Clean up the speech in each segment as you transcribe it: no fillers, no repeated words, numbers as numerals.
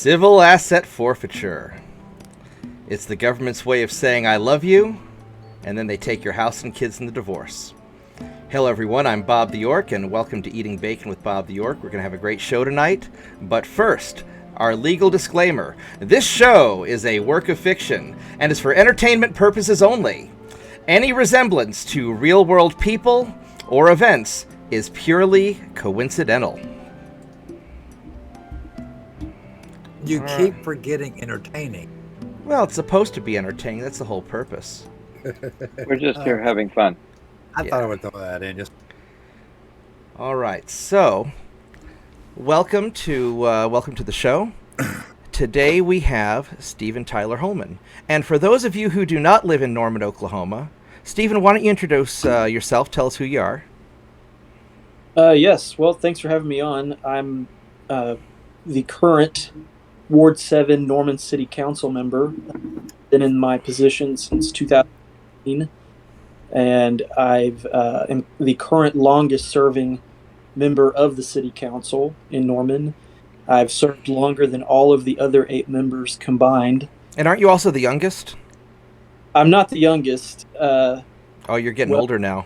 Civil Asset Forfeiture. It's the government's way of saying I love you, and then they take your house and kids in the divorce. Hello everyone, I'm Bobtheorc, and welcome to Eating Bacon with Bobtheorc. We're going to have a great show tonight, but first, our legal disclaimer. This show is a work of fiction, and is for entertainment purposes only. Any resemblance to real-world people or events is purely coincidental. You keep forgetting entertaining. Well, it's supposed to be entertaining. That's the whole purpose. We're just here having fun. I thought I would throw that in. Just all right. So, welcome to the show. Today we have Stephen Tyler Holman, and for those of you who do not live in Norman, Oklahoma, Stephen, why don't you introduce yourself? Tell us who you are. Yes. Well, thanks for having me on. I'm the current Ward 7 Norman City Council member. Been in my position since 2018, and am the current longest serving member of the City Council in Norman. I've served longer than all of the other 8 members combined. And aren't you also the youngest? I'm not the youngest. Oh, you're getting older now.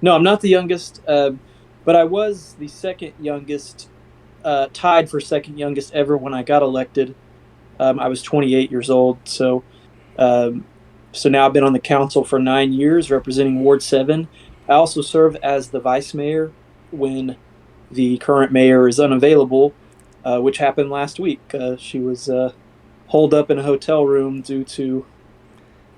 No, I'm not the youngest, but I was the second youngest, tied for second youngest ever when I got elected. I was 28 years old, so now I've been on the council for 9 years, representing Ward 7. I also serve as the vice mayor when the current mayor is unavailable, which happened last week. She was holed up in a hotel room due to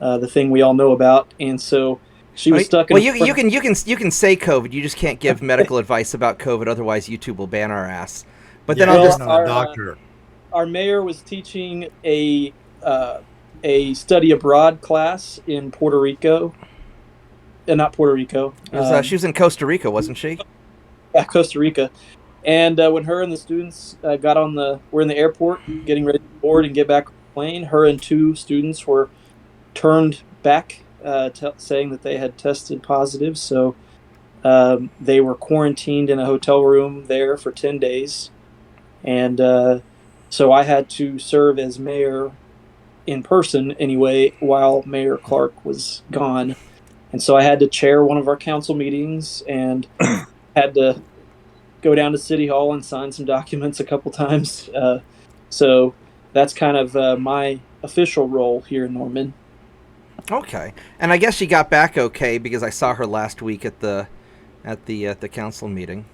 the thing we all know about, and so she was stuck in. Well, you can say COVID. You just can't give medical advice about COVID. Otherwise, YouTube will ban our ass. But then our mayor was teaching a study abroad class in Puerto Rico. Not Puerto Rico. She was in Costa Rica, wasn't she? Yeah, Costa Rica. And when her and the students were in the airport getting ready to board and get back on the plane, her and 2 students were turned back, saying that they had tested positive. So they were quarantined in a hotel room there for 10 days. And so I had to serve as mayor in person anyway, while Mayor Clark was gone. And so I had to chair one of our council meetings and had to go down to City Hall and sign some documents a couple times. So that's kind of my official role here in Norman. Okay. And I guess she got back okay, because I saw her last week at the council meeting.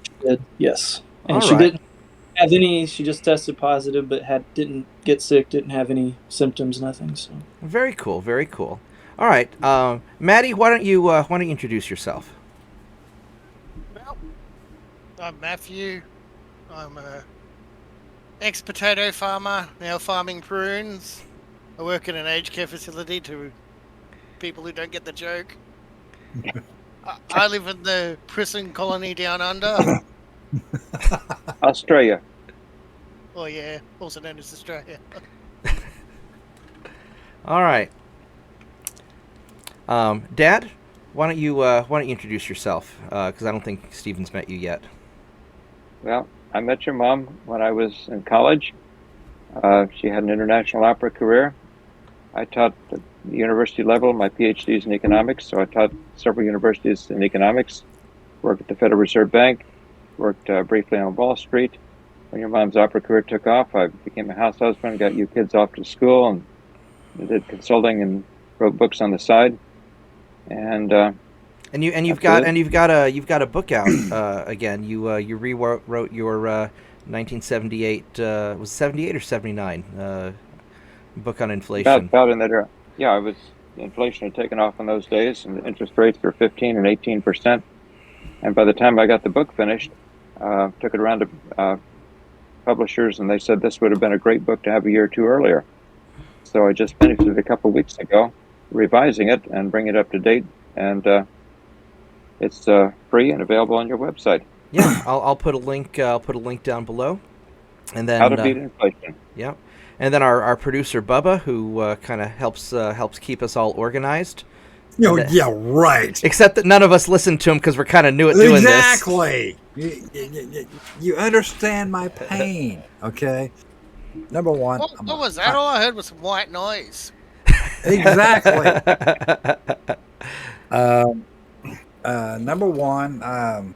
She did, yes. And All she right. didn't have any. She just tested positive, but didn't get sick, didn't have any symptoms, nothing. So very cool, very cool. All right, Maddie, why don't you introduce yourself? Well, I'm Matthew. I'm a ex-potato farmer, now farming prunes. I work in an aged care facility to people who don't get the joke. I live in the prison colony down under. Australia. Oh yeah, also known as Australia. All right, Dad, why don't you introduce yourself? Because I don't think Stephen's met you yet. Well, I met your mom when I was in college. She had an international opera career. I taught at the university level. My PhD is in economics, so I taught several universities in economics. Worked at the Federal Reserve Bank. Worked briefly on Wall Street. When your mom's opera career took off, I became a house husband, got you kids off to school, and did consulting and wrote books on the side. And you've got a book out again. You rewrote your 1978 was 78 or 79 book on inflation. About in that era. Yeah, inflation had taken off in those days, and the interest rates were 15 and 18%. And by the time I got the book finished, took it around to publishers, and they said this would have been a great book to have a year or 2 earlier. So I just finished it a couple of weeks ago, revising it and bringing it up to date, and it's free and available on your website. Yeah, I'll put a link. I'll put a link down below, and then How to Beat Inflation. Yeah, and then our producer Bubba, who kind of helps keep us all organized. yeah, right. Except that none of us listened to him because we're kind of new at doing exactly. You understand my pain, okay? Number one. What was that? All I heard was some white noise. Exactly. Number one,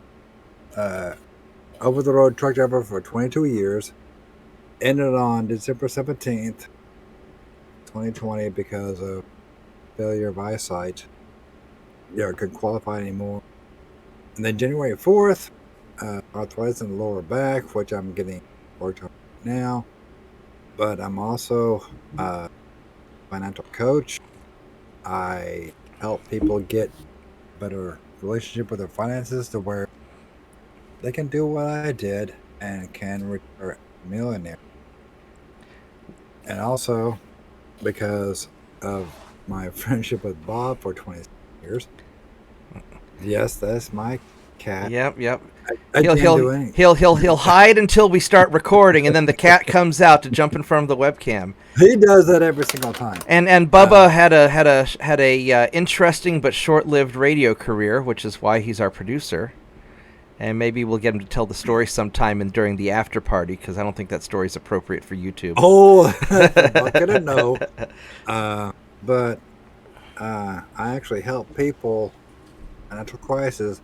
over-the-road truck driver for 22 years. Ended on December 17th, 2020 because of failure of eyesight. Couldn't qualify anymore. And then January 4th, arthritis in the lower back, which I'm getting worked on now. But I'm also a financial coach. I help people get better relationship with their finances to where they can do what I did and can retire a millionaire. And also because of my friendship with Bob for 20 years. Yes, that's my cat. Yep. He'll He'll hide until we start recording, and then the cat comes out to jump in front of the webcam. He does that every single time. And Bubba had a interesting but short-lived radio career, which is why he's our producer. And maybe we'll get him to tell the story sometime during the after party, because I don't think that story is appropriate for YouTube. Oh, I'm gonna know. But I actually help people, financial crisis,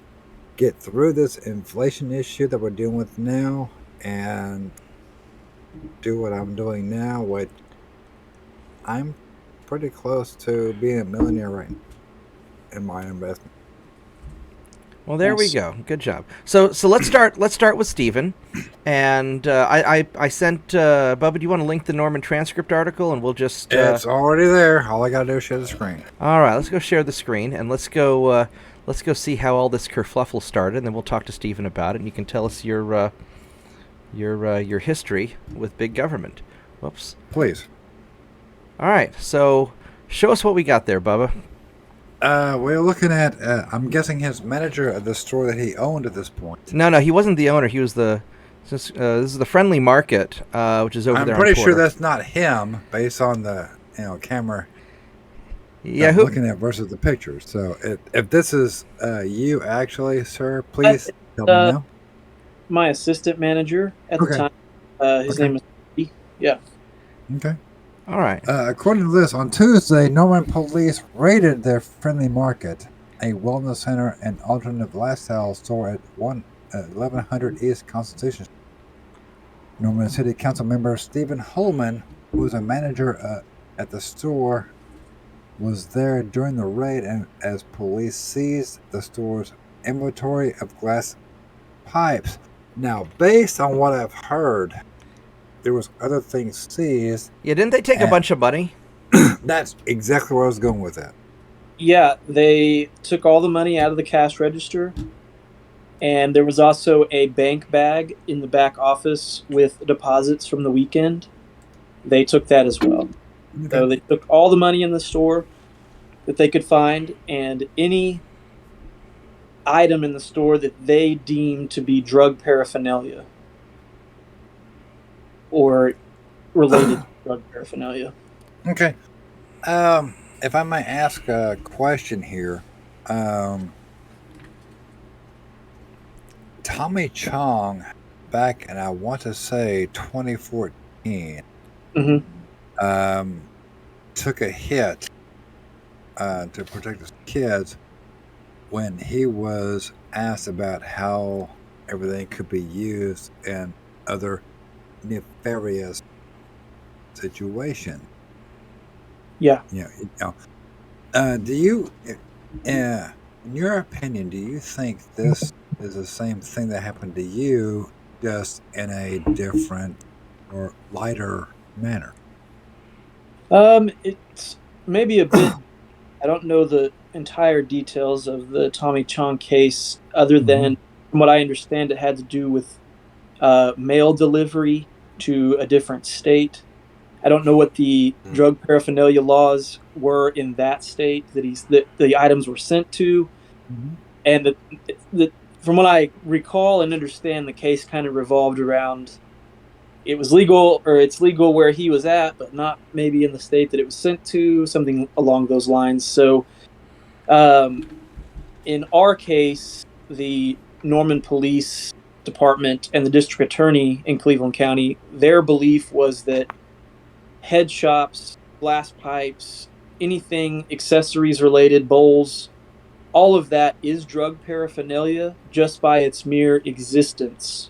get through this inflation issue that we're dealing with now, and do what I'm doing now. Which I'm pretty close to being a millionaire right now in my investment. Well, there we go. Good job. So let's start. Let's start with Stephen. And I sent Bubba. Do you want to link the Norman transcript article, and we'll just? It's already there. All I gotta do is share the screen. All right, let's go share the screen, and let's go see how all this kerfluffle started, and then we'll talk to Stephen about it, and you can tell us your history with big government. Whoops. Please. All right. So show us what we got there, Bubba. We're looking at, I'm guessing his manager of the store that he owned at this point. No, he wasn't the owner. He was this is the Friendly Market, which is over there on Twitter. I'm pretty sure that's not him, based on the camera. Yeah, looking at versus the pictures. So if this is you, actually, sir, please help me know. My assistant manager at the time. His name is. Yeah. Okay. All right. According to this, on Tuesday, Norman police raided their Friendly Market, a wellness center and alternative lifestyle store at 1100 East Constitution. Norman City Council member Stephen Holman, who was a manager at the store, was there during the raid, and as police seized the store's inventory of glass pipes. Now, based on what I've heard, there was other things seized. Yeah, didn't they take a bunch of money? That's exactly where I was going with that. Yeah, they took all the money out of the cash register, and there was also a bank bag in the back office with deposits from the weekend. They took that as well. Okay. So they took all the money in the store that they could find, and any item in the store that they deemed to be drug paraphernalia or related to drug paraphernalia. Okay. If I might ask a question here, Tommy Chong, back in, I want to say 2014, took a hit to protect his kids when he was asked about how everything could be used in other nefarious situation. Yeah. Do you, in your opinion, do you think this is the same thing that happened to you, just in a different or lighter manner? It's maybe a bit. I don't know the entire details of the Tommy Chong case, other than, from what I understand, it had to do with mail delivery to a different state. I don't know what the drug paraphernalia laws were in that state that the items were sent to, and from what I recall and understand, the case kind of revolved around it's legal where he was at, but not maybe in the state that it was sent to, something along those lines. So, in our case, the Norman police Department and the district attorney in Cleveland County, their belief was that head shops, glass pipes, anything accessories related, bowls, all of that is drug paraphernalia just by its mere existence.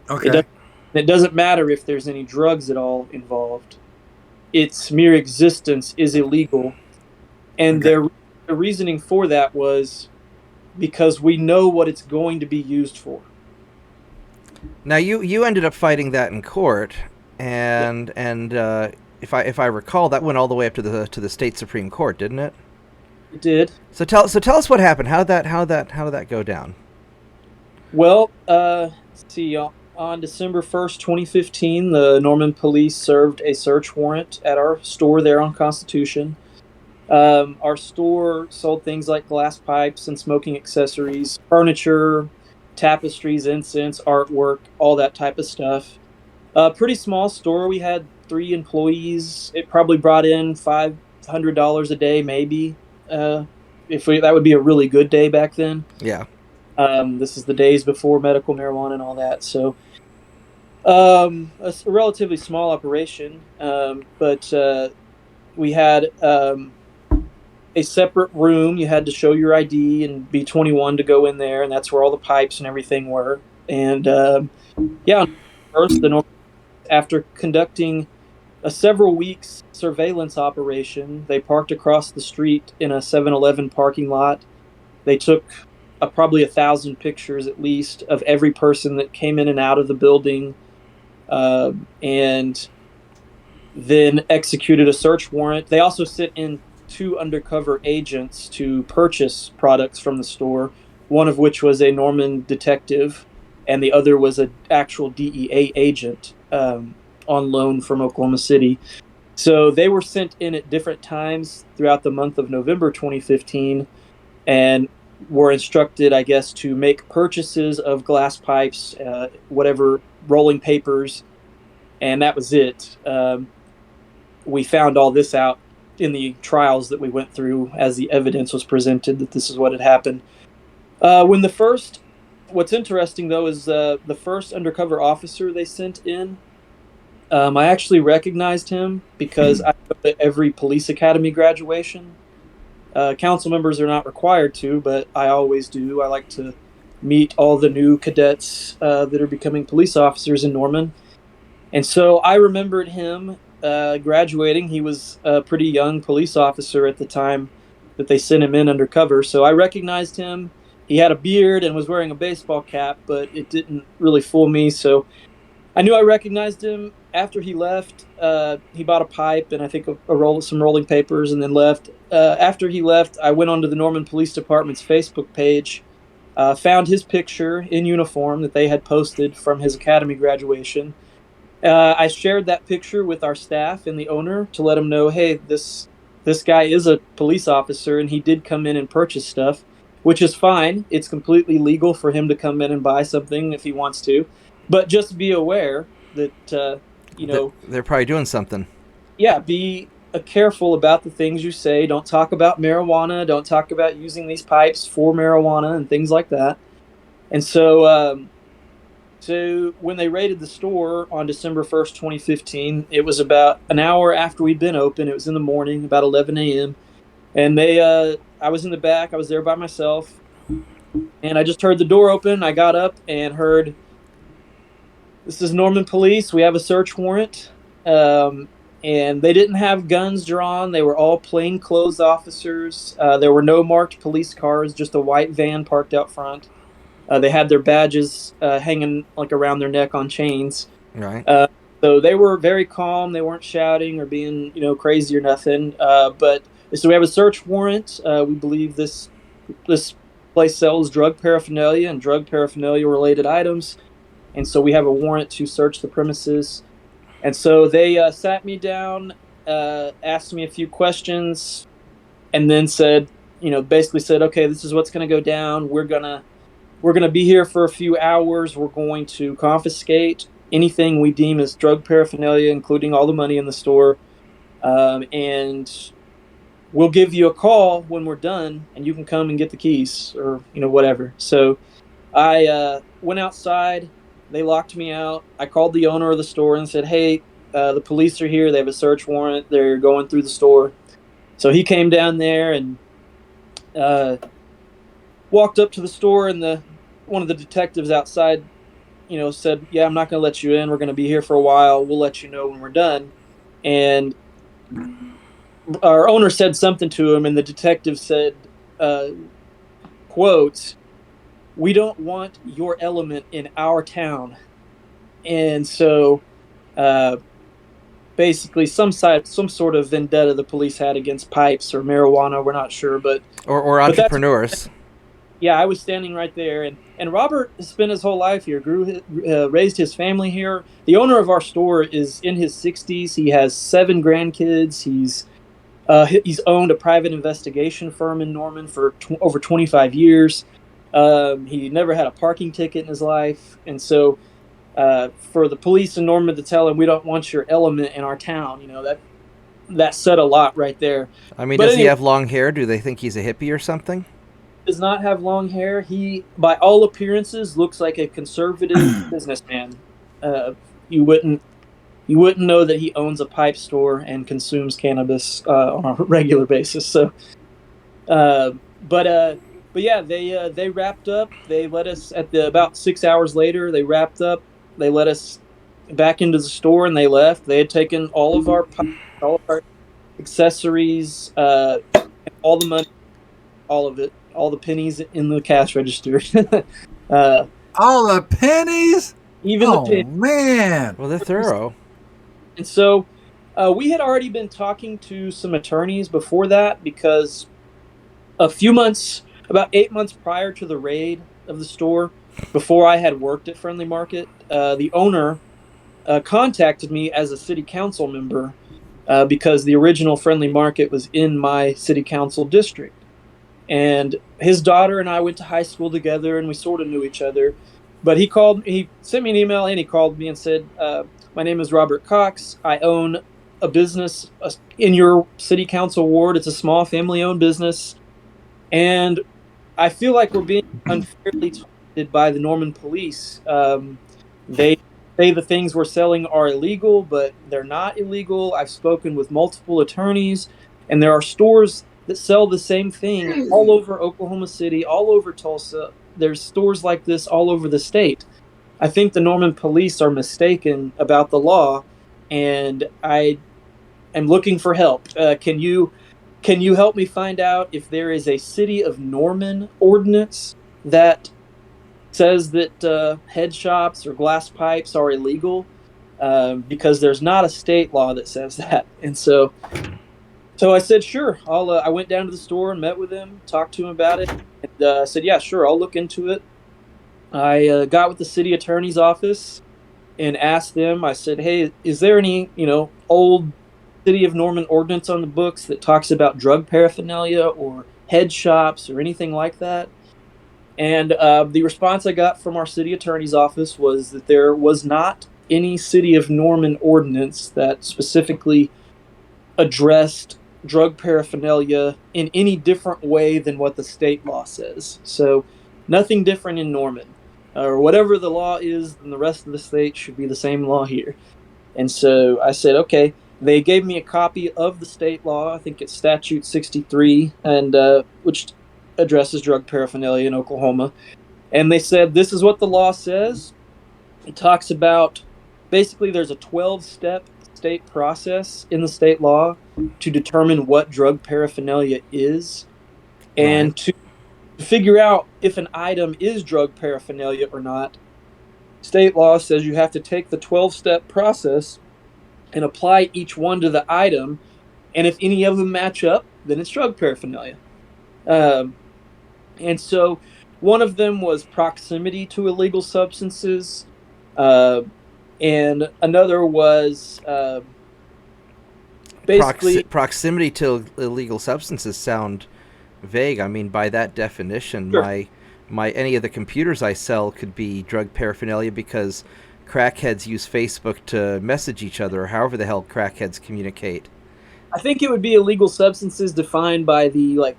Okay. It doesn't matter if there's any drugs at all involved. Its mere existence is illegal. And Okay. their reasoning for that was because we know what it's going to be used for. Now you ended up fighting that in court, and if I recall, that went all the way up to the state Supreme Court, didn't it? It did. So tell us what happened. How did that go down? Well, let's see. On December 1st, 2015, the Norman police served a search warrant at our store there on Constitution. Our store sold things like glass pipes and smoking accessories, furniture, tapestries, incense, artwork, all that type of stuff. Pretty small store. We had 3 employees. It probably brought in $500 a day, maybe. That would be a really good day back then. Yeah. This is the days before medical marijuana and all that. So, a relatively small operation, but we had a separate room. You had to show your ID and be 21 to go in there, and that's where all the pipes and everything were. And first, after conducting a several weeks surveillance operation, they parked across the street in a 7-Eleven parking lot. They took probably 1,000 pictures at least of every person that came in and out of the building, and then executed a search warrant. They also sent in 2 undercover agents to purchase products from the store, one of which was a Norman detective, and the other was an actual DEA agent on loan from Oklahoma City. So they were sent in at different times throughout the month of November 2015 and were instructed, I guess, to make purchases of glass pipes, whatever, rolling papers, and that was it. We found all this out in the trials that we went through as the evidence was presented that this is what had happened. What's interesting, though, is the first undercover officer they sent in, I actually recognized him because I go to every police academy graduation. Council members are not required to, but I always do. I like to meet all the new cadets that are becoming police officers in Norman. And so I remembered him graduating. He was a pretty young police officer at the time that they sent him in undercover. So I recognized him. He had a beard and was wearing a baseball cap, but it didn't really fool me. So I knew I recognized him. After he left, he bought a pipe and I think some rolling papers and then left. After he left, I went onto the Norman Police Department's Facebook page, found his picture in uniform that they had posted from his academy graduation. I shared that picture with our staff and the owner to let him know, hey, this guy is a police officer and he did come in and purchase stuff, which is fine. It's completely legal for him to come in and buy something if he wants to. But just be aware that, they're probably doing something. Yeah, be careful about the things you say. Don't talk about marijuana. Don't talk about using these pipes for marijuana and things like that. And so when they raided the store on December 1st, 2015, it was about an hour after we'd been open. It was in the morning, about 11 a.m. And I was in the back. I was there by myself. And I just heard the door open. I got up and heard, "This is Norman Police. We have a search warrant." And they didn't have guns drawn. They were all plainclothes officers. There were no marked police cars, just a white van parked out front. They had their badges hanging like around their neck on chains. Right. So they were very calm. They weren't shouting or being, crazy or nothing. But so we have a search warrant. We believe this place sells drug paraphernalia and drug paraphernalia related items. And so we have a warrant to search the premises. And so they sat me down, asked me a few questions, and then basically said, okay, this is what's going to go down. We're going to be here for a few hours. We're going to confiscate anything we deem as drug paraphernalia, including all the money in the store. And we'll give you a call when we're done, and you can come and get the keys or, whatever. So I went outside. They locked me out. I called the owner of the store and said, "Hey, the police are here. They have a search warrant. They're going through the store." So he came down there and uh, walked up to the store, and one of the detectives outside, said, "Yeah, I'm not going to let you in. We're going to be here for a while. We'll let you know when we're done." And our owner said something to him, and the detective said, uh, "Quote, we don't want your element in our town." And so, uh, basically, some sort of vendetta the police had against pipes or marijuana. We're not sure, Or but that's entrepreneurs. yeah. I was standing right there, and Robert has spent his whole life here, raised his family here. The owner of our store is in his 60s. He has 7 grandkids. He's owned a private investigation firm in Norman for over 25 years. He never had a parking ticket in his life, and so for the police in Norman to tell him we don't want your element in our town, that said a lot right there. I mean, But does he anyway, have long hair? Do they think he's a hippie or something? he does not have long hair. He, by all appearances, looks like a conservative businessman. Uh, you wouldn't know that he owns a pipe store and consumes cannabis on a regular basis. So, uh, but uh, but yeah, they wrapped up. They let us about 6 hours later. They wrapped up. They let us back into the store and they left. They had taken all of our pipes, all of our accessories, all the money, all of it, all the pennies in the cash register. uh, All the pennies? even the Oh, pennies. man. Well, they're thorough. And so we had already been talking to some attorneys before that because about 8 months prior to the raid of the store, before I had worked at Friendly Market, the owner contacted me as a city council member because the original Friendly Market was in my city council district. And his daughter and I went to high school together, and we sort of knew each other. But he sent me an email, and he called me and said, "My name is Robert Cox. I own a business in your city council ward. It's a small family-owned business, and I feel like we're being unfairly targeted by the Norman police. They say the things we're selling are illegal, but they're not illegal. I've spoken with multiple attorneys, and there are stores that sell the same thing all over Oklahoma City, all over Tulsa. There's stores like this all over the state. I think the Norman police are mistaken about the law, and I am looking for help. Can you help me find out if there is a city of Norman ordinance that says that head shops or glass pipes are illegal? Because there's not a state law that says that. And so I said, sure. I went down to the store and met with him, talked to him about it, and said, yeah, sure, I'll look into it. I got with the city attorney's office and asked them. I said, hey, is there any old city of Norman ordinance on the books that talks about drug paraphernalia or head shops or anything like that? And the response I got from our city attorney's office was that there was not any city of Norman ordinance that specifically addressed drug paraphernalia in any different way than what the state law says. So nothing different in Norman. Or whatever the law is in the rest of the state should be the same law here. And so I said, okay. They gave me a copy of the state law. I think it's Statute 63, and which addresses drug paraphernalia in Oklahoma. And they said, this is what the law says. It talks about, basically, there's a 12-step state process in the state law to determine what drug paraphernalia is. And Right. to figure out if an item is drug paraphernalia or not, state law says you have to take the 12-step process and apply each one to the item, and if any of them match up, then it's drug paraphernalia. And so one of them was proximity to illegal substances, and another was basically Proximity to illegal substances sound vague. I mean, by that definition, sure. my any of the computers I sell could be drug paraphernalia because crackheads use Facebook to message each other, or however the hell crackheads communicate. I think it would be illegal substances defined by the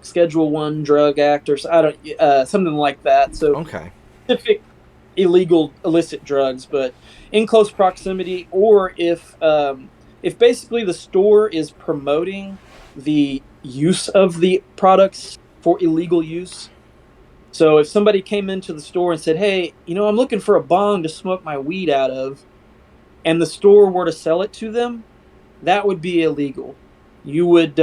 Schedule 1 drug act, or I don't something like that. So Okay. specific illegal illicit drugs, but in close proximity, or if basically the store is promoting the use of the products for illegal use. So if somebody came into the store and said, "Hey, I'm looking for a bong to smoke my weed out of," and the store were to sell it to them, that would be illegal. You would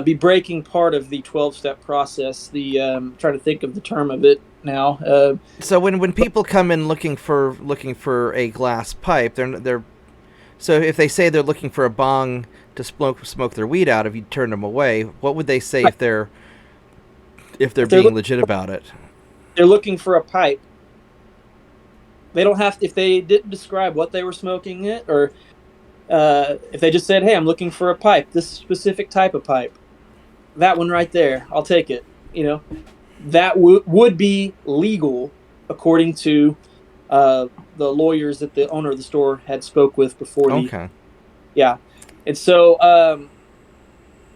be breaking part of the 12-step process. Trying to think of the term of it now. So when people come in looking for a glass pipe, they're so if they say they're looking for a bong to smoke their weed out of, you turn them away. What would they say if they're being legit about it? They're looking for a pipe. They don't have to, if they didn't describe what they were smoking it, or if they just said, "Hey, I'm looking for a pipe, this specific type of pipe," that one right there, I'll take it. That would be legal according to the lawyers that the owner of the store had spoke with before. Okay. Yeah. And so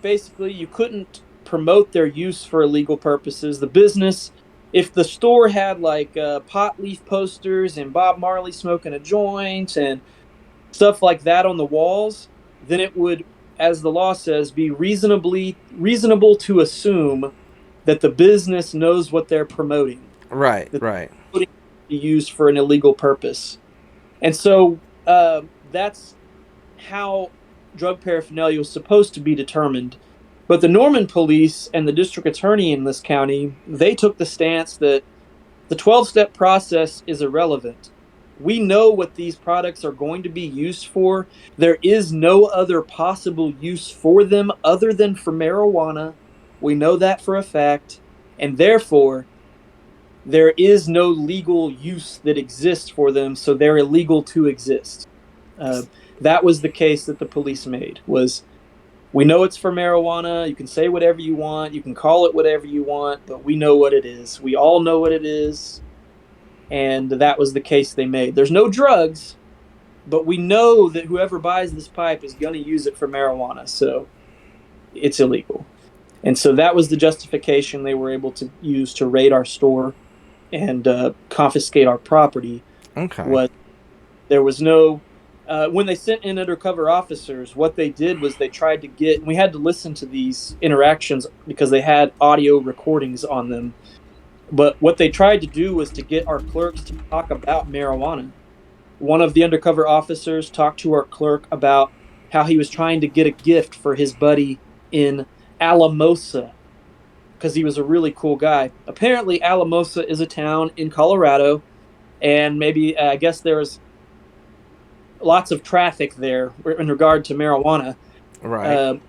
basically you couldn't promote their use for illegal purposes. The business, if the store had like pot leaf posters and Bob Marley smoking a joint and stuff like that on the walls, then it would, as the law says, be reasonable to assume that the business knows what they're promoting. Right. That Right. be used for an illegal purpose. And so that's how drug paraphernalia was supposed to be determined. But the Norman police and the district attorney in this county, they took the stance that the 12-step process is irrelevant. We know what these products are going to be used for. There is no other possible use for them other than for marijuana. We know that for a fact. And therefore, there is no legal use that exists for them, so they're illegal to exist. That was the case that the police made, was we know it's for marijuana. You can say whatever you want. You can call it whatever you want, but we know what it is. We all know what it is. And that was the case they made. There's no drugs, but we know that whoever buys this pipe is going to use it for marijuana, so it's illegal. And so that was the justification they were able to use to raid our store and confiscate our property. Okay. There was no... when they sent in undercover officers, what they did was they tried to get... We had to listen to these interactions because they had audio recordings on them. But what they tried to do was to get our clerks to talk about marijuana. One of the undercover officers talked to our clerk about how he was trying to get a gift for his buddy in Alamosa because he was a really cool guy. Apparently, Alamosa is a town in Colorado, and maybe, I guess there's lots of traffic there in regard to marijuana. Right.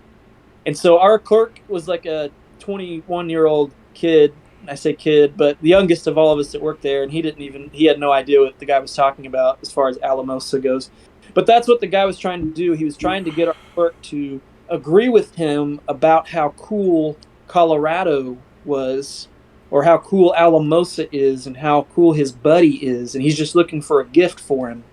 And so our clerk was like a 21-year-old kid. I say kid, but the youngest of all of us that worked there, and he had no idea what the guy was talking about as far as Alamosa goes. But that's what the guy was trying to do. He was trying to get our clerk to agree with him about how cool Colorado was, or how cool Alamosa is, and how cool his buddy is, and he's just looking for a gift for him.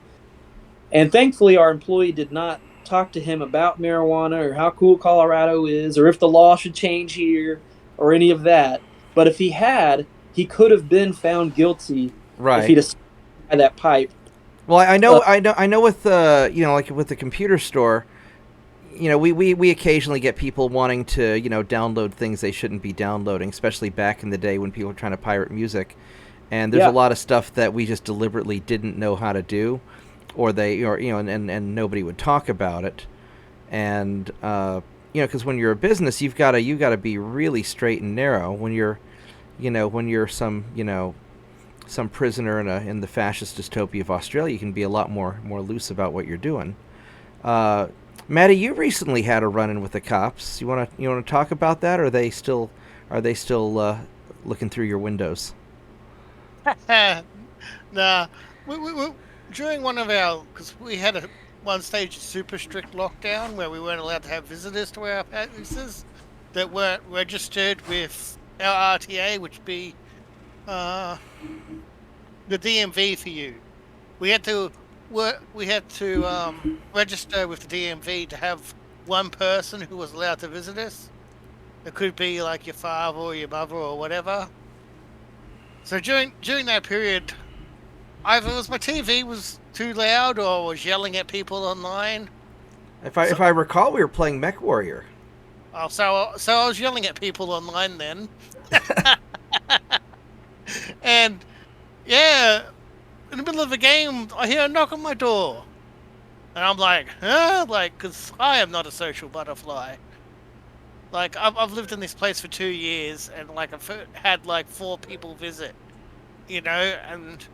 And thankfully, our employee did not talk to him about marijuana or how cool Colorado is, or if the law should change here, or any of that. But if he had, he could have been found guilty if he'd have had that pipe. Well, I know with like with the computer store, we occasionally get people wanting to download things they shouldn't be downloading, especially back in the day when people were trying to pirate music. And there's a lot of stuff that we just deliberately didn't know how to do, and nobody would talk about it. And because when you're a business, you gotta be really straight and narrow. When you're some prisoner in the fascist dystopia of Australia, you can be a lot more loose about what you're doing. Maddie, you recently had a run-in with the cops. You wanna talk about that, or are they still looking through your windows? Nah, we during one of because we had one stage super strict lockdown where we weren't allowed to have visitors to our places that weren't registered with our RTA, which be the DMV for you. We had to register with the DMV to have one person who was allowed to visit us. It could be like your father or your mother or whatever. So during that period, either it was my TV was too loud or I was yelling at people online. If I recall, we were playing Mech Warrior. Oh, so I was yelling at people online then. And yeah, in the middle of the game, I hear a knock on my door. And I'm like, huh? Like, because I am not a social butterfly. Like, I've lived in this place for 2 years, and like I've had like 4 people visit, and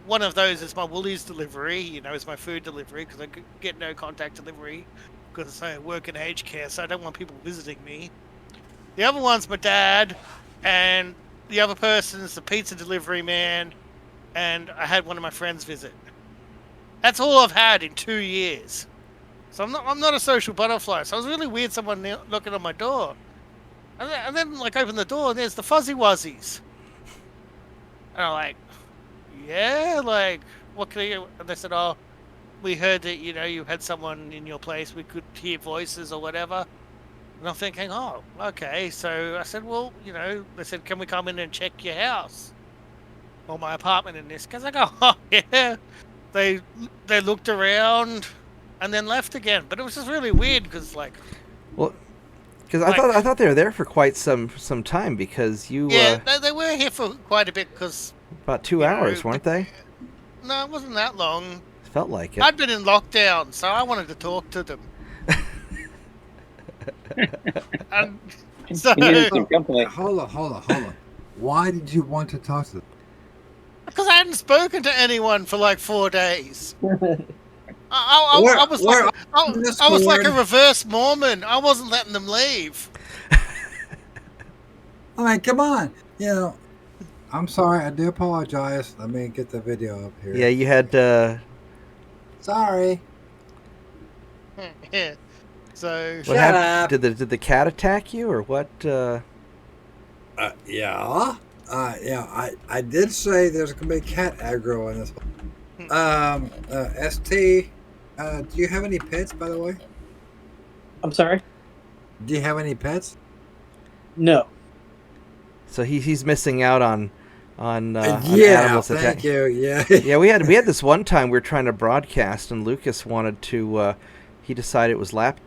one of those is my Woolies delivery, is my food delivery, because I get no contact delivery because I work in aged care, so I don't want people visiting me. The other one's my dad, and the other person is the pizza delivery man, and I had one of my friends visit. That's all I've had in 2 years. So I'm not a social butterfly. So it was really weird someone knocking on my door. And then like open the door and there's the Fuzzy Wuzzies. And I'm like, yeah, like, what can you... And they said, oh, we heard that, you had someone in your place. We could hear voices or whatever. And I'm thinking, oh, okay. So I said, well, they said, can we come in and check your house? Or my apartment in this case. I go, oh, yeah. They looked around and then left again. But it was just really weird because, like... Well, because I thought they were there for quite some time because you... Yeah, they were here for quite a bit because... About 2 hours, weren't they? No, it wasn't that long. It felt like it. I'd been in lockdown, so I wanted to talk to them. And so... You needed some company. Hold on. Why did you want to talk to them? Because I hadn't spoken to anyone for like 4 days. I was like a reverse Mormon. I wasn't letting them leave. I mean, come on. I'm sorry. I do apologize. Let me get the video up here. Yeah, you had... Sorry. Yeah. So... Shut up. Did the cat attack you, or what? Yeah. I did say there's going to be cat aggro in this one. ST, do you have any pets, by the way? I'm sorry? Do you have any pets? No. So he's missing out on animals thank attack. you. Yeah. Yeah, we had this one time we were trying to broadcast, and Lucas wanted to. He decided it was lap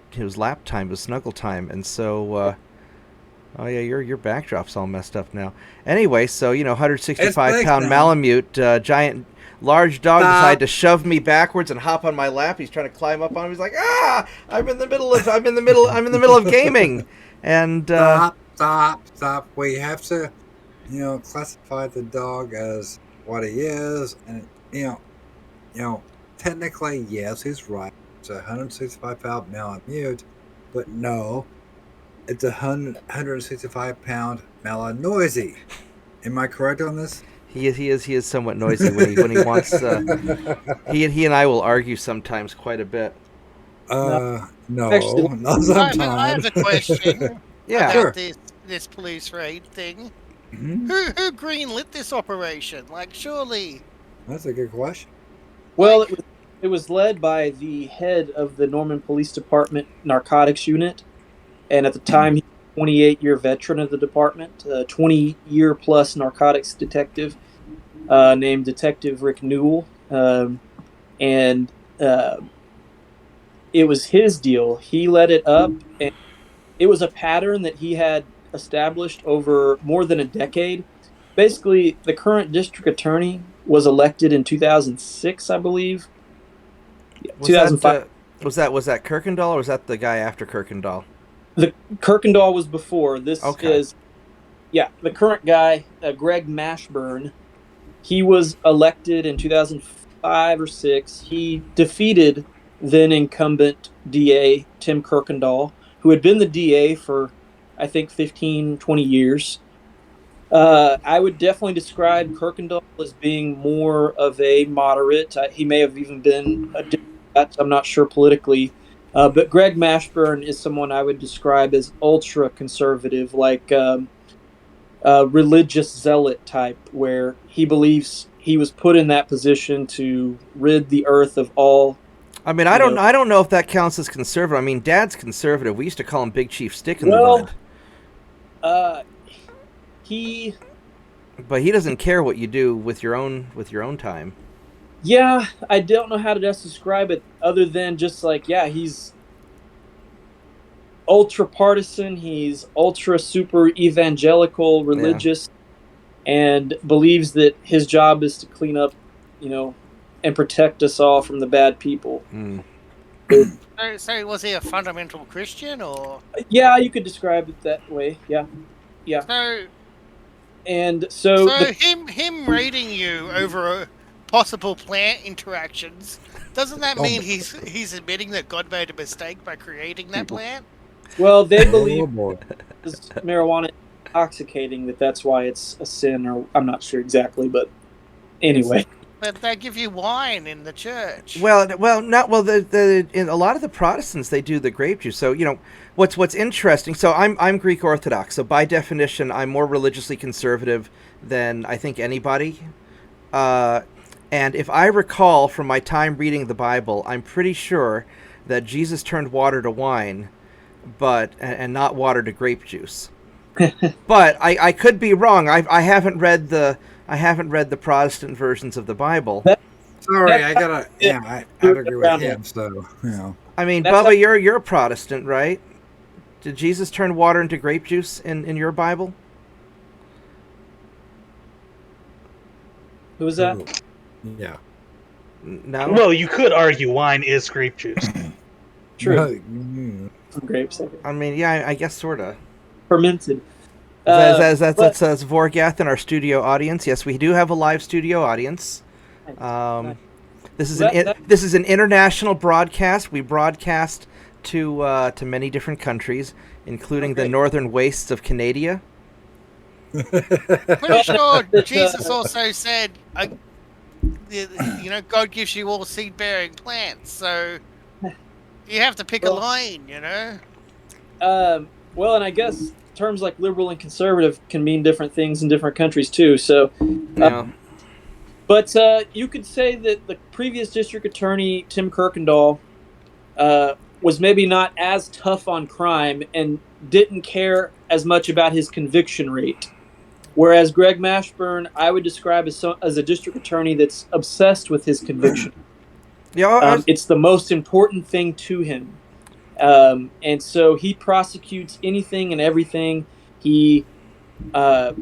time, it was snuggle time, and so. Oh yeah, your backdrop's all messed up now. Anyway, so 165-pound Malamute, large dog decided to shove me backwards and hop on my lap. He's trying to climb up on me. He's like, I'm in the middle of gaming. And stop. We have to, classify the dog as what he is, and technically, yes, he's right. It's a 165-pound Malamute, but no. It's a 165-pound Malinoisy. Am I correct on this? He is somewhat noisy when he wants. He and I will argue sometimes quite a bit. No, not sometimes. I have a question. Yeah, about this police raid thing. Mm-hmm. Who greenlit this operation? Like, surely. That's a good question. Well, it was led by the head of the Norman Police Department Narcotics Unit. And at the time, he was a 28-year veteran of the department, a 20-year-plus narcotics detective named Detective Rick Newell. And it was his deal. He led it up, and it was a pattern that he had established over more than a decade. Basically, the current district attorney was elected in 2006, I believe. 2005. Was that Kirkendall, or was that the guy after Kirkendall? The Kirkendall was before. This okay. is, the current guy, Greg Mashburn. He was elected in 2005 or 6. He defeated then incumbent DA Tim Kirkendall, who had been the DA for, I think, 15, 20 years. I would definitely describe Kirkendall as being more of a moderate. He may have even been a Democrat. I'm not sure politically. But Greg Mashburn is someone I would describe as ultra-conservative, like a religious zealot type, where he believes he was put in that position to rid the earth of all I mean, I don't know if that counts as conservative. I mean, Dad's conservative. We used to call him Big Chief Stick in the Mud. He. But he doesn't care what you do with your own time. Yeah, I don't know how to just describe it other than just like, yeah, he's ultra partisan. He's ultra super evangelical, religious, and believes that his job is to clean up, and protect us all from the bad people. So was he a fundamental Christian, or? Yeah, you could describe it that way. Yeah. So him rating you over possible plant interactions, doesn't that mean he's admitting that God made a mistake by creating that plant? Well, they believe marijuana is intoxicating, that's why it's a sin, or I'm not sure exactly, but anyway. But they give you wine in the church. In a lot of the Protestants, they do the grape juice. So what's interesting. So I'm Greek Orthodox. So by definition, I'm more religiously conservative than I think anybody. And if I recall from my time reading the Bible, I'm pretty sure that Jesus turned water to wine, and not water to grape juice. But I could be wrong. I haven't read the Protestant versions of the Bible. Sorry, I agree with him. So I mean, Bubba, you're a Protestant, right? Did Jesus turn water into grape juice in your Bible? Who was that? Yeah. No. Well, you could argue wine is grape juice. True. Grapes. I mean, yeah, I guess sorta. Fermented. That's Vorgath in our studio audience. Yes, we do have a live studio audience. This is an international broadcast. We broadcast to many different countries, including the northern wastes of Canada. Pretty sure Jesus also said, God gives you all seed-bearing plants, so you have to pick a lane, Well, and I guess terms like liberal and conservative can mean different things in different countries too. So, but you could say that the previous district attorney, Tim Kirkendall, was maybe not as tough on crime and didn't care as much about his conviction rate. Whereas Greg Mashburn, I would describe as a district attorney that's obsessed with his conviction. It's the most important thing to him. And so he prosecutes anything and everything. He does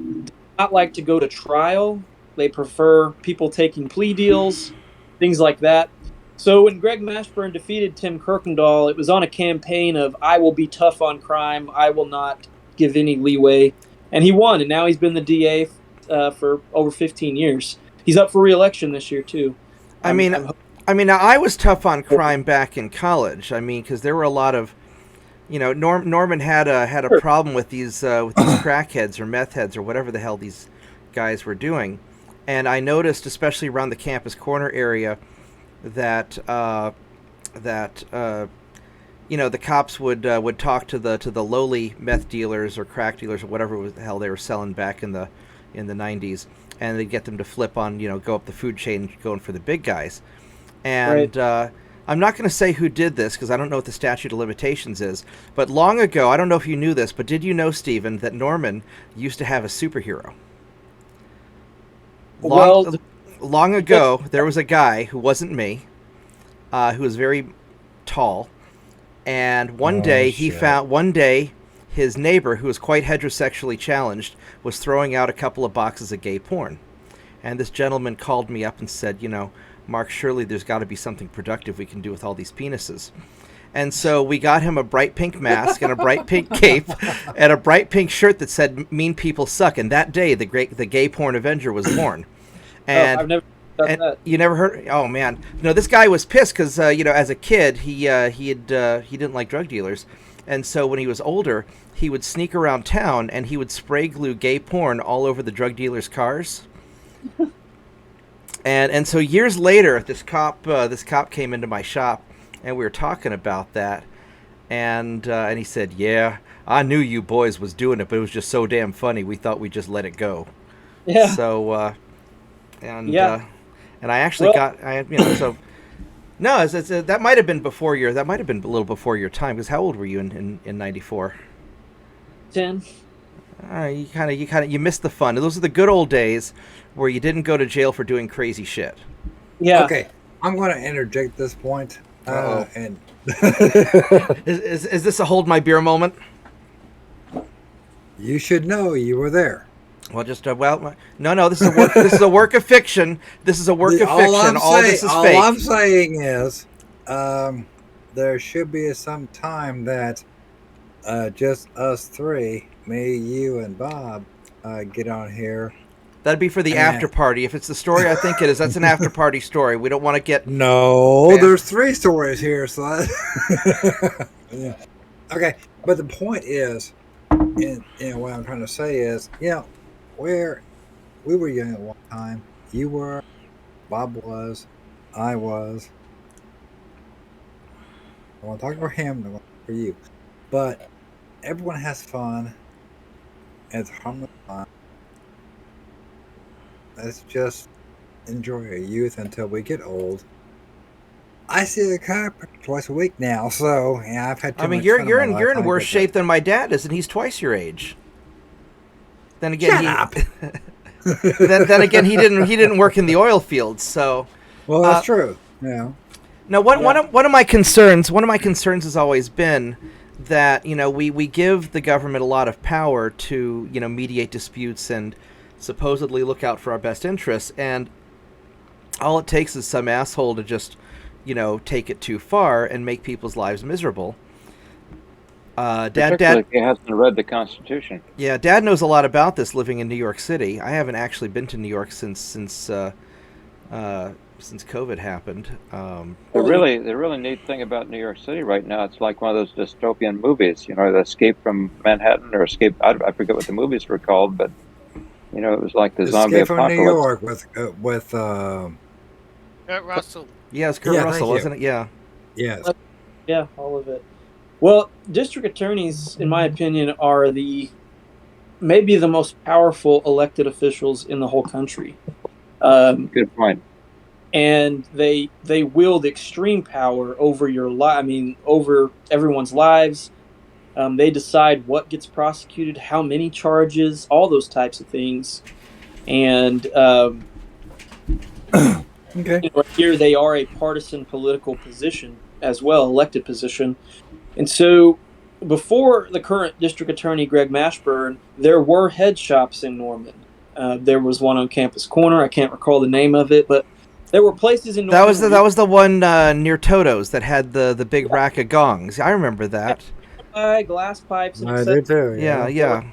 not like to go to trial. They prefer people taking plea deals, things like that. So when Greg Mashburn defeated Tim Kirkendall, it was on a campaign of, I will be tough on crime, I will not give any leeway. And he won, and now he's been the DA for over 15 years. He's up for re-election this year, too. I mean, now I was tough on crime back in college. I mean, because there were a lot of, Norman had a problem with these crackheads or meth heads or whatever the hell these guys were doing, and I noticed, especially around the Campus Corner area, that the cops would talk to the lowly meth dealers or crack dealers or whatever the hell they were selling back in the 90s, and they'd get them to flip on, go up the food chain going for the big guys. And I'm not going to say who did this because I don't know what the statute of limitations is, but long ago, I don't know if you knew this, but did you know, Stephen, that Norman used to have a superhero? Long ago, there was a guy who wasn't me, who was very tall, and one day his neighbor, who was quite heterosexually challenged, was throwing out a couple of boxes of gay porn. And this gentleman called me up and said, Mark, surely there's got to be something productive we can do with all these penises. And so we got him a bright pink mask and a bright pink cape and a bright pink shirt that said "Mean People Suck." And that day, the gay porn Avenger was born. And, I've never done that. You never heard? Oh man, this guy was pissed because as a kid he didn't like drug dealers, and so when he was older, he would sneak around town and he would spray glue gay porn all over the drug dealers' cars. And so years later, this cop came into my shop, and we were talking about that, and he said, "Yeah, I knew you boys was doing it, but it was just so damn funny. We thought we'd just let it go." Yeah. So, and I actually so No, that might have been before your. That might have been a little before your time. Because how old were you in '94? 10. You missed the fun. Those are the good old days where you didn't go to jail for doing crazy shit. Yeah. Okay, I'm going to interject this point. And is this a hold my beer moment? You should know you were there. Well, just no. This is a work. This is a work of fiction. This is a work of fiction. All this is fake. All I'm saying is, there should be some time that just us three, me, you, and Bob, get on here. That'd be for the after party. If it's the story I think it is, that's an after party story. We don't want to get. No, there's 3 stories here, so yeah. Okay, but the point is, and what I'm trying to say is, where we were young at one time, you were, Bob was, I was. I want to talk for him, I want to talk for you. But everyone has fun. It's harmless fun. Let's just enjoy our youth until we get old. I see the chiropractor twice a week now, so I've had. You're in worse shape than my dad is, and he's twice your age. Then again, Shut up. then again, he didn't work in the oil fields, so. Well, that's true. Yeah. Now, one of my concerns has always been that we give the government a lot of power to mediate disputes and supposedly look out for our best interests, and all it takes is some asshole to just take it too far and make people's lives miserable. Dad, he hasn't read the Constitution. Yeah, Dad knows a lot about this, living in New York City. I haven't actually been to New York since COVID happened. The really neat thing about New York City right now, it's like one of those dystopian movies. The Escape from Manhattan or Escape. I forget what the movies were called, but it was like the zombie Escape apocalypse. from New York with Kurt Russell. Yeah, it's Kurt Russell, wasn't it? Yeah. Yes. Yeah, all of it. Well, district attorneys, in my opinion, are maybe the most powerful elected officials in the whole country. Good point. And they wield extreme power over over everyone's lives. They decide what gets prosecuted, how many charges, all those types of things. And okay. Here they are a partisan political position as well, elected position. And so before the current district attorney, Greg Mashburn, there were head shops in Norman. There was one on Campus Corner. I can't recall the name of it, but there were places in Norman. That was the one near Toto's that had the big rack of gongs. I remember that. Glass pipes. And I do too. Yeah.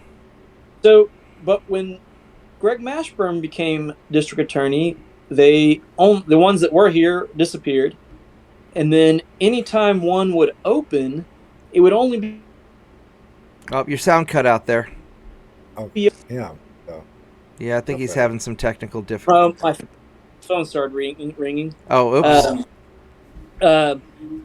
So, but when Greg Mashburn became district attorney, the ones that were here disappeared. And then anytime one would open, it would only be... Oh, your sound cut out there. Oh, yeah. Yeah, I think he's having some technical difficulties. My phone started ringing. Oh, oops.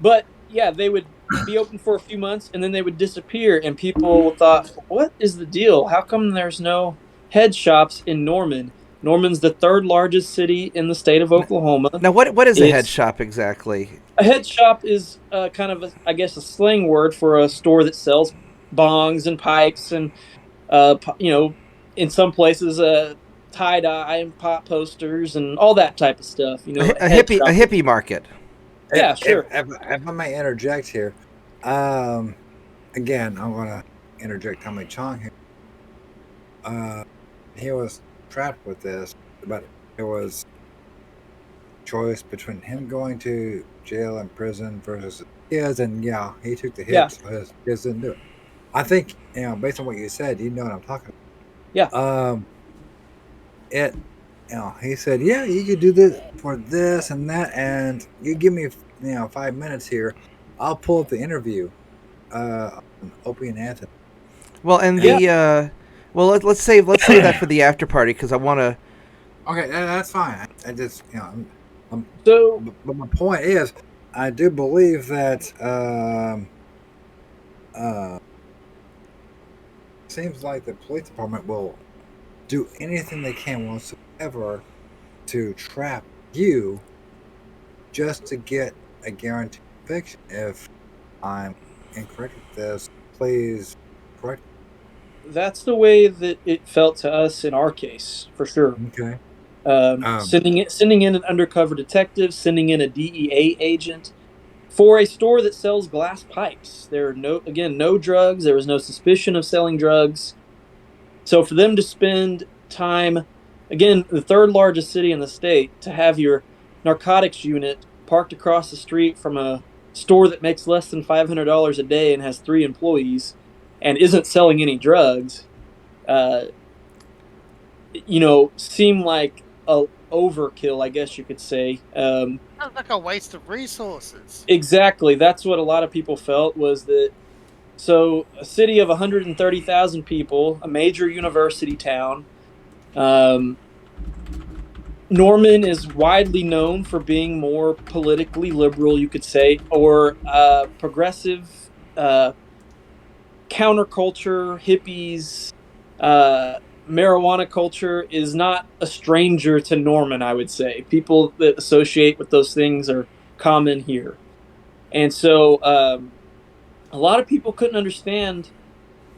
But, yeah, they would be open for a few months, and then they would disappear, and people thought, what is the deal? How come there's no head shops in Norman? Norman's the 3rd largest city in the state of Oklahoma. Now, what is a head shop exactly? A head shop is kind of, a slang word for a store that sells bongs and pipes and, in some places, tie-dye and pop posters and all that type of stuff. A hippie market. Yeah, sure. If I may interject here, again, I'm going to interject Tommy Chong here. He was trapped with this, but it was choice between him going to jail and prison versus kids, and he took the hit, so his kids didn't do it. I think, based on what you said, you know what I'm talking about. Yeah. He said, you could do this for this and that, and you give me 5 minutes here, I'll pull up the interview on Opie and Anthony. Well, and let's save that for the after party, because I want to. Okay, that's fine. I just So, but my point is, I do believe that seems like the police department will do anything they can whatsoever to trap you, just to get a guaranteed conviction. If I'm incorrect with this, please correct. That's the way that it felt to us in our case, for sure. Okay. Sending in an undercover detective, sending in a DEA agent for a store that sells glass pipes. There are no drugs. There was no suspicion of selling drugs. So for them to spend time, again, the third largest city in the state, to have your narcotics unit parked across the street from a store that makes less than $500 a day and has 3 employees and isn't selling any drugs, uh, seem like a overkill, I guess you could say. Sounds like a waste of resources. Exactly. That's what a lot of people felt, was that, so a city of 130,000 people, a major university town. Norman is widely known for being more politically liberal, you could say, or progressive, counterculture, hippies, marijuana culture is not a stranger to Norman, I would say. People that associate with those things are common here. And so a lot of people couldn't understand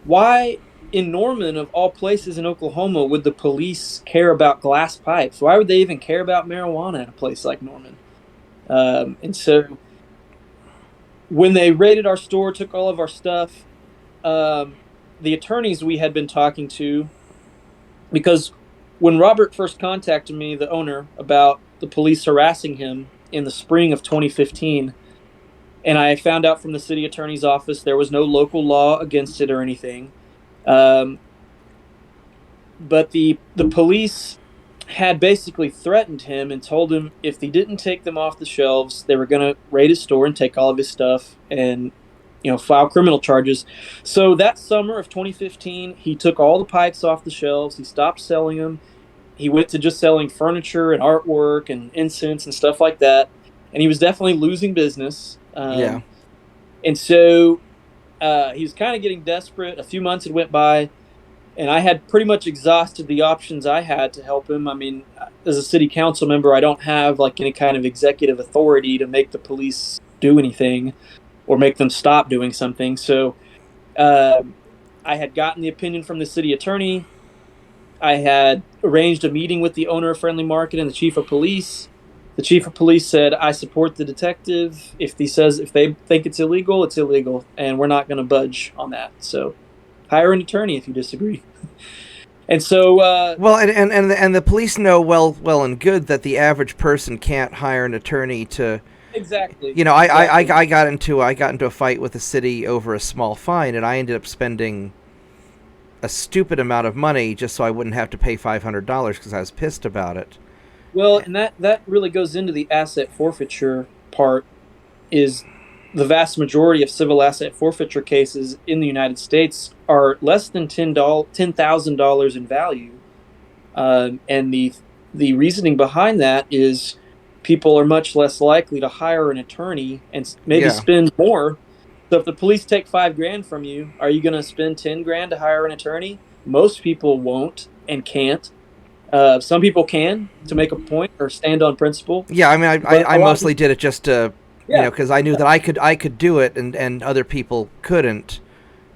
why in Norman, of all places in Oklahoma, would the police care about glass pipes? Why would they even care about marijuana in a place like Norman? And so when they raided our store, took all of our stuff, the attorneys we had been talking to, because when Robert first contacted me, the owner, about the police harassing him in the spring of 2015, and I found out from the city attorney's office there was no local law against it or anything. But the police had basically threatened him and told him if he didn't take them off the shelves, they were going to raid his store and take all of his stuff and, file criminal charges. So that summer of 2015, he took all the pipes off the shelves. He stopped selling them. He went to just selling furniture and artwork and incense and stuff like that. And he was definitely losing business. Yeah. And so he was kind of getting desperate. A few months had went by, and I had pretty much exhausted the options I had to help him. I mean, as a city council member, I don't have like any kind of executive authority to make the police do anything or make them stop doing something. So I had gotten the opinion from the city attorney. I had arranged a meeting with the owner of Friendly Market and the chief of police. The chief of police said, I support the detective. If they think it's illegal, and we're not going to budge on that. So hire an attorney if you disagree. And so well, and the police know well and good that the average person can't hire an attorney to. Exactly. I got into a fight with the city over a small fine, and I ended up spending a stupid amount of money just so I wouldn't have to pay $500 because I was pissed about it. Well, and that really goes into the asset forfeiture part. Is the vast majority of civil asset forfeiture cases in the United States are less than $10,000 in value, and the reasoning behind that is people are much less likely to hire an attorney and maybe spend more. So if the police take $5,000 from you, are you going to spend $10,000 to hire an attorney? Most people won't and can't. Some people can, to make a point or stand on principle. Yeah, I mean, I mostly did it just to, because I knew that I could do it and other people couldn't.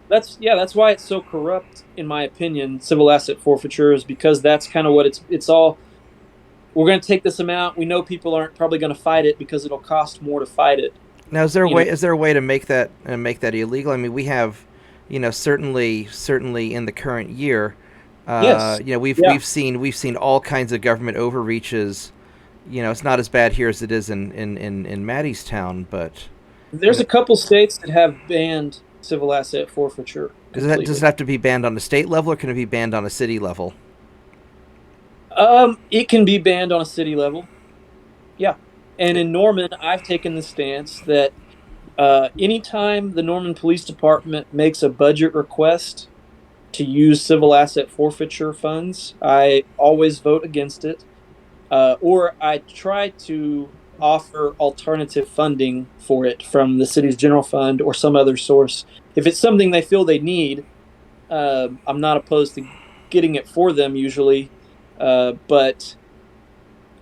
That's why it's so corrupt, in my opinion. Civil asset forfeiture is because that's kind of what it's all. We're going to take this amount. We know people aren't probably going to fight it because it'll cost more to fight it. Now, is there a way to make that illegal? I mean, we have, certainly in the current year. Yes. We've seen all kinds of government overreaches. It's not as bad here as it is in Maddie's town, but there's a couple states that have banned civil asset forfeiture. Does it have to be banned on a state level, or can it be banned on a city level? It can be banned on a city level. Yeah. And in Norman, I've taken the stance that anytime the Norman Police Department makes a budget request to use civil asset forfeiture funds, I always vote against it, or I try to offer alternative funding for it from the city's general fund or some other source. If it's something they feel they need, I'm not opposed to getting it for them usually, but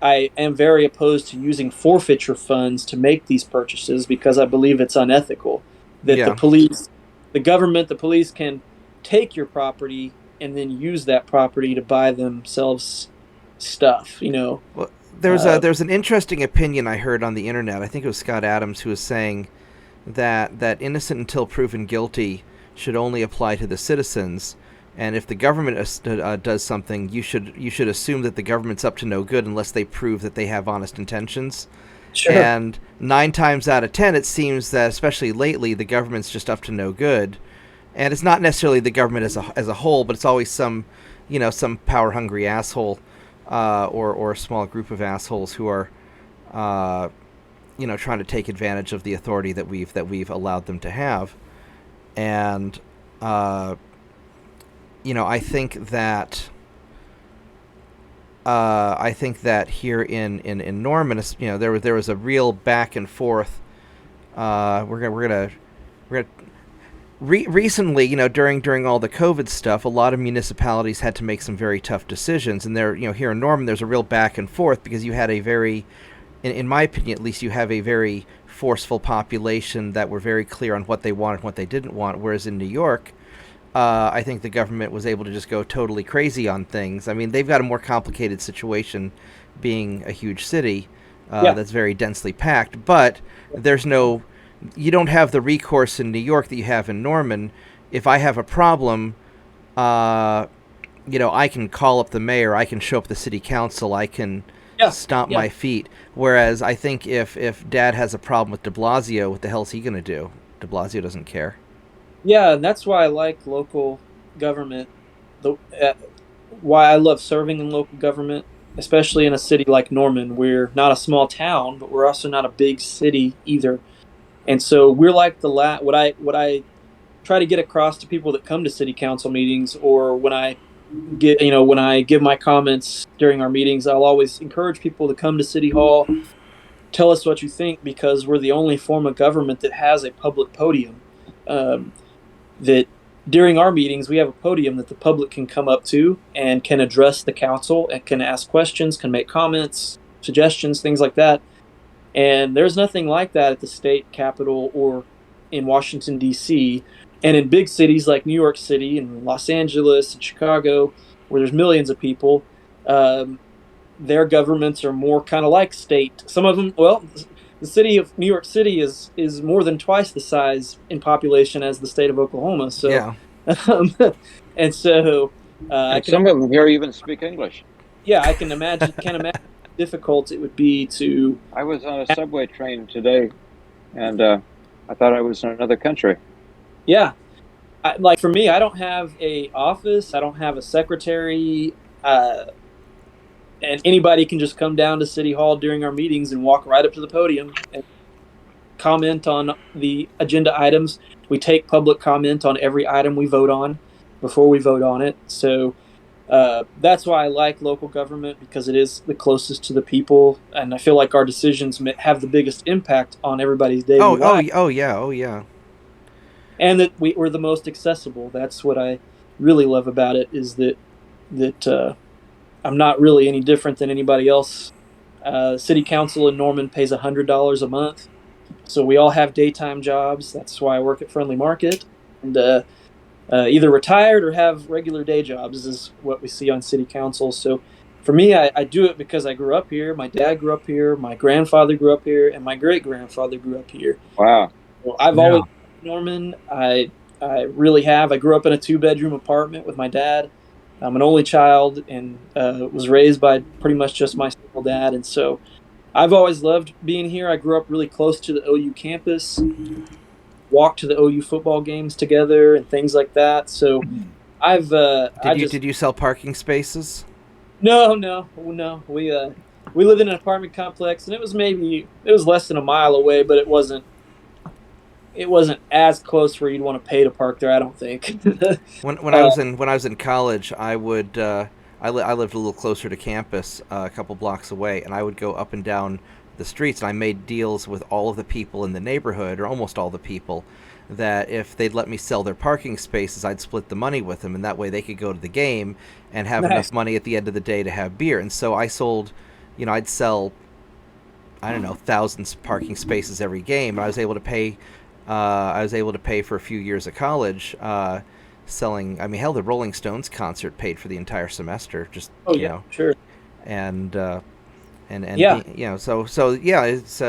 I am very opposed to using forfeiture funds to make these purchases because I believe it's unethical. That Yeah. the government, the police can take your property and then use that property to buy themselves stuff. Well, there's an interesting opinion I heard on the internet. I think it was Scott Adams who was saying that innocent until proven guilty should only apply to the citizens, and if the government does something, you should assume that the government's up to no good unless they prove that they have honest intentions. Sure. And 9 times out of 10, it seems that, especially lately, the government's just up to no good. And it's not necessarily the government as a whole, but it's always some power hungry asshole, or a small group of assholes who are, trying to take advantage of the authority that we've allowed them to have. And I think that here in Norman, there was a real back and forth. Recently, during all the COVID stuff, a lot of municipalities had to make some very tough decisions, and here in Norman, there's a real back and forth because you had a very, in my opinion at least, you have a very forceful population that were very clear on what they wanted and what they didn't want, whereas in New York, I think the government was able to just go totally crazy on things. I mean, they've got a more complicated situation being a huge city that's very densely packed, but you don't have the recourse in New York that you have in Norman. If I have a problem, I can call up the mayor, I can show up the city council, I can stomp my feet. Whereas I think if Dad has a problem with de Blasio, what the hell's he going to do? De Blasio doesn't care. Yeah, and that's why I like local government. Why I love serving in local government, especially in a city like Norman. We're not a small town, but we're also not a big city either. And so we're like what I try to get across to people that come to city council meetings, or when I give my comments during our meetings, I'll always encourage people to come to City Hall, tell us what you think, because we're the only form of government that has a public podium. That during our meetings, we have a podium that the public can come up to and can address the council and can ask questions, can make comments, suggestions, things like that. And there's nothing like that at the state capitol or in Washington, D.C., and in big cities like New York City and Los Angeles and Chicago, where there's millions of people. Their governments are more kind of like state. Some of them, the city of New York City is more than twice the size in population as the state of Oklahoma. So, yeah. And so, some of them here even speak English. Yeah, I can imagine. Can't imagine how difficult it would be to. I was on a subway train today, and I thought I was in another country. Yeah, like for me, I don't have a office. I don't have a secretary. And anybody can just come down to City Hall during our meetings and walk right up to the podium and comment on the agenda items. We take public comment on every item we vote on before we vote on it. So that's why I like local government, because it is the closest to the people, and I feel like our decisions have the biggest impact on everybody's daily life. Oh yeah. And that we're the most accessible. That's what I really love about it, is that I'm not really any different than anybody else. City Council in Norman pays $100 a month. So we all have daytime jobs. That's why I work at Friendly Market. And either retired or have regular day jobs is what we see on City Council. So for me, I do it because I grew up here. My dad grew up here. My grandfather grew up here. And my great-grandfather grew up here. Wow. So I've always loved Norman. I really have. I grew up in a 2-bedroom apartment with my dad. I'm an only child and was raised by pretty much just my single dad. And so I've always loved being here. I grew up really close to the OU campus, walked to the OU football games together and things like that. So I've... Did you sell parking spaces? No. We lived in an apartment complex, and it was less than a mile away, but it wasn't as close where you'd want to pay to park there, I don't think. When I was in college, I lived a little closer to campus, a couple blocks away, and I would go up and down the streets, and I made deals with all of the people in the neighborhood, or almost all the people, that if they'd let me sell their parking spaces, I'd split the money with them, and that way they could go to the game and have enough money at the end of the day to have beer. And so I sold I'd sell, I don't know, thousands of parking spaces every game. I was able to pay. I was able to pay for a few years of college selling. I mean, hell, the Rolling Stones concert paid for the entire semester. Just Oh yeah, sure. and Yeah. so yeah, it's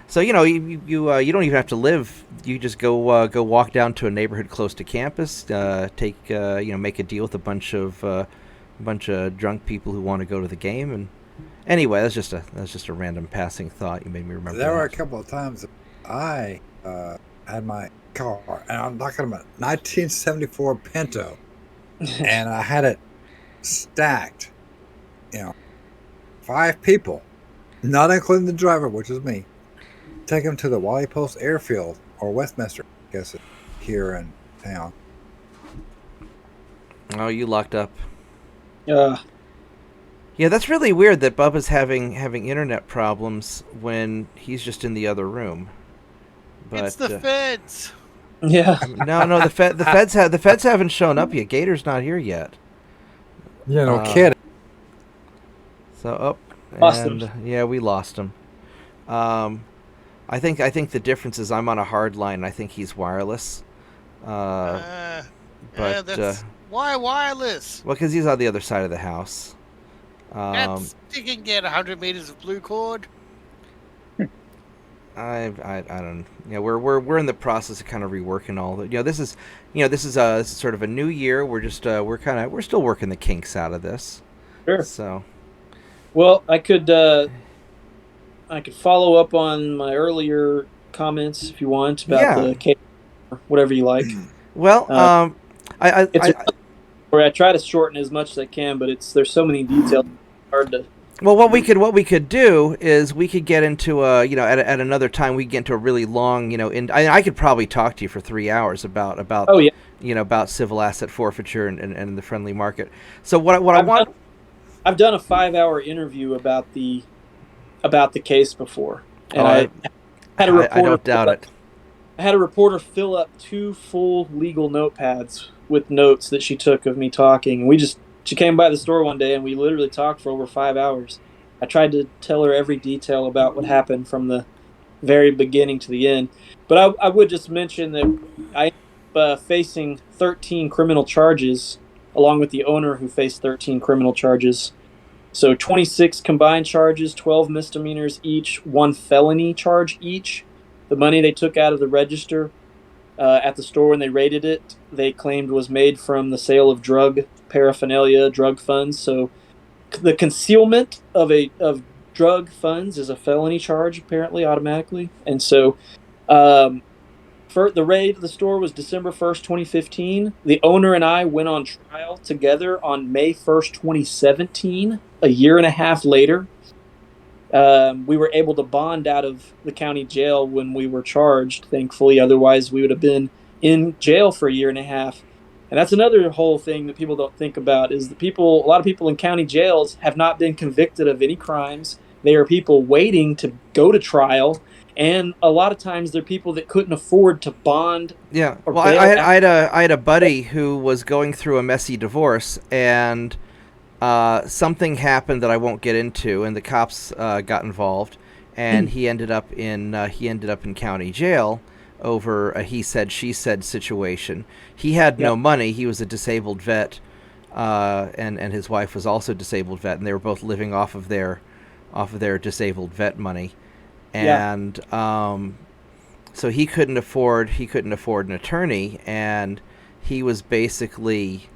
so you don't even have to live. You just go walk down to a neighborhood close to campus. Make a deal with a bunch of drunk people who want to go to the game. And anyway, that's just a random passing thought. You made me remember. There were a couple of times I had my car, and I'm talking about 1974 Pinto, and I had it stacked. 5 people, not including the driver, which is me. Take him to the Wally Post Airfield, or Westminster, I guess, here in town. Oh, you locked up. Uh, Yeah, that's really weird that Bubba's having internet problems when he's just in the other room. But It's the feds. yeah. no, the feds haven't shown up yet. Gator's not here yet. Yeah, no kidding. So Lost him. yeah, we lost him. I think the difference is I'm on a hard line. I think he's wireless. Yeah, But that's why wireless. well, because he's on the other side of the house. You can get 100 meters of blue cord. I don't. We're in the process of kind of reworking all the. This is sort of a new year. We're just we're still working the kinks out of this. Sure. So. Well, I could follow up on my earlier comments if you want about the case, or whatever you like. Well, I try to shorten as much as I can, but there's so many details, it's hard to. Well, what we could do is we could get into at another time we get into a really long I could probably talk to you for 3 hours about about civil asset forfeiture and the friendly market. So I've done a 5-hour interview about the case before, and I had a reporter. I don't doubt it. I had a reporter fill up 2 full legal notepads with notes that she took of me talking, and she came by the store one day and we literally talked for over 5 hours. I tried to tell her every detail about what happened from the very beginning to the end. But I would just mention that I am facing 13 criminal charges, along with the owner who faced 13 criminal charges. So 26 combined charges, 12 misdemeanors each, 1 felony charge each. The money they took out of the register at the store when they raided it, they claimed was made from the sale of drug paraphernalia, drug funds. So the concealment of drug funds is a felony charge, apparently, automatically. And so for the raid of the store was December 1st, 2015. The owner and I went on trial together on May 1st, 2017, a year and a half later. We were able to bond out of the county jail when we were charged, thankfully. Otherwise, we would have been in jail for a year and a half. And that's another whole thing that people don't think about is a lot of people in county jails have not been convicted of any crimes. They are people waiting to go to trial. And a lot of times they're people that couldn't afford to bond. Yeah. Well, I had a buddy who was going through a messy divorce, and something happened that I won't get into, and the cops got involved, and he ended up in county jail over a he said she said situation. He had no money. He was a disabled vet, and his wife was also a disabled vet, and they were both living off of their disabled vet money, and so he couldn't afford an attorney, and he was basically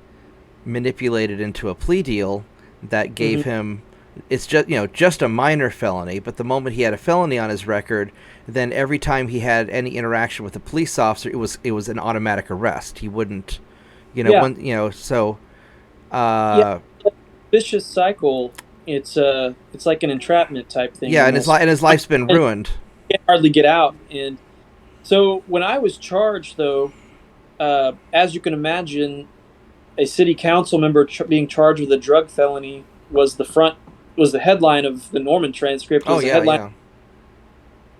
manipulated into a plea deal that gave him, it's just a minor felony, but the moment he had a felony on his record, then every time he had any interaction with a police officer, it was an automatic arrest. He wouldn't, vicious cycle. It's like an entrapment type thing. Yeah, and his life's been ruined. He can hardly get out. And so when I was charged, though, as you can imagine, a city council member being charged with a drug felony was the headline of the Norman transcript. It was the headline.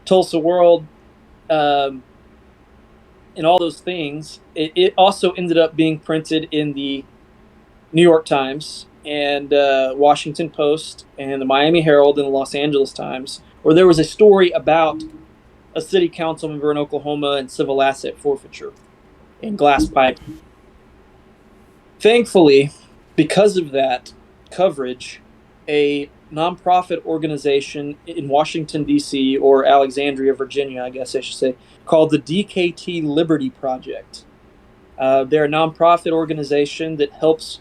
Tulsa World, and all those things. It also ended up being printed in the New York Times, and Washington Post and the Miami Herald and the Los Angeles Times, where there was a story about a city council member in Oklahoma and civil asset forfeiture and glass pipe. Thankfully, because of that coverage, a nonprofit organization in Washington, D.C., or Alexandria, Virginia, I guess I should say, called the DKT Liberty Project. They're a nonprofit organization that helps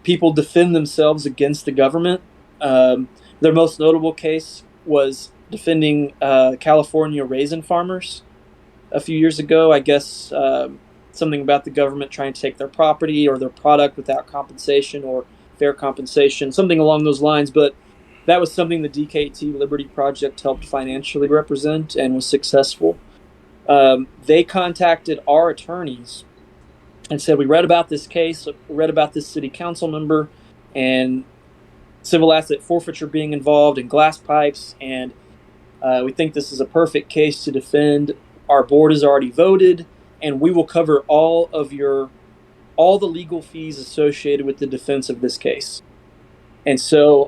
people defend themselves against the government. Their most notable case was defending California raisin farmers a few years ago. I guess something about the government trying to take their property or their product without compensation or fair compensation, something along those lines. But that was something the DKT Liberty Project helped financially represent and was successful. They contacted our attorneys and said, we read about this case, we read about this city council member and civil asset forfeiture being involved in glass pipes, and we think this is a perfect case to defend. Our board has already voted, and we will cover all the legal fees associated with the defense of this case. And so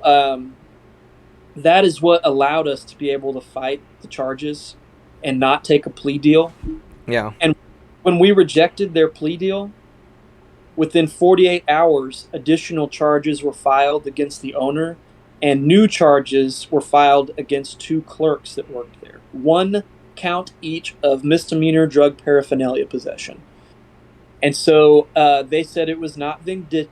that is what allowed us to be able to fight the charges and not take a plea deal. Yeah. And when we rejected their plea deal, within 48 hours, additional charges were filed against the owner, and new charges were filed against 2 clerks that worked there. 1 count each of misdemeanor drug paraphernalia possession. And so they said it was not vindictive.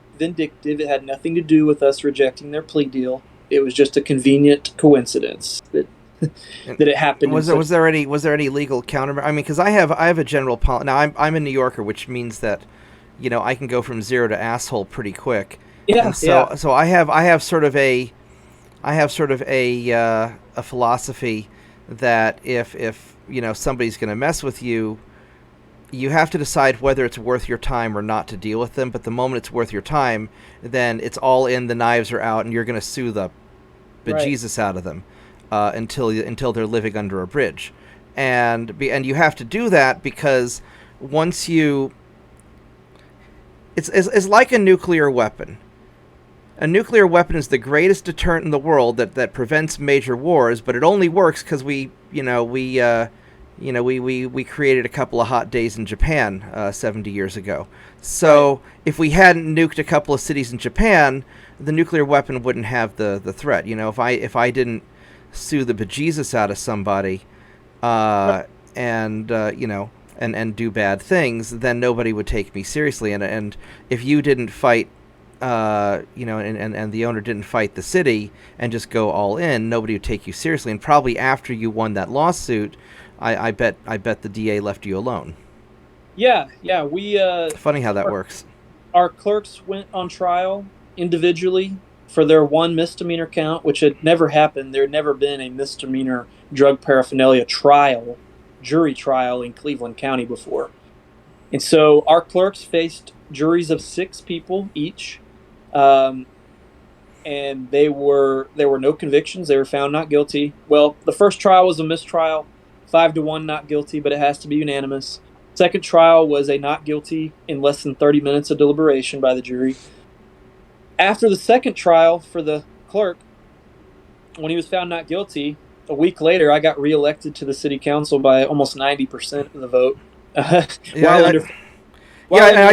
It had nothing to do with us rejecting their plea deal. It was just a convenient coincidence that it happened. Was there any legal counter? I mean, because I have a general policy. Now I'm a New Yorker, which means that, you know, I can go from zero to asshole pretty quick. Yeah. And so I have sort of a philosophy that if you know somebody's going to mess with you, you have to decide whether it's worth your time or not to deal with them. But the moment it's worth your time, then it's all in, the knives are out, and you're going to sue the bejesus out of them until they're living under a bridge. And you have to do that because once you... It's like a nuclear weapon. A nuclear weapon is the greatest deterrent in the world that prevents major wars, but it only works because we created a couple of hot days in Japan 70 years ago. So if we hadn't nuked a couple of cities in Japan, the nuclear weapon wouldn't have the threat. You know, if I didn't sue the bejesus out of somebody, and do bad things, then nobody would take me seriously. And if you didn't fight, and the owner didn't fight the city and just go all in, nobody would take you seriously. And probably after you won that lawsuit, I bet the DA left you alone. Yeah. We funny how that works. Our clerks went on trial individually for their 1 misdemeanor count, which had never happened. There had never been a misdemeanor drug paraphernalia jury trial in Cleveland County before. And so our clerks faced juries of 6 people each, and there were no convictions. They were found not guilty. Well, the first trial was a mistrial, 5-1 not guilty, but it has to be unanimous. Second trial was a not guilty in less than 30 minutes of deliberation by the jury. After the second trial for the clerk, when he was found not guilty, a week later, I got reelected to the city council by almost 90% of the vote. I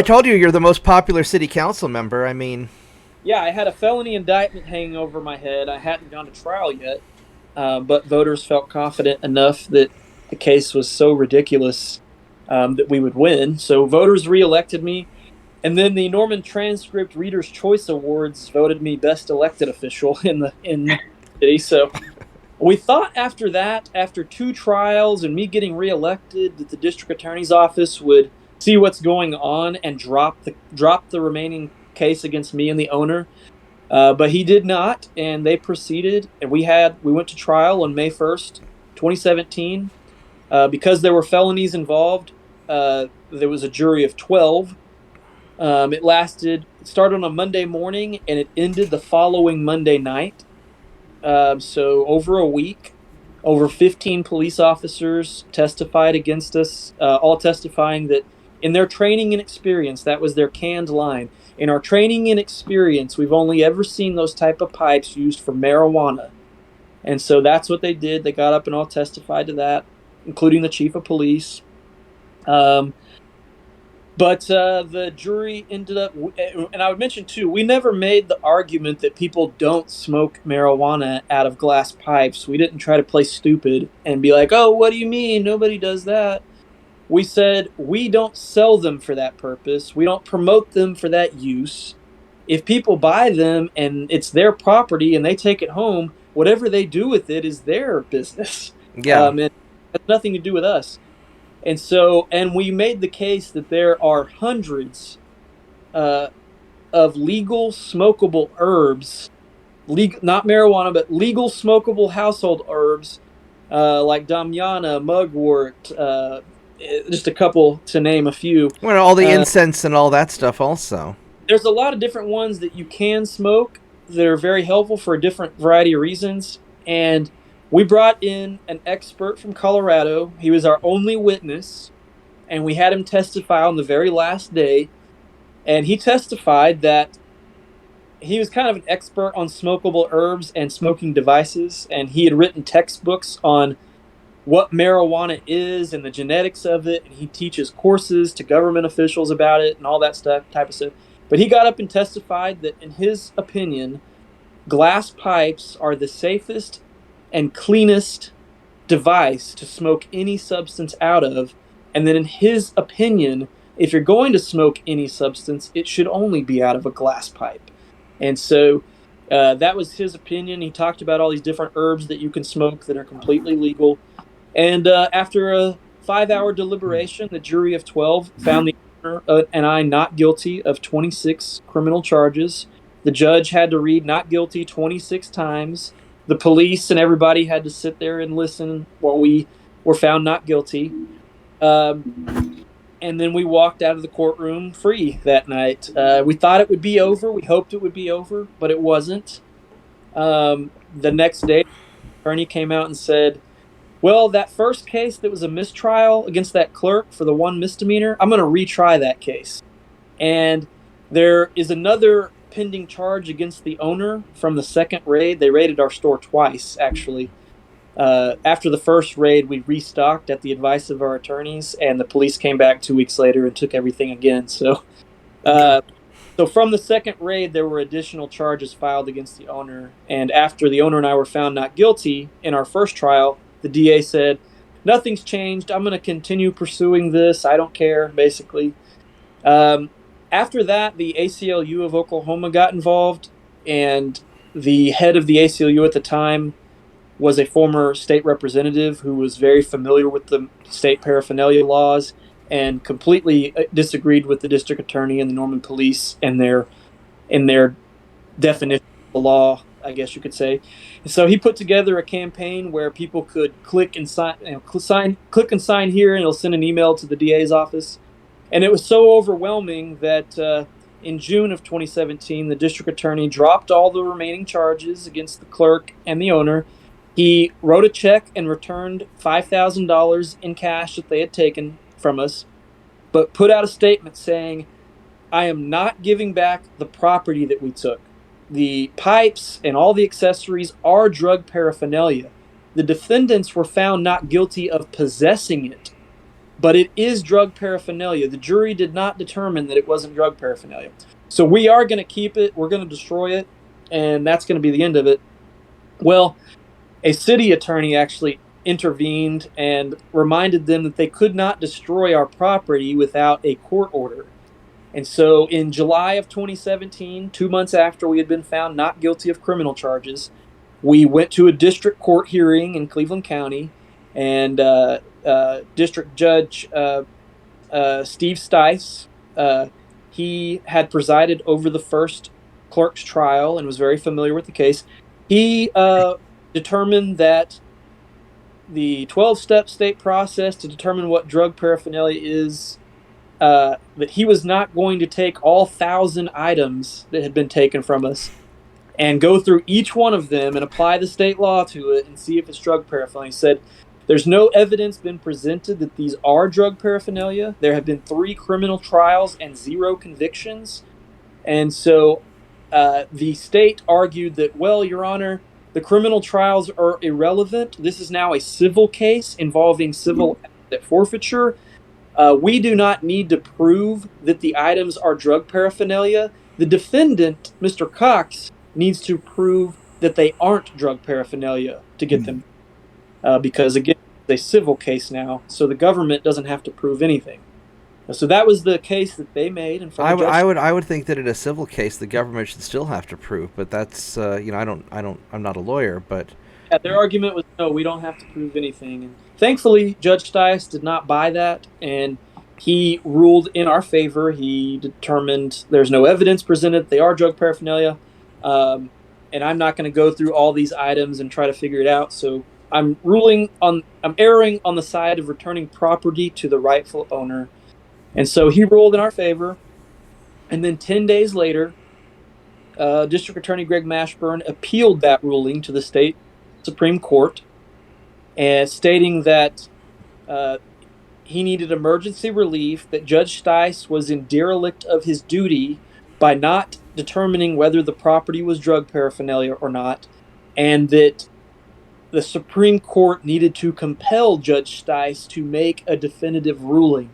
told you you're the most popular city council member. I mean... Yeah, I had a felony indictment hanging over my head. I hadn't gone to trial yet, but voters felt confident enough that the case was so ridiculous that we would win. So voters reelected me. And then the Norman Transcript Reader's Choice Awards voted me best elected official in the city. So we thought after 2 trials and me getting reelected, that the district attorney's office would see what's going on and drop the remaining case against me and the owner. But he did not, and they proceeded. And we went to trial on May 1st, 2017. Because there were felonies involved, there was a jury of 12. It started on a Monday morning and it ended the following Monday night. So over a week, over 15 police officers testified against us, all testifying that in their training and experience, that was their canned line. In our training and experience, we've only ever seen those type of pipes used for marijuana. And so that's what they did. They got up and all testified to that, including the chief of police. But the jury ended up, and I would mention too, we never made the argument that people don't smoke marijuana out of glass pipes. We didn't try to play stupid and be like, oh, what do you mean? Nobody does that. We said we don't sell them for that purpose. We don't promote them for that use. If people buy them and it's their property and they take it home, whatever they do with it is their business. Yeah. And it has nothing to do with us. And so, and we made the case that there are hundreds of legal smokable herbs, not marijuana, but legal smokable household herbs like damiana, mugwort, just a couple to name a few. Well, all the incense and all that stuff also. There's a lot of different ones that you can smoke that are very helpful for a different variety of reasons. And we brought in an expert from Colorado. He was our only witness, and we had him testify on the very last day. And he testified that he was kind of an expert on smokable herbs and smoking devices, and he had written textbooks on what marijuana is and the genetics of it, and he teaches courses to government officials about it and all that type of stuff. But he got up and testified that, in his opinion, glass pipes are the safest and cleanest device to smoke any substance out of. And then, in his opinion, if you're going to smoke any substance, it should only be out of a glass pipe. And so that was his opinion. He talked about all these different herbs that you can smoke that are completely legal. And after a 5-hour deliberation, the jury of 12 found the owner and I not guilty of 26 criminal charges. The judge had to read not guilty 26 times. The police and everybody had to sit there and listen while we were found not guilty. And then we walked out of the courtroom free that night. We thought it would be over. We hoped it would be over, but it wasn't. The next day, the attorney came out and said, well, that first case that was a mistrial against that clerk for the one misdemeanor, I'm going to retry that case. And there is another pending charge against the owner from the second raid. They raided our store twice, actually. After the first raid, we restocked at the advice of our attorneys, and the police came back 2 weeks later and took everything again. So from the second raid, there were additional charges filed against the owner. And after the owner and I were found not guilty in our first trial, the DA said, nothing's changed. I'm going to continue pursuing this. I don't care, basically. After that, the ACLU of Oklahoma got involved, and the head of the ACLU at the time was a former state representative who was very familiar with the state paraphernalia laws and completely disagreed with the district attorney and the Norman police and their definition of the law, I guess you could say. And so he put together a campaign where people could click and sign here, and it'll send an email to the DA's office. And it was so overwhelming that in June of 2017, the district attorney dropped all the remaining charges against the clerk and the owner. He wrote a check and returned $5,000 in cash that they had taken from us, but put out a statement saying, I am not giving back the property that we took. The pipes and all the accessories are drug paraphernalia. The defendants were found not guilty of possessing it, but it is drug paraphernalia. The jury did not determine that it wasn't drug paraphernalia. So we are going to keep it. We're going to destroy it, and that's going to be the end of it. Well, a city attorney actually intervened and reminded them that they could not destroy our property without a court order. And so in July of 2017, 2 months after we had been found not guilty of criminal charges, we went to a district court hearing in Cleveland County, and District Judge Steve Stice, he had presided over the first clerk's trial and was very familiar with the case. He determined that the 12-step state process to determine what drug paraphernalia is, that he was not going to take all 1,000 items that had been taken from us and go through each one of them and apply the state law to it and see if it's drug paraphernalia. He said, there's no evidence been presented that these are drug paraphernalia. There have been 3 criminal trials and 0 convictions. And so the state argued that, well, Your Honor, the criminal trials are irrelevant. This is now a civil case involving civil asset forfeiture. We do not need to prove that the items are drug paraphernalia. The defendant, Mr. Cox, needs to prove that they aren't drug paraphernalia to get them. Because, again, it's a civil case now, so the government doesn't have to prove anything. So that was the case that they made in front of Judge. I would think that in a civil case the government should still have to prove, but that's I'm not a lawyer, but Yeah, their argument was no, we don't have to prove anything. And thankfully, Judge Stice did not buy that, and he ruled in our favor. He determined there's no evidence presented; they are drug paraphernalia, and I'm not going to go through all these items and try to figure it out. So I'm erring on the side of returning property to the rightful owner. And so he ruled in our favor. And then 10 days later, District Attorney Greg Mashburn appealed that ruling to the state Supreme Court, and stating that he needed emergency relief, that Judge Stice was in derelict of his duty by not determining whether the property was drug paraphernalia or not, and that the Supreme Court needed to compel Judge Stice to make a definitive ruling.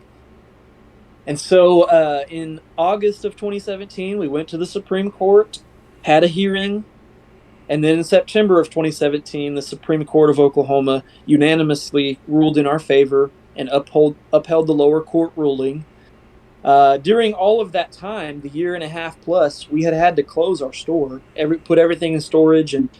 And so in August of 2017, we went to the Supreme Court, had a hearing, and then in September of 2017, the Supreme Court of Oklahoma unanimously ruled in our favor and upheld the lower court ruling. During all of that time, the year and a half plus, we had to close our store, put everything in storage and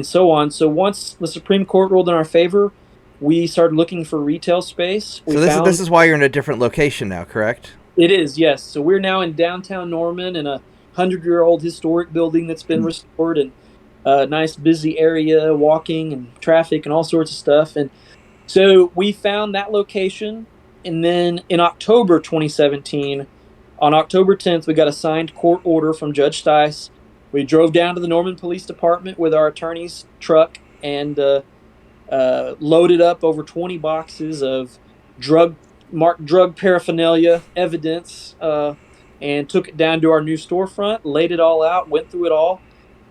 so on. So once the Supreme Court ruled in our favor, we started looking for retail space. This is why you're in a different location now, correct? It is, yes. So we're now in downtown Norman in a 100-year-old historic building that's been restored, and a nice busy area, walking and traffic and all sorts of stuff. And so we found that location, and then in October 2017, on October 10th, we got a signed court order from Judge Stice. We drove down to the Norman Police Department with our attorney's truck and loaded up over 20 boxes of marked drug paraphernalia evidence, and took it down to our new storefront, laid it all out, went through it all.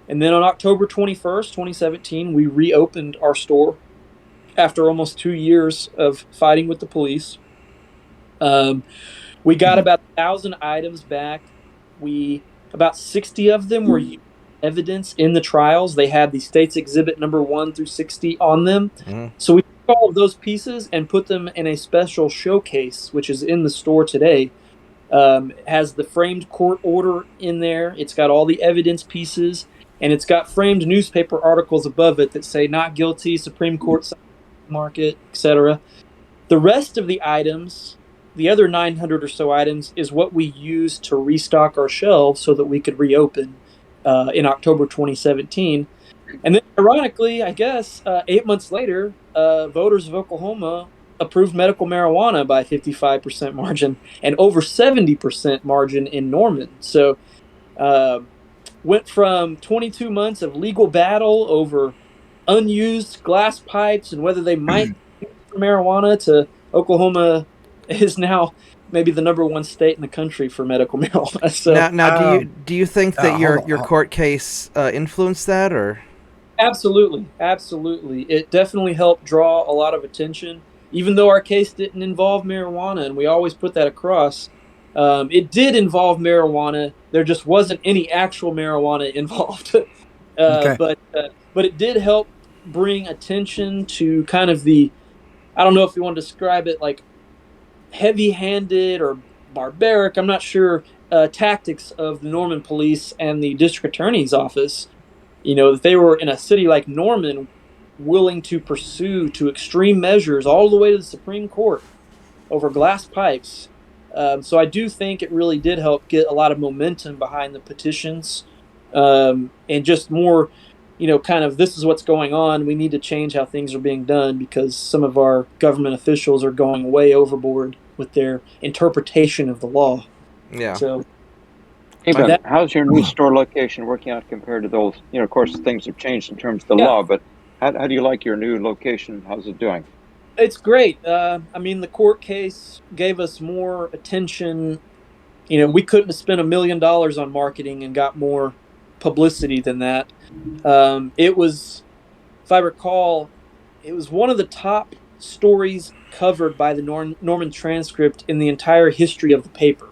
And then on October 21st, 2017, we reopened our store after almost 2 years of fighting with the police. We got about 1,000 items back. About 60 of them were evidence in the trials. They had the state's exhibit number 1 through 60 on them. So we took all of those pieces and put them in a special showcase, which is in the store today. It has the framed court order in there. It's got all the evidence pieces, and it's got framed newspaper articles above it that say not guilty, Supreme Court market, etc. The rest of the items, the other 900 or so items, is what we used to restock our shelves so that we could reopen in October 2017. And then, ironically, I guess, 8 months later, voters of Oklahoma approved medical marijuana by 55% margin and over 70% margin in Norman. So went from 22 months of legal battle over unused glass pipes and whether they might use for marijuana to Oklahoma is now maybe the number 1 state in the country for medical marijuana. So now do you think that your court case influenced that, or? Absolutely. It definitely helped draw a lot of attention. Even though our case didn't involve marijuana, and we always put that across, it did involve marijuana. There just wasn't any actual marijuana involved. Okay. But it did help bring attention to kind of the, I don't know if you want to describe it like heavy-handed or barbaric, I'm not sure, tactics of the Norman police and the district attorney's office. You know, that they were in a city like Norman willing to pursue to extreme measures all the way to the Supreme Court over glass pipes. So I do think it really did help get a lot of momentum behind the petitions, and just more, kind of, this is what's going on. We need to change how things are being done because some of our government officials are going way overboard with their interpretation of the law. Yeah. So, Hey, Ben, how's your new store location working out compared to those? Of course, things have changed in terms of the law, but how do you like your new location? How's it doing? It's great. The court case gave us more attention we couldn't have spent $1 million on marketing and got more publicity than that. It was, if I recall, it was one of the top stories covered by the Norman Transcript in the entire history of the paper.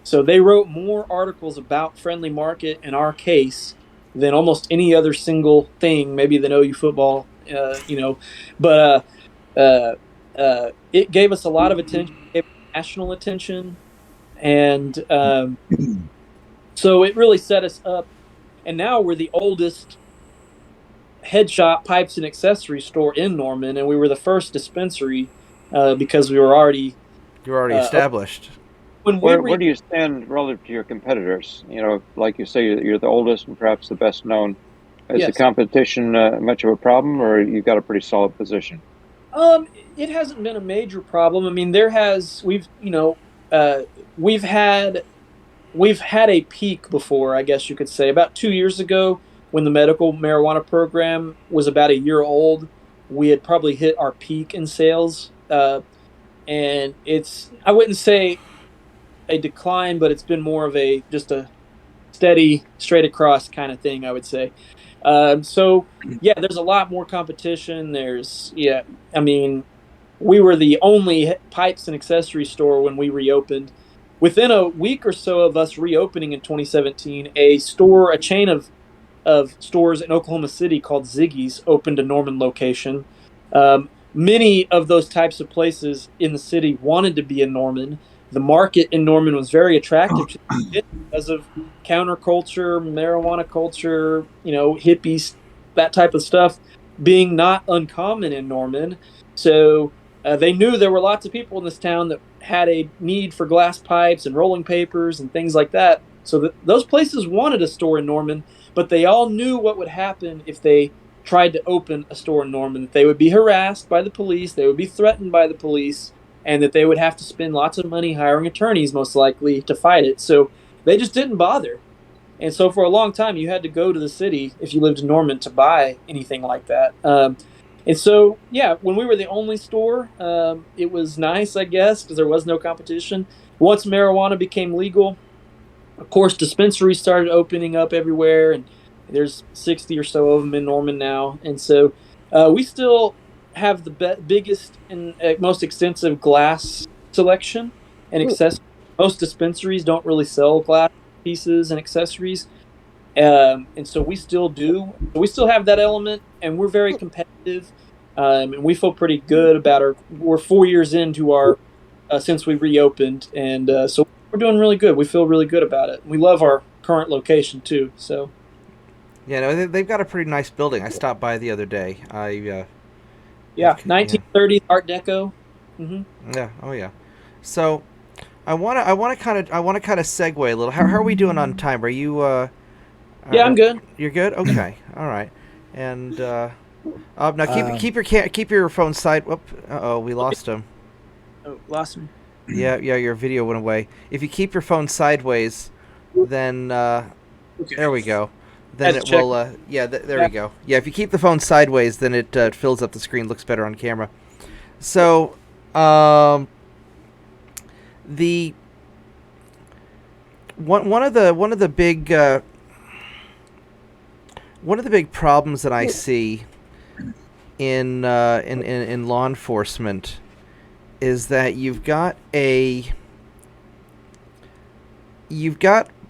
So they wrote more articles about Friendly Market and our case than almost any other single thing, maybe than OU football, but it gave us a lot of attention, gave us national attention, and so it really set us up. And now we're the oldest head shop, pipes, and accessory store in Norman, and we were the first dispensary because we were already You're already established. Where do you stand relative to your competitors? Like you say, you're the oldest and perhaps the best known. Is the competition much of a problem, or you've got a pretty solid position? It hasn't been a major problem. I mean, we've had a peak before, I guess you could say, about 2 years ago when the medical marijuana program was about a year old. We had probably hit our peak in sales, and I wouldn't say a decline, but it's been more of just a steady, straight across kind of thing, I would say. So yeah, there's a lot more competition. I mean, we were the only pipes and accessory store when we reopened. Within a week or so of us reopening in 2017, a chain of stores in Oklahoma City called Ziggy's opened a Norman location. Many of those types of places in the city wanted to be in Norman. The market in Norman was very attractive to it because of counterculture, marijuana culture, hippies, that type of stuff being not uncommon in Norman. So they knew there were lots of people in this town that had a need for glass pipes and rolling papers and things like that. So those places wanted a store in Norman, but they all knew what would happen if they tried to open a store in Norman. They would be harassed by the police, they would be threatened by the police, and that they would have to spend lots of money hiring attorneys, most likely, to fight it. So they just didn't bother. And so for a long time, you had to go to the city if you lived in Norman to buy anything like that. And so, yeah, when we were the only store, it was nice, I guess, because there was no competition. Once marijuana became legal, of course, dispensaries started opening up everywhere, and there's 60 or so of them in Norman now. And so we still have the biggest and most extensive glass selection and accessories. Most dispensaries don't really sell glass pieces and accessories. And so we still do. We still have that element, and we're very competitive. And we feel pretty good about we're 4 years into our, since we reopened. And so we're doing really good. We feel really good about it. We love our current location too. So. Yeah, no, they've got a pretty nice building. I stopped by the other day. Yeah, 1930s Art Deco. Mm-hmm. Yeah. Oh yeah. So, I want to kind of segue a little. How are we doing on time? Are you? Yeah, I'm good. You're good. Okay. All right. And now keep your phone side. Whoop. We lost him. Oh, lost him. Yeah. Your video went away. If you keep your phone sideways, then okay. There we go. Then it will. There we go. Yeah, if you keep the phone sideways, then it fills up the screen, looks better on camera. So, the one of the big problems that I see in law enforcement is that you've got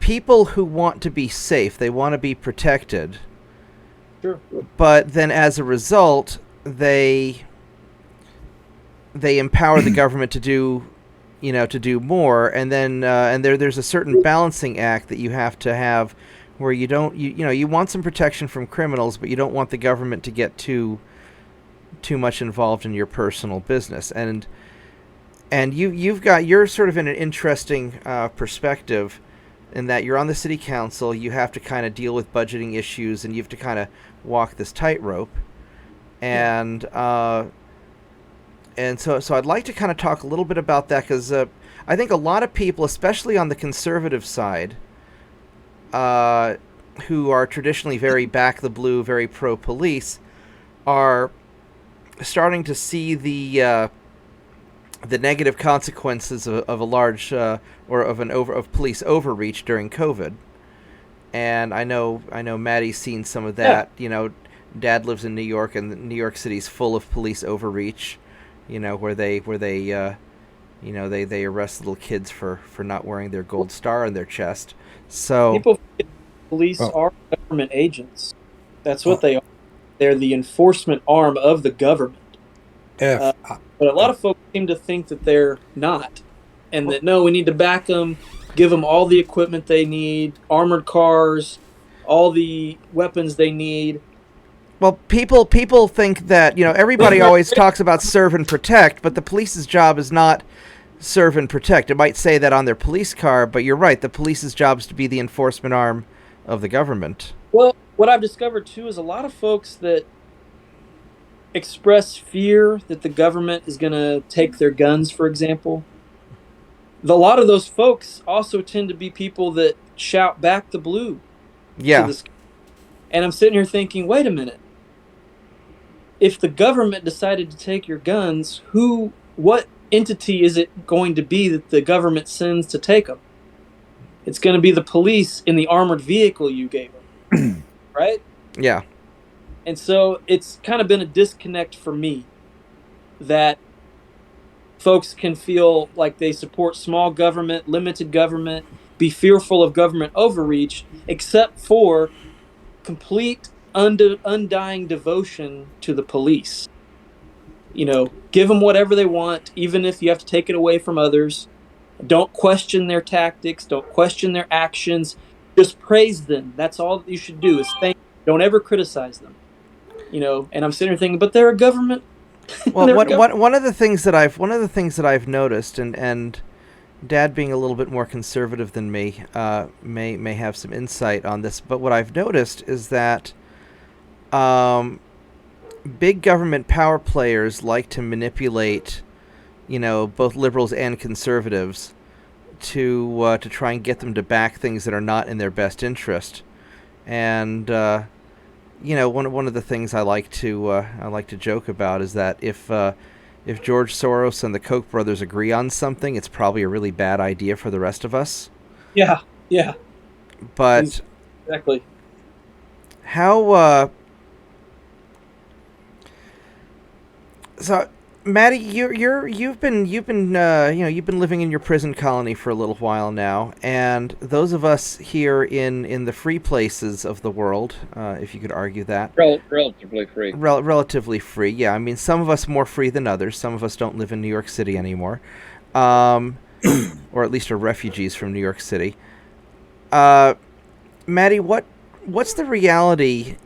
people who want to be safe. They want to be protected. Sure. But then as a result, they empower the government to do more, and then there's a certain balancing act that you have to have where you want some protection from criminals, but you don't want the government to get too much involved in your personal business. And you're sort of in an interesting perspective, in that you're on the city council, you have to kind of deal with budgeting issues, and you have to kind of walk this tightrope. And so I'd like to kind of talk a little bit about that, because I think a lot of people, especially on the conservative side, who are traditionally very back the blue, very pro-police, are starting to see the the negative consequences of a large or of police overreach during COVID. And I know Maddie's seen some of that. Yeah. You know, Dad lives in New York, and New York City's full of police overreach. You know, where they they arrest little kids for not wearing their gold star on their chest. So People think police Well- are government agents. That's what they are. They're the enforcement arm of the government. If But a lot of folks seem to think that they're not, and that no, we need to back them, give them all the equipment they need, armored cars, all the weapons they need. well, people think that, you know, everybody always talks about serve and protect, but the police's job is not serve and protect. It might say that on their police car, but you're right. The police's job is to be the enforcement arm of the government. Well, what I've discovered too is a lot of folks that express fear that the government is going to take their guns, for example. A lot of those folks also tend to be people that shout back the blue. Yeah. And I'm sitting here thinking, wait a minute. If the government decided to take your guns, what entity is it going to be that the government sends to take them? It's going to be the police in the armored vehicle you gave them, right? Yeah. And so it's kind of been a disconnect for me that folks can feel like they support small government, limited government, be fearful of government overreach, except for complete undying devotion to the police. You know, give them whatever they want, even if you have to take it away from others. Don't question their tactics. Don't question their actions. Just praise them. That's all that you should do is thank them. Don't ever criticize them. You know, and I'm sitting here thinking, but they're a government. Well, one of the things that I've noticed, and Dad being a little bit more conservative than me, may have some insight on this. But what I've noticed is that big government power players like to manipulate, you know, both liberals and conservatives to try and get them to back things that are not in their best interest. And you know, one of the things I like to joke about is that if George Soros and the Koch brothers agree on something, it's probably a really bad idea for the rest of us. Yeah. But Exactly. how? So, Maddie, you've been living in your prison colony for a little while now, and those of us here in the free places of the world, if you could argue that, Relatively free. relatively free, yeah. I mean, some of us more free than others. Some of us don't live in New York City anymore, or at least are refugees from New York City. Maddie, what's the reality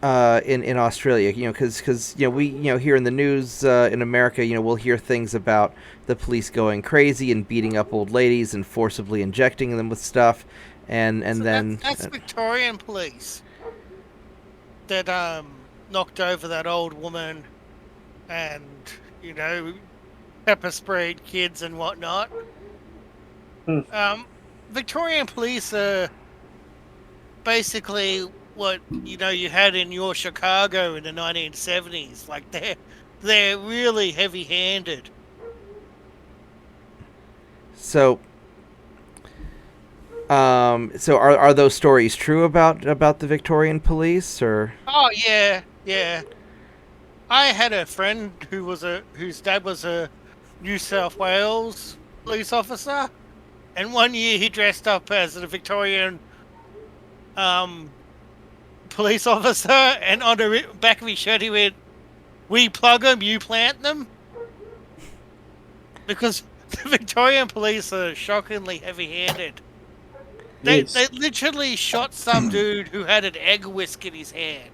in Australia? You know, because you know, we, you know, here in the news in America, you know, we'll hear things about the police going crazy and beating up old ladies and forcibly injecting them with stuff, and So then that's Victorian police that knocked over that old woman and, you know, pepper sprayed kids and whatnot. Victorian police are basically what, you know, you had in your Chicago in the 1970s. Like, they're really heavy-handed. So are those stories true about the Victorian police, or? Oh yeah. I had a friend whose dad was a New South Wales police officer, and one year he dressed up as a Victorian police officer, and on the back of his shirt he went, "We plug them, you plant them," because the Victorian police are shockingly heavy-handed. They literally shot some dude who had an egg whisk in his hand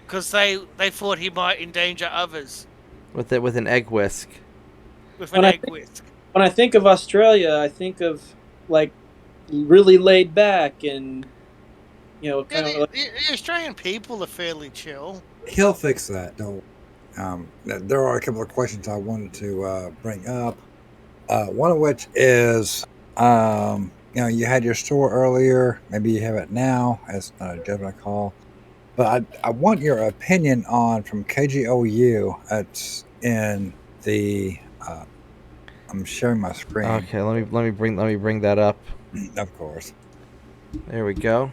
because they thought he might endanger others With an egg whisk. with an egg whisk. When I think of Australia, I think of like really laid back and, you know, Yeah, kind of the Australian people are fairly chill. he'll fix that. Don't. There are a couple of questions I wanted to bring up. One of which is, you know, you had your store earlier. Maybe you have it now. It's not a judgment call. But I want your opinion on, from KGOU, it's in the I'm sharing my screen. Okay, let me bring that up. Of course. There we go.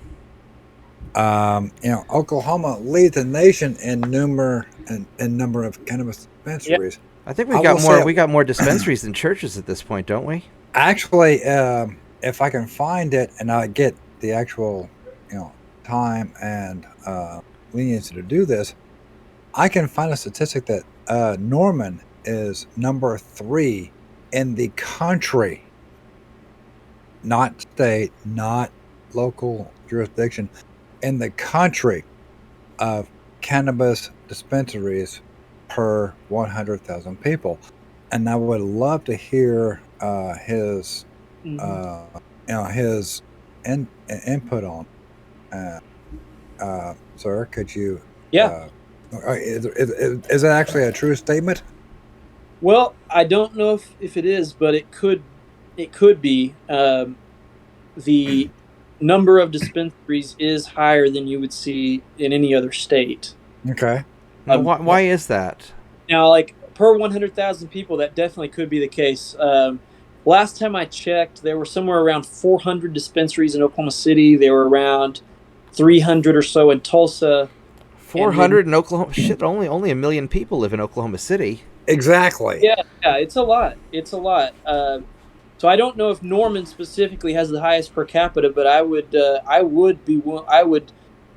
Oklahoma leads the nation in number of cannabis dispensaries. I think I will say we got more dispensaries than churches at this point, don't we? Actually, if I can find it and I get the actual, time and leniency to do this, I can find a statistic that Norman is number 3 in the country, not state, not local jurisdiction, in the country of cannabis dispensaries per 100,000 people. And I would love to hear his his input on. Sir, could you? Yeah. Is that actually a true statement? Well, I don't know if it is, but it could be. The number of dispensaries is higher than you would see in any other state. Okay. Why is that? Now, like per 100,000 people, that definitely could be the case. Last time I checked, there were somewhere around 400 dispensaries in Oklahoma City. There were around 300 or so in Tulsa. 400 in Oklahoma? Shit, only 1 million people live in Oklahoma City. Exactly. Yeah, it's a lot. It's a lot. So I don't know if Norman specifically has the highest per capita, but I would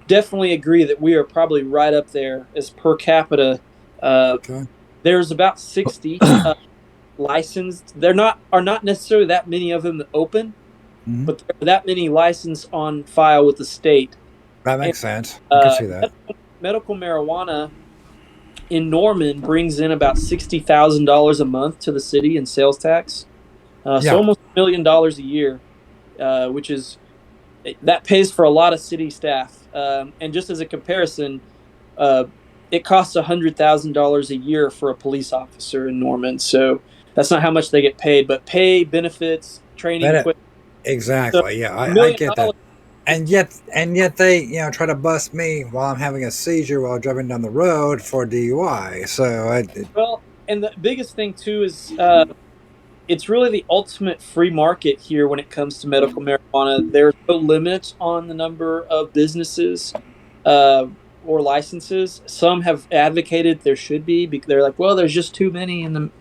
definitely agree that we are probably right up there as per capita. Okay. There's about 60 licensed. Are not necessarily that many of them that open, but there are that many licensed on file with the state. That makes sense. I can see that. Medical marijuana in Norman brings in about $60,000 a month to the city in sales tax. So almost $1 million a year, which is that pays for a lot of city staff. And just as a comparison, it costs $100,000 a year for a police officer in Norman. So that's not how much they get paid, but pay, benefits, training, equipment. Exactly. So yeah, I get that. And yet they try to bust me while I'm having a seizure while driving down the road for DUI. So and the biggest thing too is it's really the ultimate free market here when it comes to medical marijuana. There's no limit on the number of businesses or licenses. Some have advocated there should be because they're like, well, there's just too many in them.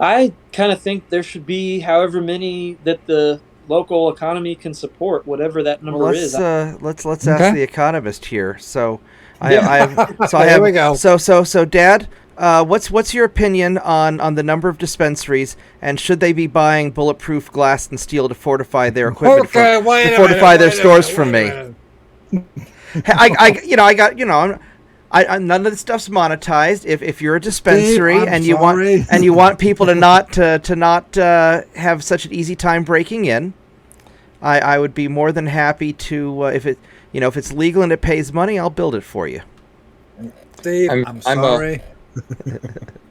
I kind of think there should be however many that the local economy can support, whatever that number is. Let's ask the economist here. So Here we go. So Dad, what's your opinion on the number of dispensaries, and should they be buying bulletproof glass and steel to fortify their equipment fortify their stores from me? None of this stuff's monetized. If you're a dispensary Steve, and you want people to not have such an easy time breaking in, I would be more than happy to if it's legal and it pays money, I'll build it for you. Steve, I'm sorry.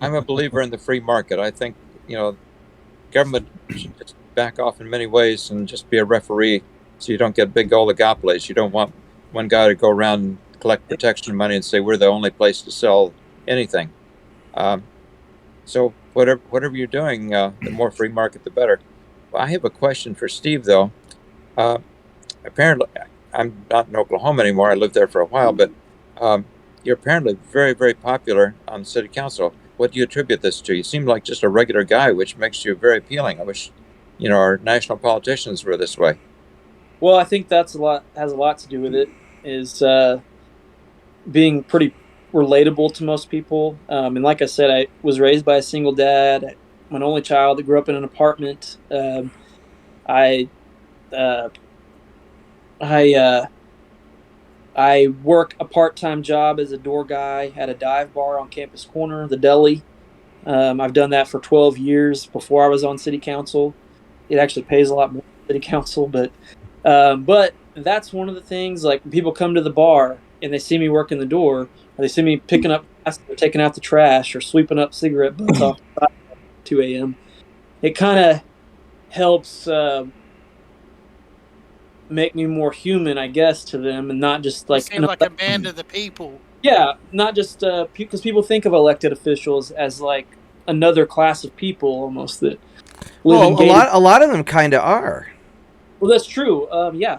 I'm a believer in the free market. I think government should just back off in many ways and just be a referee, so you don't get big oligopolies. You don't want one guy to go around and collect protection money and say we're the only place to sell anything. So whatever you're doing, the more free market, the better. Well, I have a question for Steve, though. Apparently, I'm not in Oklahoma anymore. I lived there for a while, but you're apparently very, very popular on the city council. What do you attribute this to? You seem like just a regular guy, which makes you very appealing. I wish, our national politicians were this way. Well, I think has a lot to do with it. Is being pretty relatable to most people. And like I said, I was raised by a single dad. I'm an only child that grew up in an apartment. I work a part-time job as a door guy at a dive bar on Campus Corner, the Deli. I've done that for 12 years before I was on city council. It actually pays a lot more than city council, but that's one of the things, like when people come to the bar and they see me working the door, or they see me picking up or taking out the trash or sweeping up cigarette butts off at 2 a.m., it kind of helps make me more human, I guess, to them, and not just like seem like a man to the people. Yeah, not just because people think of elected officials as like another class of people almost that live Well, in gated. a lot of them kind of are. Well, that's true. Yeah.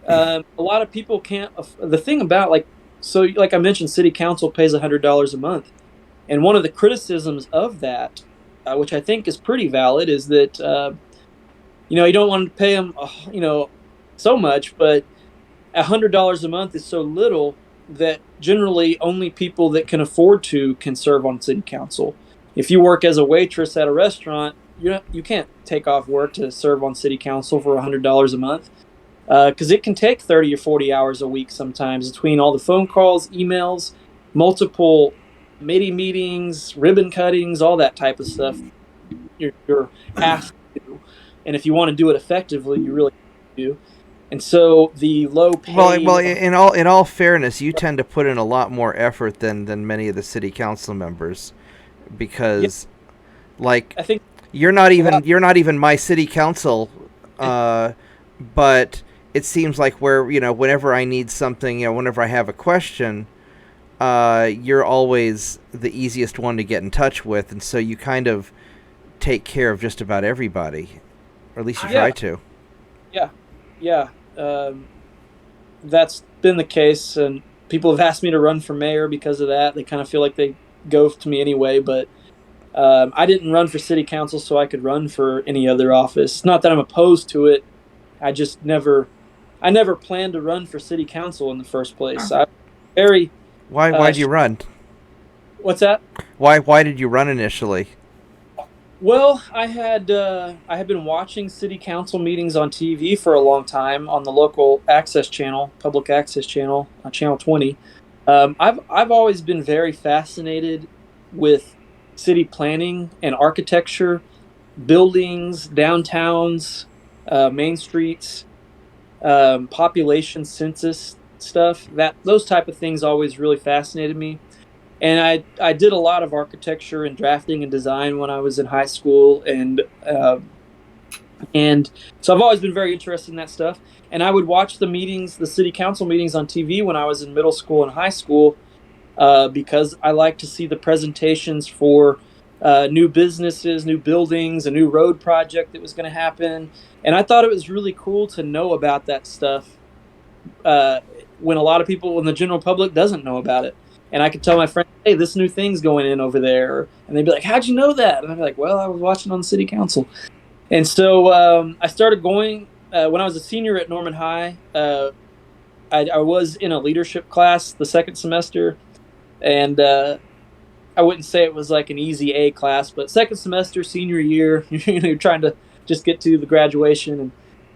A lot of people can't. The thing about like I mentioned, city council pays $100 a month, and one of the criticisms of that, which I think is pretty valid, is that you don't want to pay them, so much, but $100 a month is so little that generally only people that can afford to can serve on city council. If you work as a waitress at a restaurant, you can't take off work to serve on city council for $100 a month, because it can take 30 or 40 hours a week sometimes between all the phone calls, emails, multiple committee meetings, ribbon cuttings, all that type of stuff you're asked to do. And if you want to do it effectively, you really do. And so the low pay. Well, in all fairness, you tend to put in a lot more effort than many of the city council members, because, like, I think you're not even my city council, but it seems like whenever I need something, whenever I have a question, you're always the easiest one to get in touch with, and so you kind of take care of just about everybody, or at least you try to. Yeah. That's been the case, and people have asked me to run for mayor because of that. They kind of feel like they go to me anyway, but I didn't run for city council so I could run for any other office. Not that I'm opposed to it. I just never planned to run for city council in the first place. Why did you run? What's that? Why did you run initially? Well, I had been watching city council meetings on TV for a long time on the local access channel, public access channel, channel 20. I've always been very fascinated with city planning and architecture, buildings, downtowns, main streets, population census stuff. Those type of things always really fascinated me. And I did a lot of architecture and drafting and design when I was in high school, and so I've always been very interested in that stuff. And I would watch the city council meetings on TV when I was in middle school and high school, because I like to see the presentations for new businesses, new buildings, a new road project that was going to happen. And I thought it was really cool to know about that stuff when a lot of people in the general public doesn't know about it. And I could tell my friends, hey, this new thing's going in over there. And they'd be like, how'd you know that? And I'd be like, well, I was watching on the city council. And so I started going when I was a senior at Norman High. I was in a leadership class the second semester. And I wouldn't say it was like an easy A class, but second semester, senior year, you're trying to just get to the graduation.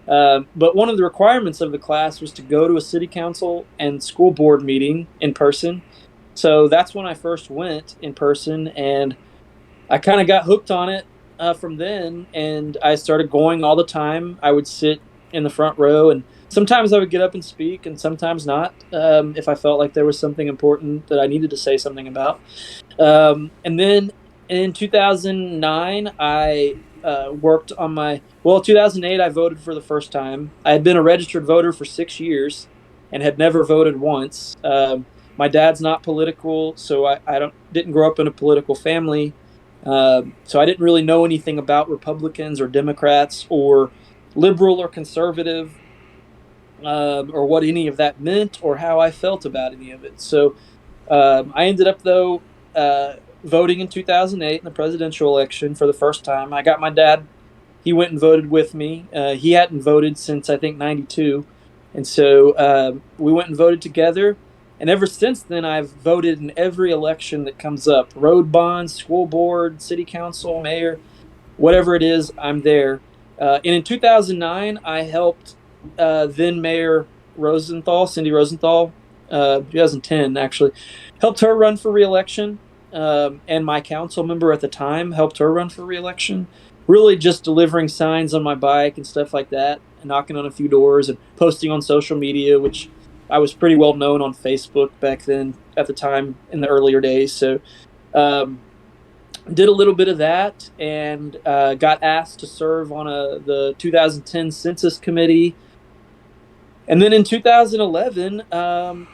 And but one of the requirements of the class was to go to a city council and school board meeting in person. So that's when I first went in person, and I kind of got hooked on it from then, and I started going all the time. I would sit in the front row, and sometimes I would get up and speak, and sometimes not, if I felt like there was something important that I needed to say something about. And then in 2009, I worked on 2008, I voted for the first time. I had been a registered voter for 6 years and had never voted once. My dad's not political, so I didn't grow up in a political family. So I didn't really know anything about Republicans or Democrats or liberal or conservative, or what any of that meant or how I felt about any of it. So I ended up, though, voting in 2008 in the presidential election for the first time. I got my dad. He went and voted with me. He hadn't voted since, I think, 92. And so we went and voted together. And ever since then, I've voted in every election that comes up. Road bonds, school board, city council, mayor, whatever it is, I'm there. And in 2009, I helped then Mayor Cindy Rosenthal, 2010 actually, helped her run for re-election. And my council member at the time helped her run for re-election. Really just delivering signs on my bike and stuff like that, and knocking on a few doors and posting on social media, which I was pretty well known on Facebook back then at the time in the earlier days. So did a little bit of that, and got asked to serve on the 2010 Census Committee. And then in 2011, an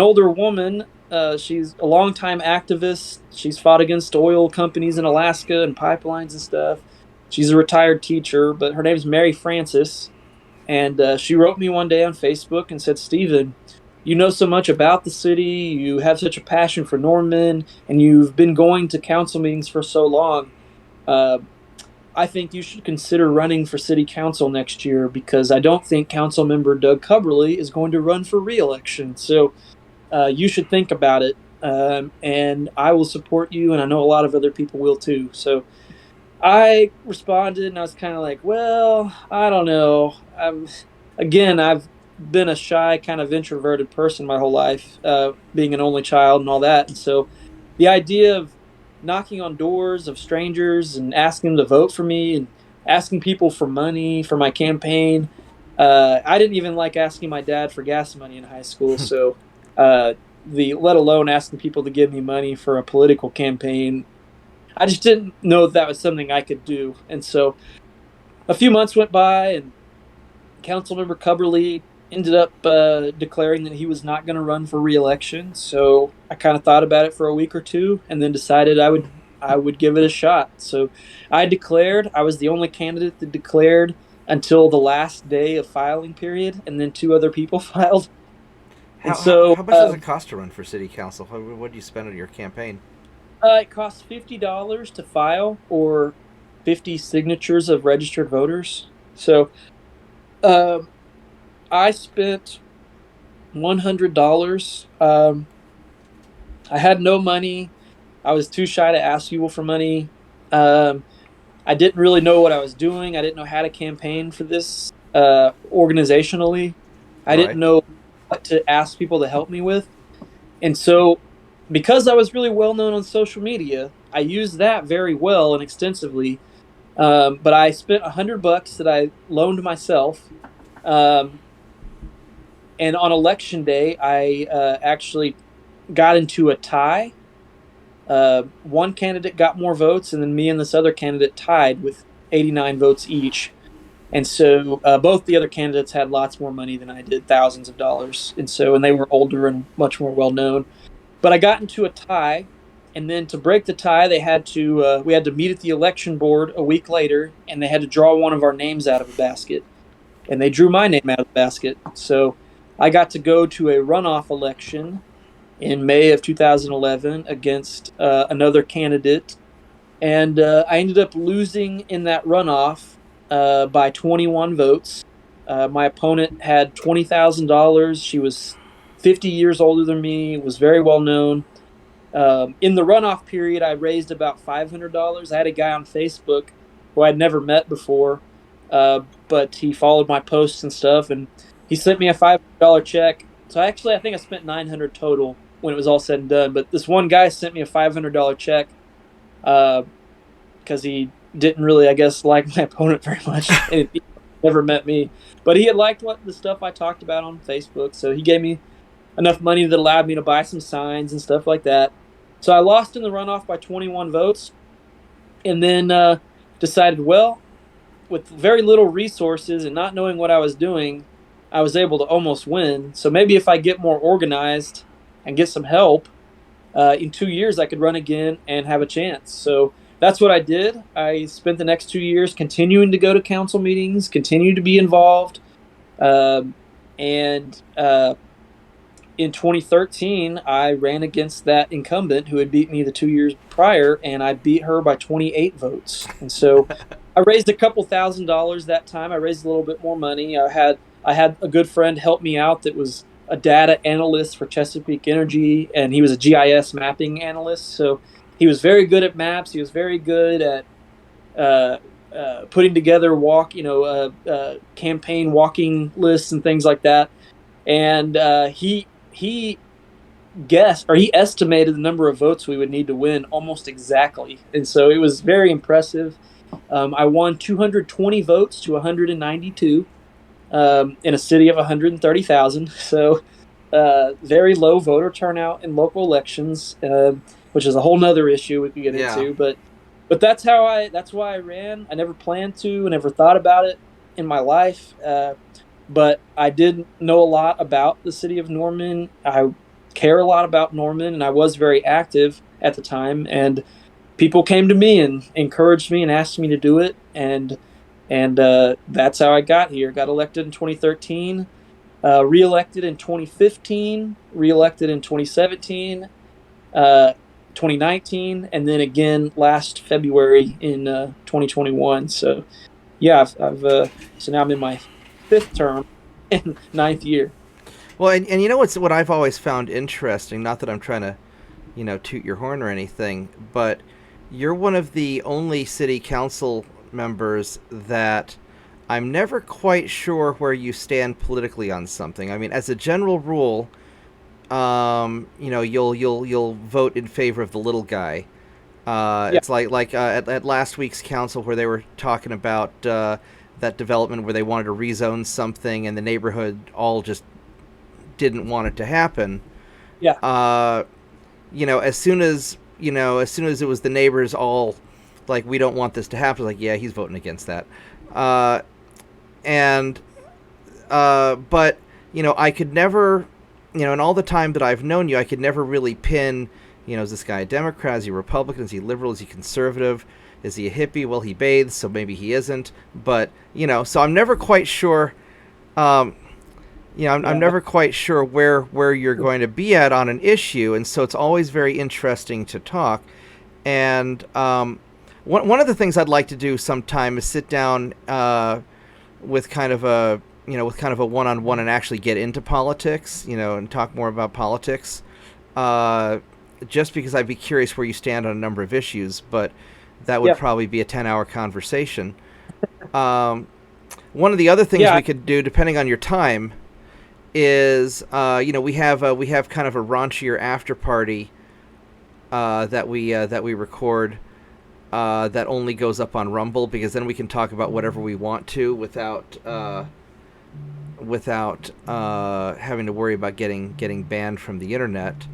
older woman She's a longtime activist. She's fought against oil companies in Alaska and pipelines and stuff. She's a retired teacher, but her name's Mary Francis. And she wrote me one day on Facebook and said, Stephen, you know so much about the city. You have such a passion for Norman, and you've been going to council meetings for so long. Uh, I think you should consider running for city council next year because I don't think council member Doug Cubberley is going to run for re-election. So you should think about it, and I will support you, and I know a lot of other people will too. So I responded, and I was kind of like, well, I don't know. I've been a shy, kind of introverted person my whole life, being an only child and all that. And so the idea of knocking on doors of strangers and asking them to vote for me and asking people for money for my campaign, I didn't even like asking my dad for gas money in high school. So let alone asking people to give me money for a political campaign, I just didn't know that was something I could do. And so a few months went by, and Councilmember Cubberley ended up declaring that he was not going to run for re-election. So I kind of thought about it for a week or two, and then decided I would give it a shot. So I declared. I was the only candidate that declared until the last day of filing period, and then two other people filed. How much does it cost to run for city council? What do you spend on your campaign? It costs $50 to file, or 50 signatures of registered voters. So I spent $100. I had no money. I was too shy to ask people for money. I didn't really know what I was doing. I didn't know how to campaign for this organizationally. I didn't know what to ask people to help me with. And so, because I was really well known on social media, I used that very well and extensively. But I spent $100 that I loaned myself. And on election day, I actually got into a tie. One candidate got more votes, and then me and this other candidate tied with 89 votes each. And so both the other candidates had lots more money than I did, thousands of dollars. And they were older and much more well known. But I got into a tie, and then to break the tie, we had to meet at the election board a week later, and they had to draw one of our names out of a basket, and they drew my name out of the basket. So I got to go to a runoff election in May of 2011 against another candidate, and I ended up losing in that runoff by 21 votes. My opponent had $20,000. She was 50 years older than me, was very well known. In the runoff period, I raised about $500. I had a guy on Facebook who I'd never met before, but he followed my posts and stuff, and he sent me a $500 check. So I think I spent $900 total when it was all said and done. But this one guy sent me a $500 check because he didn't really, I guess, like my opponent very much. And he never met me, but he had liked the stuff I talked about on Facebook, so he gave me enough money that allowed me to buy some signs and stuff like that. So I lost in the runoff by 21 votes, and then decided, well, with very little resources and not knowing what I was doing, I was able to almost win. So maybe if I get more organized and get some help, in 2 years I could run again and have a chance. So that's what I did. I spent the next 2 years continuing to go to council meetings, continue to be involved, and in 2013, I ran against that incumbent who had beat me the 2 years prior, and I beat her by 28 votes. And so I raised a couple $1,000s that time. I raised a little bit more money. I had a good friend help me out that was a data analyst for Chesapeake Energy, and he was a GIS mapping analyst. So he was very good at maps. He was very good at putting together campaign walking lists and things like that. And he estimated the number of votes we would need to win almost exactly. And so it was very impressive. I won 220 votes to 192 in a city of 130,000. So very low voter turnout in local elections, which is a whole nother issue we could get into. But that's why I ran. I never planned to, never thought about it in my life. But I did know a lot about the city of Norman. I care a lot about Norman, and I was very active at the time. And people came to me and encouraged me and asked me to do it, and that's how I got here. Got elected in 2013, reelected in 2015, reelected in 2017, 2019, and then again last February in 2021. So yeah, so now I'm in my 5th term and 9th year. Well, and you know what I've always found interesting, not that I'm trying to, toot your horn or anything, but you're one of the only city council members that I'm never quite sure where you stand politically on something. I mean, as a general rule, you'll vote in favor of the little guy. It's like at last week's council where they were talking about that development where they wanted to rezone something and the neighborhood all just didn't want it to happen. Yeah. As soon as it was the neighbors all like, we don't want this to happen, like, yeah, he's voting against that. But I could never, in all the time that I've known you, I could never really pin, is this guy a Democrat? Is he a Republican? Is he liberal? Is he conservative? Is he a hippie? Well, he bathes, so maybe he isn't. But, so I'm never quite sure, I'm never quite sure where you're going to be at on an issue. And so it's always very interesting to talk. And one of the things I'd like to do sometime is sit down with kind of a one-on-one and actually get into politics, and talk more about politics. Just because I'd be curious where you stand on a number of issues, but that would probably be a 10-hour conversation. One of the other things we could do, depending on your time, is we have kind of a raunchier after party that we record that only goes up on Rumble, because then we can talk about whatever we want to without having to worry about getting banned from the internet.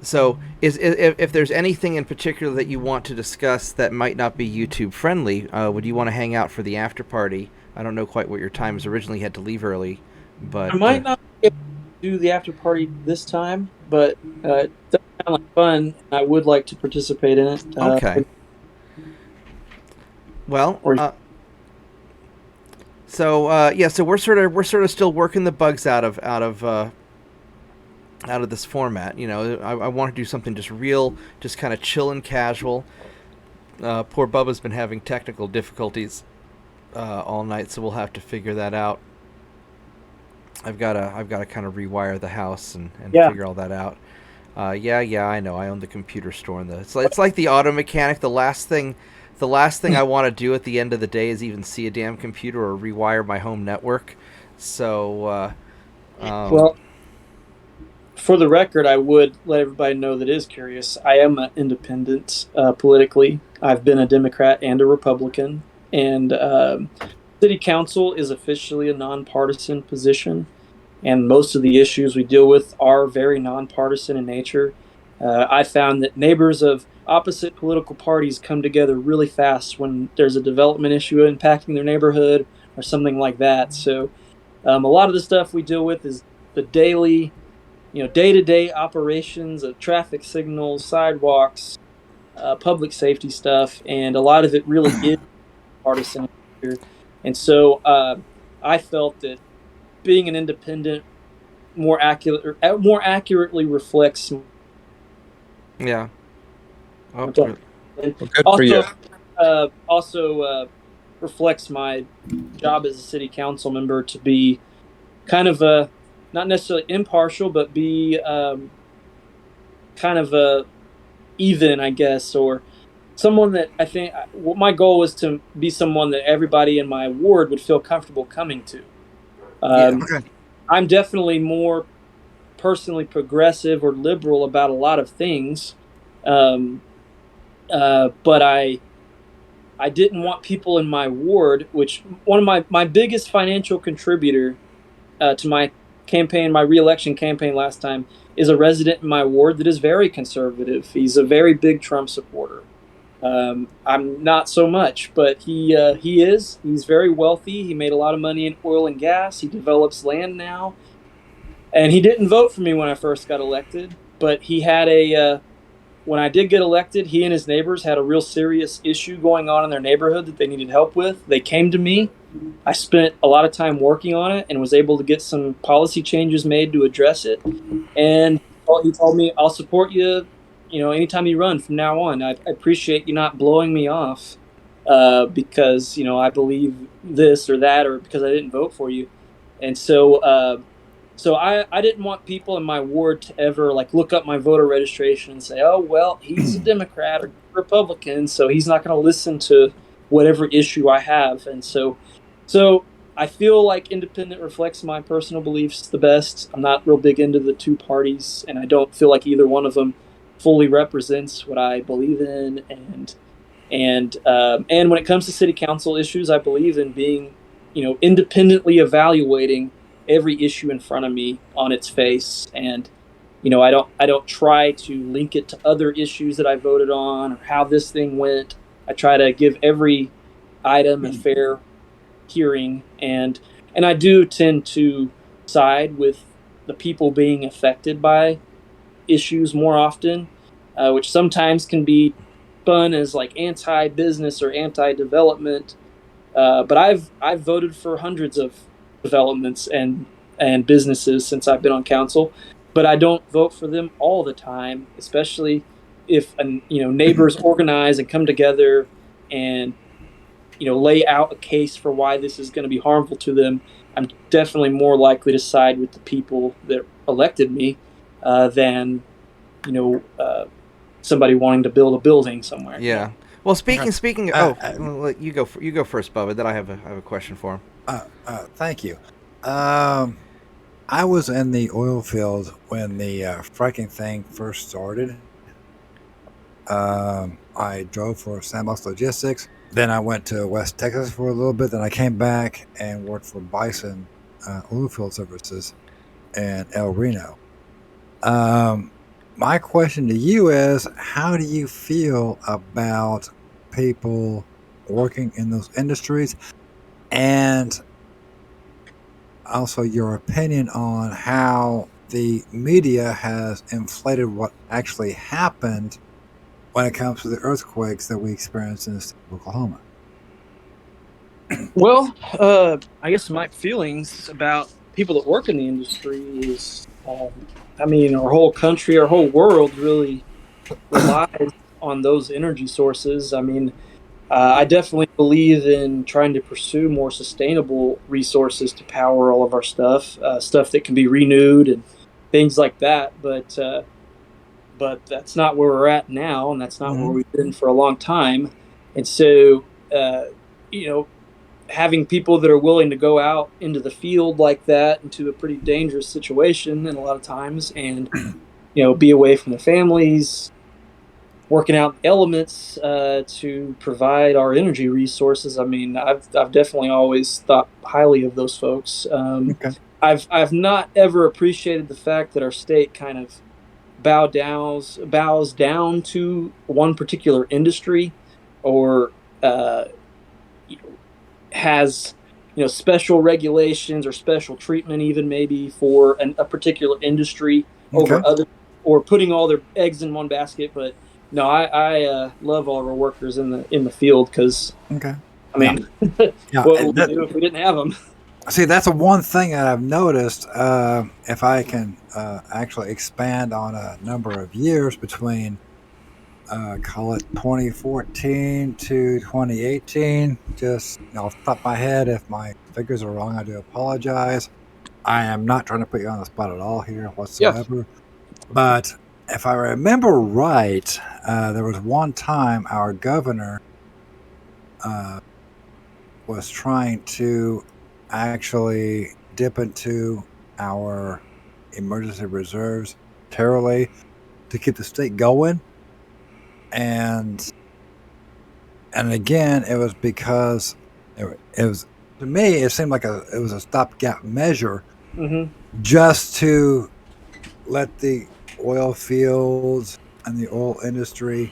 So if there's anything in particular that you want to discuss that might not be YouTube friendly, would you want to hang out for the after party? I don't know quite what your time is. Originally, you had to leave early, but I might not be able to do the after party this time, but it does sound like fun. I would like to participate in it. Okay. Well, so we're sort of still working the bugs out of this format. I want to do something just real, just kind of chill and casual. Poor Bubba's been having technical difficulties all night, so we'll have to figure that out. I've got to kind of rewire the house and figure all that out. I know. I own the computer store, and it's like the auto mechanic. The last thing I want to do at the end of the day is even see a damn computer or rewire my home network. So, well, for the record, I would let everybody know that is curious. I am an independent politically. I've been a Democrat and a Republican, and City Council is officially a nonpartisan position, and most of the issues we deal with are very nonpartisan in nature. I found that neighbors of opposite political parties come together really fast when there's a development issue impacting their neighborhood or something like that. So a lot of the stuff we deal with is the daily, day-to-day operations of traffic signals, sidewalks, public safety stuff, and a lot of it really is partisan. And so I felt that being an independent more accurately reflects. Yeah. Oh, and Well, good for you. Also reflects my job as a city council member to be kind of not necessarily impartial, but be kind of even, I guess, or someone that I think my goal was to be someone that everybody in my ward would feel comfortable coming to. Okay. I'm definitely more personally progressive or liberal about a lot of things, but I didn't want people in my ward, which one of my biggest financial contributor to my campaign, my re-election campaign last time, is a resident in my ward that is very conservative. He's a very big Trump supporter. I'm not so much, but he is. He's very wealthy. He made a lot of money in oil and gas. He develops land now. And he didn't vote for me when I first got elected, but he had when I did get elected, he and his neighbors had a real serious issue going on in their neighborhood that they needed help with. They came to me. I spent a lot of time working on it and was able to get some policy changes made to address it. And he told me, I'll support you, anytime you run from now on. I appreciate you not blowing me off because, I believe this or that, or because I didn't vote for you. And so I didn't want people in my ward to ever look up my voter registration and say, oh, well, he's a Democrat or Republican, so he's not going to listen to whatever issue I have. And so I feel like independent reflects my personal beliefs the best. I'm not real big into the two parties, and I don't feel like either one of them fully represents what I believe in. And when it comes to city council issues, I believe in being, independently evaluating every issue in front of me on its face. And I don't try to link it to other issues that I voted on or how this thing went. I try to give every item a fair hearing, and I do tend to side with the people being affected by issues more often, which sometimes can be spun as anti-business or anti-development. But I've voted for hundreds of developments and businesses since I've been on council, but I don't vote for them all the time, especially if neighbors organize and come together and lay out a case for why this is going to be harmful to them. I'm definitely more likely to side with the people that elected me than somebody wanting to build a building somewhere. Yeah. Well, speaking. You go first, Bubba. Then I have a question for him. Thank you. I was in the oil field when the fracking thing first started. I drove for Sandbox Logistics. Then I went to West Texas for a little bit. Then I came back and worked for Bison Oilfield Services in El Reno. My question to you is, how do you feel about people working in those industries? And also your opinion on how the media has inflated what actually happened when it comes to the earthquakes that we experienced in the state of Oklahoma. Well, I guess my feelings about people that work in the industry is, our whole country, our whole world really relies on those energy sources. I definitely believe in trying to pursue more sustainable resources to power all of our stuff that can be renewed and things like that. But that's not where we're at now, and that's not where we've been for a long time. And so, having people that are willing to go out into the field like that, into a pretty dangerous situation, and a lot of times, and be away from their families, working out elements to provide our energy resources. I've definitely always thought highly of those folks. Okay. I've not ever appreciated the fact that our state kind of bows down to one particular industry, or has special regulations or special treatment, even maybe for a particular industry over other, or putting all their eggs in one basket. But no, I love all of our workers in the field, because what would we do if we didn't have them? See, that's the one thing that I've noticed. If I can actually expand on a number of years between, call it 2014 to 2018, just off the top of my head, if my figures are wrong, I do apologize. I am not trying to put you on the spot at all here whatsoever. Yes. But if I remember right, there was one time our governor was trying to actually dip into our emergency reserves temporarily to keep the state going, and again, it was because it was, to me, it seemed like it was a stopgap measure, just to let the oil fields and the oil industry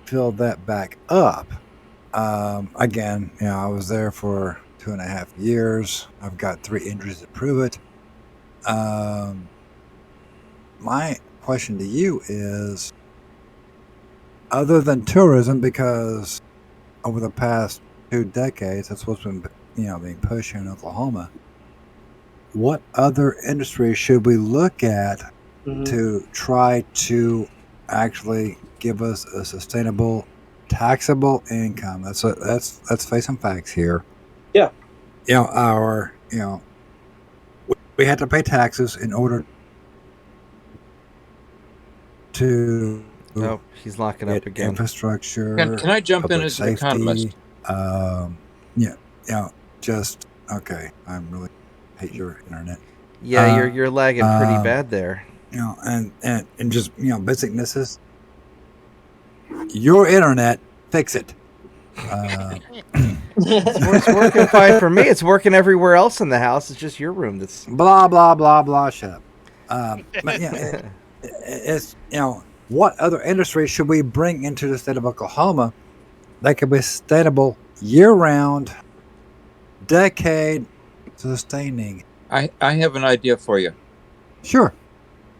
fill that back up. Again, I was there for 2.5 years. I've got 3 injuries to prove it. My question to you is, other than tourism, because over the past 2 decades, that's what's been being pushed here in Oklahoma. What other industry should we look at to try to actually give us a sustainable, taxable income? Let's face some facts here. Yeah. We had to pay taxes in order to Oh, he's locking up again. Infrastructure. Can I jump in public as an economist? Just okay. I really hate your internet. Yeah, you're lagging pretty bad there. And just basic necessities. Your internet, fix it. It's working fine for me. It's working everywhere else in the house. It's just your room that's blah blah blah blah. Shut up. But it's what other industry should we bring into the state of Oklahoma that could be sustainable year round, decade sustaining? I have an idea for you. Sure.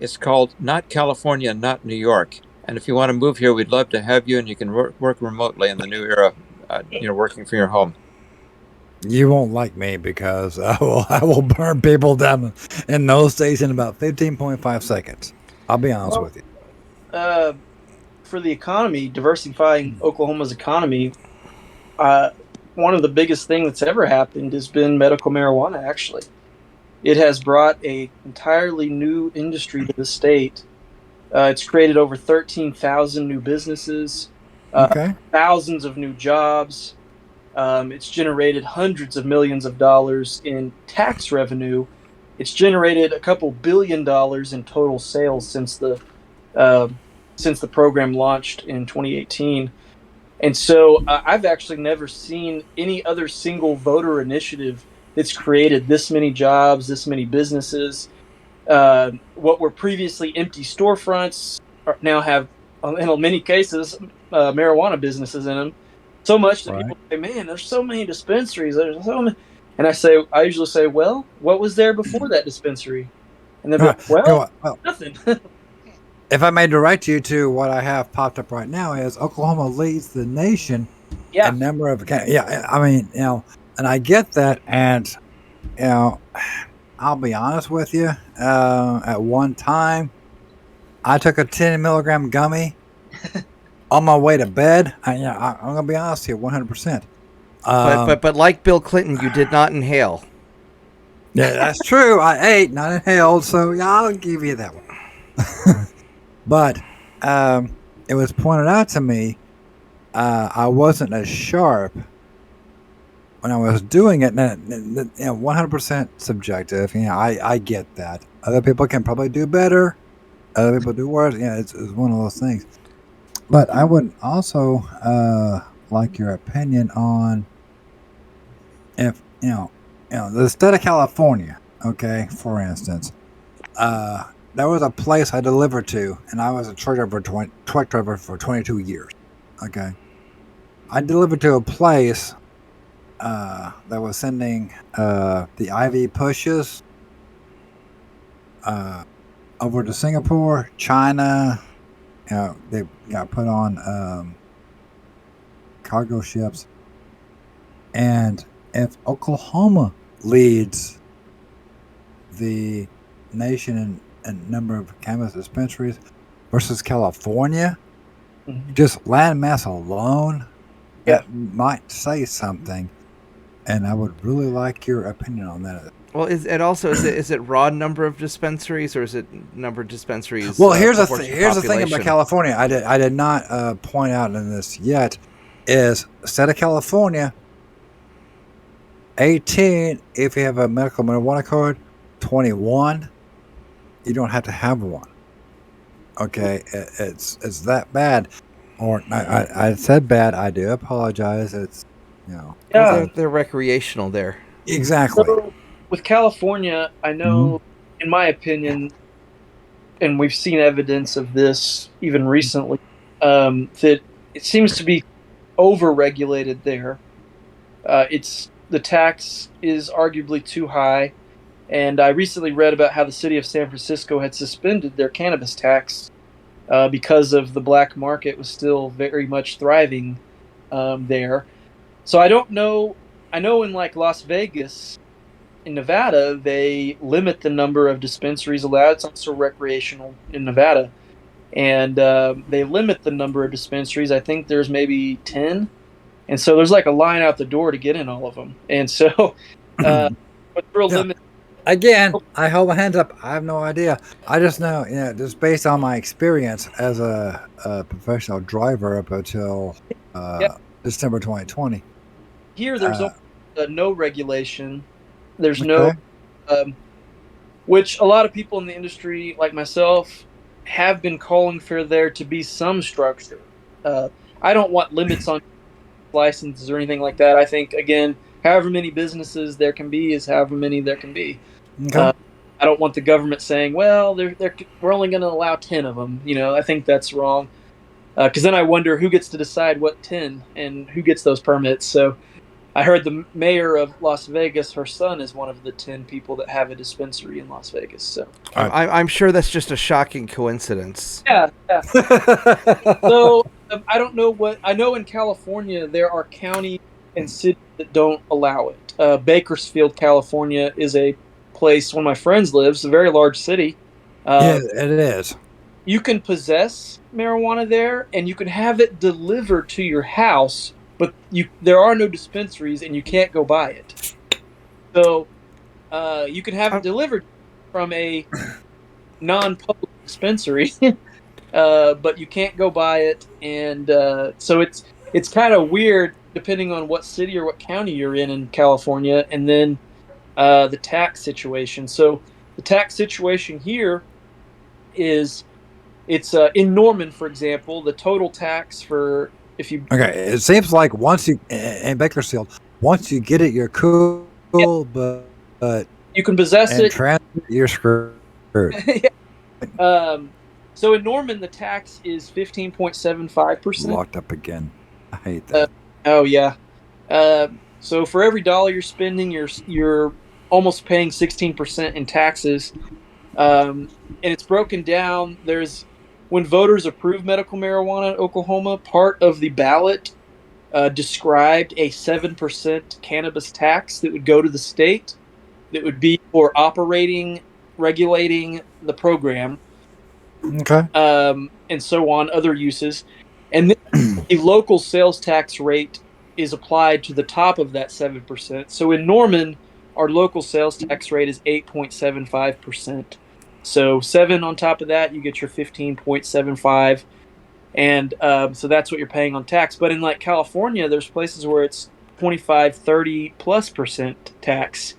It's called Not California, Not New York. And if you want to move here, we'd love to have you, and you can work remotely in the new era, working from your home. You won't like me because I will burn people down in those states in about 15.5 seconds. I'll be honest with you. For the economy, diversifying Oklahoma's economy, one of the biggest things that's ever happened has been medical marijuana, actually. It has brought an entirely new industry to the state. It's created over 13,000 new businesses, thousands of new jobs. It's generated hundreds of millions of dollars in tax revenue. It's generated a couple $2 billion in total sales since the program launched in 2018. And so I've actually never seen any other single voter initiative that's created this many jobs, this many businesses. What were previously empty storefronts now have, in many cases, marijuana businesses in them. So much that people say, "Man, there's so many dispensaries. There's so many." And I usually say, "Well, what was there before that dispensary?" And they're like, "Well, nothing." If I may direct you to what I have popped up right now, is Oklahoma leads the nation in number of and I get that, and I'll be honest with you. At one time, I took a 10 milligram gummy on my way to bed. I'm gonna be honest here, 100%. But like Bill Clinton, you did not inhale. Yeah, that's true. I ate, not inhaled, so I'll give you that one. But it was pointed out to me I wasn't as sharp when I was doing it. 100% subjective. I get that. Other people can probably do better. Other people do worse. It's one of those things. But I would also like your opinion on if the state of California. Okay, for instance, there was a place I delivered to, and I was a truck driver for 22 years. Okay, I delivered to a place that was sending the IV pushes over to Singapore, China. They got put on cargo ships. And if Oklahoma leads the nation in number of cannabis dispensaries versus California, just land mass alone, that might say something. And I would really like your opinion on that. Well, is it raw number of dispensaries, or is it number of dispensaries? Well, here's the thing about California. I did not point out in this yet. Is state of California 18 if you have a medical marijuana card, 21 you don't have to have one. Okay, it's that bad. Or I said bad. I do apologize. It's they're recreational there. Exactly. So, with California, I know, in my opinion, and we've seen evidence of this even recently, that it seems to be over-regulated there. The tax is arguably too high, And I recently read about how the city of San Francisco had suspended their cannabis tax because of the black market was still very much thriving there. So I don't know. I know in like Las Vegas, in Nevada, they limit the number of dispensaries allowed. It's also recreational in Nevada. And they limit the number of dispensaries. I think there's maybe 10. And so there's like a line out the door to get in all of them. And so it's real limited. Again, I hold my hands up. I have no idea. I just know, just based on my experience as a professional driver up until December 2020. Here, there's no regulation. There's no, which a lot of people in the industry, like myself, have been calling for there to be some structure. I don't want limits on licenses or anything like that. I think, again, however many businesses there can be is however many there can be. Okay. I don't want the government saying, well, we're only going to allow 10 of them. I think that's wrong. Because then I wonder who gets to decide what 10 and who gets those permits. So I heard the mayor of Las Vegas, her son is one of the 10 people that have a dispensary in Las Vegas. So I'm sure that's just a shocking coincidence. Yeah. So I don't know I know in California there are counties and cities that don't allow it. Bakersfield, California is a place one of my friends lives, a very large city. Yeah, it is. You can possess marijuana there, and you can have it delivered to your house, but there are no dispensaries, and you can't go buy it. So you can have it delivered from a non-public dispensary, but you can't go buy it, and so it's kind of weird depending on what city or what county you're in California, and then the tax situation. So the tax situation here is it's in Norman, for example, the total tax for it seems like once you in Bakersfield, once you get it, you're cool, but you can possess it. You're screwed. So in Norman, the tax is 15.75%. Locked up again. I hate that. Oh yeah. So for every dollar you're spending, you're almost paying 16% in taxes, and it's broken down. When voters approved medical marijuana in Oklahoma, part of the ballot described a 7% cannabis tax that would go to the state, that would be for regulating the program, okay, and so on, other uses, and then the local sales tax rate is applied to the top of that 7%. So in Norman, our local sales tax rate is 8.75%. So 7 on top of that, you get your 15.75, and so that's what you're paying on tax. But in like California, there's places where it's 25, 30+% tax.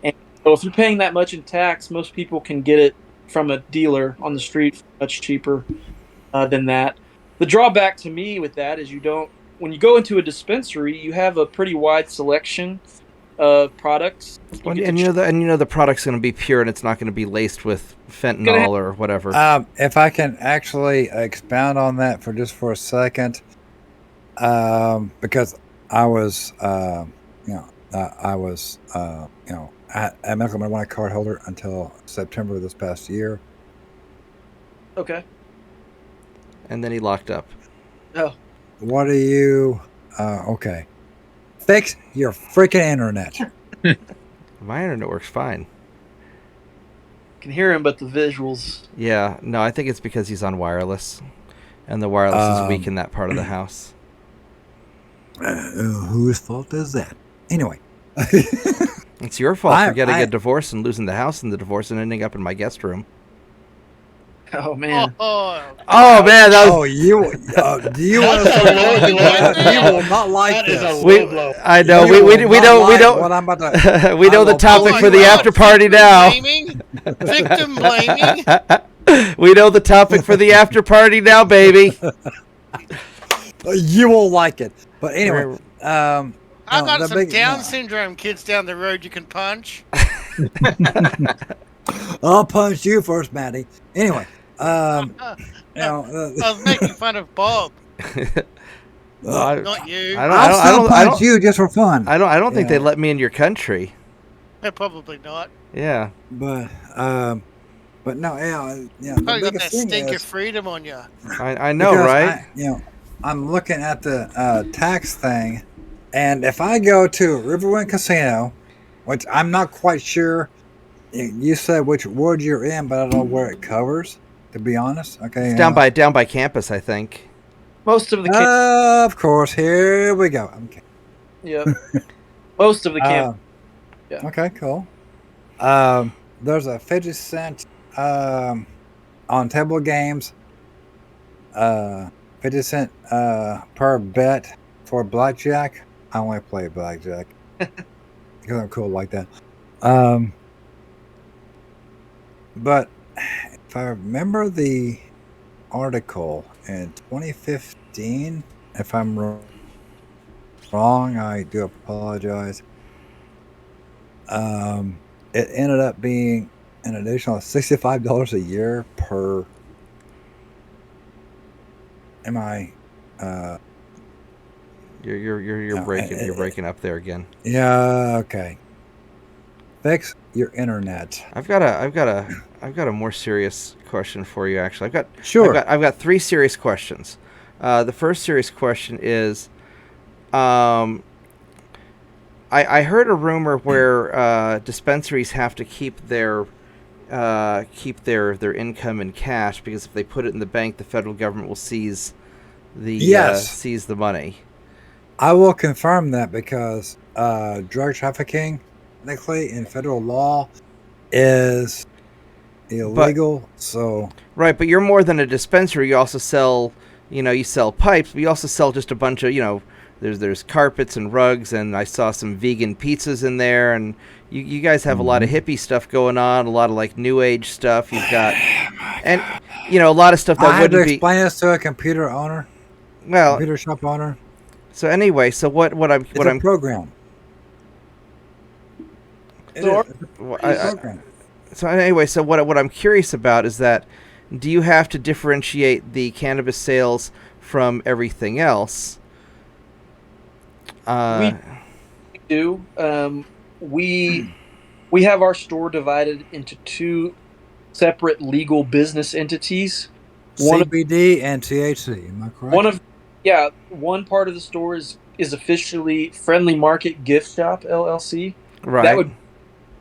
And so if you're paying that much in tax, most people can get it from a dealer on the street much cheaper than that. The drawback to me with that is when you go into a dispensary, you have a pretty wide selection of products. The product's going to be pure, and it's not going to be laced with fentanyl or whatever. If I can actually expound on that for a second, because I was, a medical marijuana card holder until September of this past year. Okay. And then he locked up. Oh. What are you? Okay. Fix your freaking internet. My internet works fine. I can hear him, but the visuals. Yeah, no, I think it's because he's on wireless, and the wireless is weak in that part of the house. Whose fault is that? Anyway. It's your fault for getting a divorce and losing the house and the divorce and ending up in my guest room. Oh man! Oh man! That was... Oh, you want to? You will not like this. I know. We don't. What I'm about to. We know the topic for the after party now. Victim blaming. We know the topic for the after party now, baby. You will like it. But anyway, I've got some Down syndrome kids down the road you can punch. I'll punch you first, Maddie. Anyway, I was making fun of Bob. Not you. I'll punch you just for fun. I don't think they let me in your country. Probably not. Yeah. But no, the Probably got biggest that thing stink of is freedom on you. I know, because right? I'm looking at the tax thing, and if I go to Riverwind Casino, which I'm not quite sure, you said which ward you're in, but I don't know where it covers. To be honest, okay. It's down by campus, I think. Most of the Of course, here we go. Okay. Yep. Most of the camp. Yeah. Okay, cool. There's a 50 cent on table games. 50 cent per bet for blackjack. I only play blackjack because I'm cool like that. But if I remember the article in 2015, if I'm wrong, I do apologize. It ended up being an additional $65 a year per. Am I? You're breaking up there again. Yeah. Okay. Fix your internet. I've got a more serious question for you. Actually, Sure. I've got 3 serious questions. The first serious question is, I heard a rumor where dispensaries have to keep their income in cash, because if they put it in the bank, the federal government will seize the money. I will confirm that because drug trafficking, technically in federal law, is illegal. Right, but you're more than a dispensary. You also sell, you sell pipes, but you also sell just a bunch of, there's carpets and rugs, and I saw some vegan pizzas in there, and you guys have a lot of hippie stuff going on, a lot of like new age stuff. You've got, and a lot of stuff that I had to wouldn't be. explain this to a computer owner. Well, computer shop owner. So anyway, so what I'm program. So anyway, so what I'm curious about is that, do you have to differentiate the cannabis sales from everything else? We do. We have our store divided into 2 separate legal business entities. CBD and THC. Am I correct? One part of the store is officially Friendly Market Gift Shop LLC. Right. That would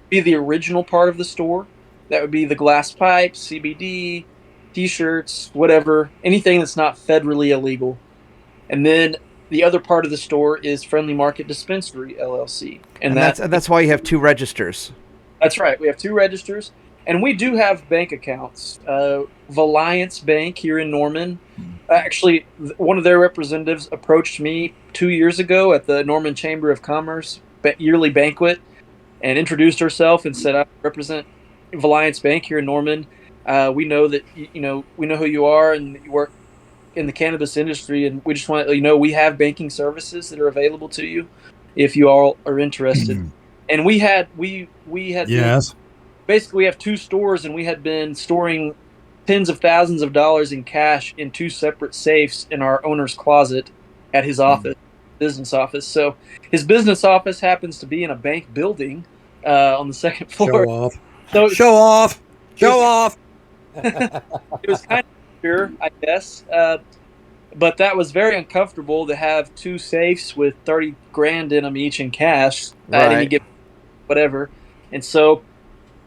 be the original part of the store. That would be the glass pipes, CBD, T-shirts, whatever, anything that's not federally illegal. And then the other part of the store is Friendly Market Dispensary LLC, and that's why you have 2 registers. That's right. We have 2 registers, and we do have bank accounts. Valiance Bank here in Norman. Actually, one of their representatives approached me 2 years ago at the Norman Chamber of Commerce yearly banquet and introduced herself and said, "I represent Valiance Bank here in Norman. We know that we know who you are, and you work in the cannabis industry, and we just want to let you know we have banking services that are available to you if you all are interested." And we had yes. Basically, we have 2 stores, and we had been storing tens of thousands of dollars in cash in 2 separate safes in our owner's closet at his office, business office. So his business office happens to be in a bank building on the 2nd floor. Show off. It was kind of secure, I guess. But that was very uncomfortable to have 2 safes with 30 grand in them each in cash at any given whatever. And so,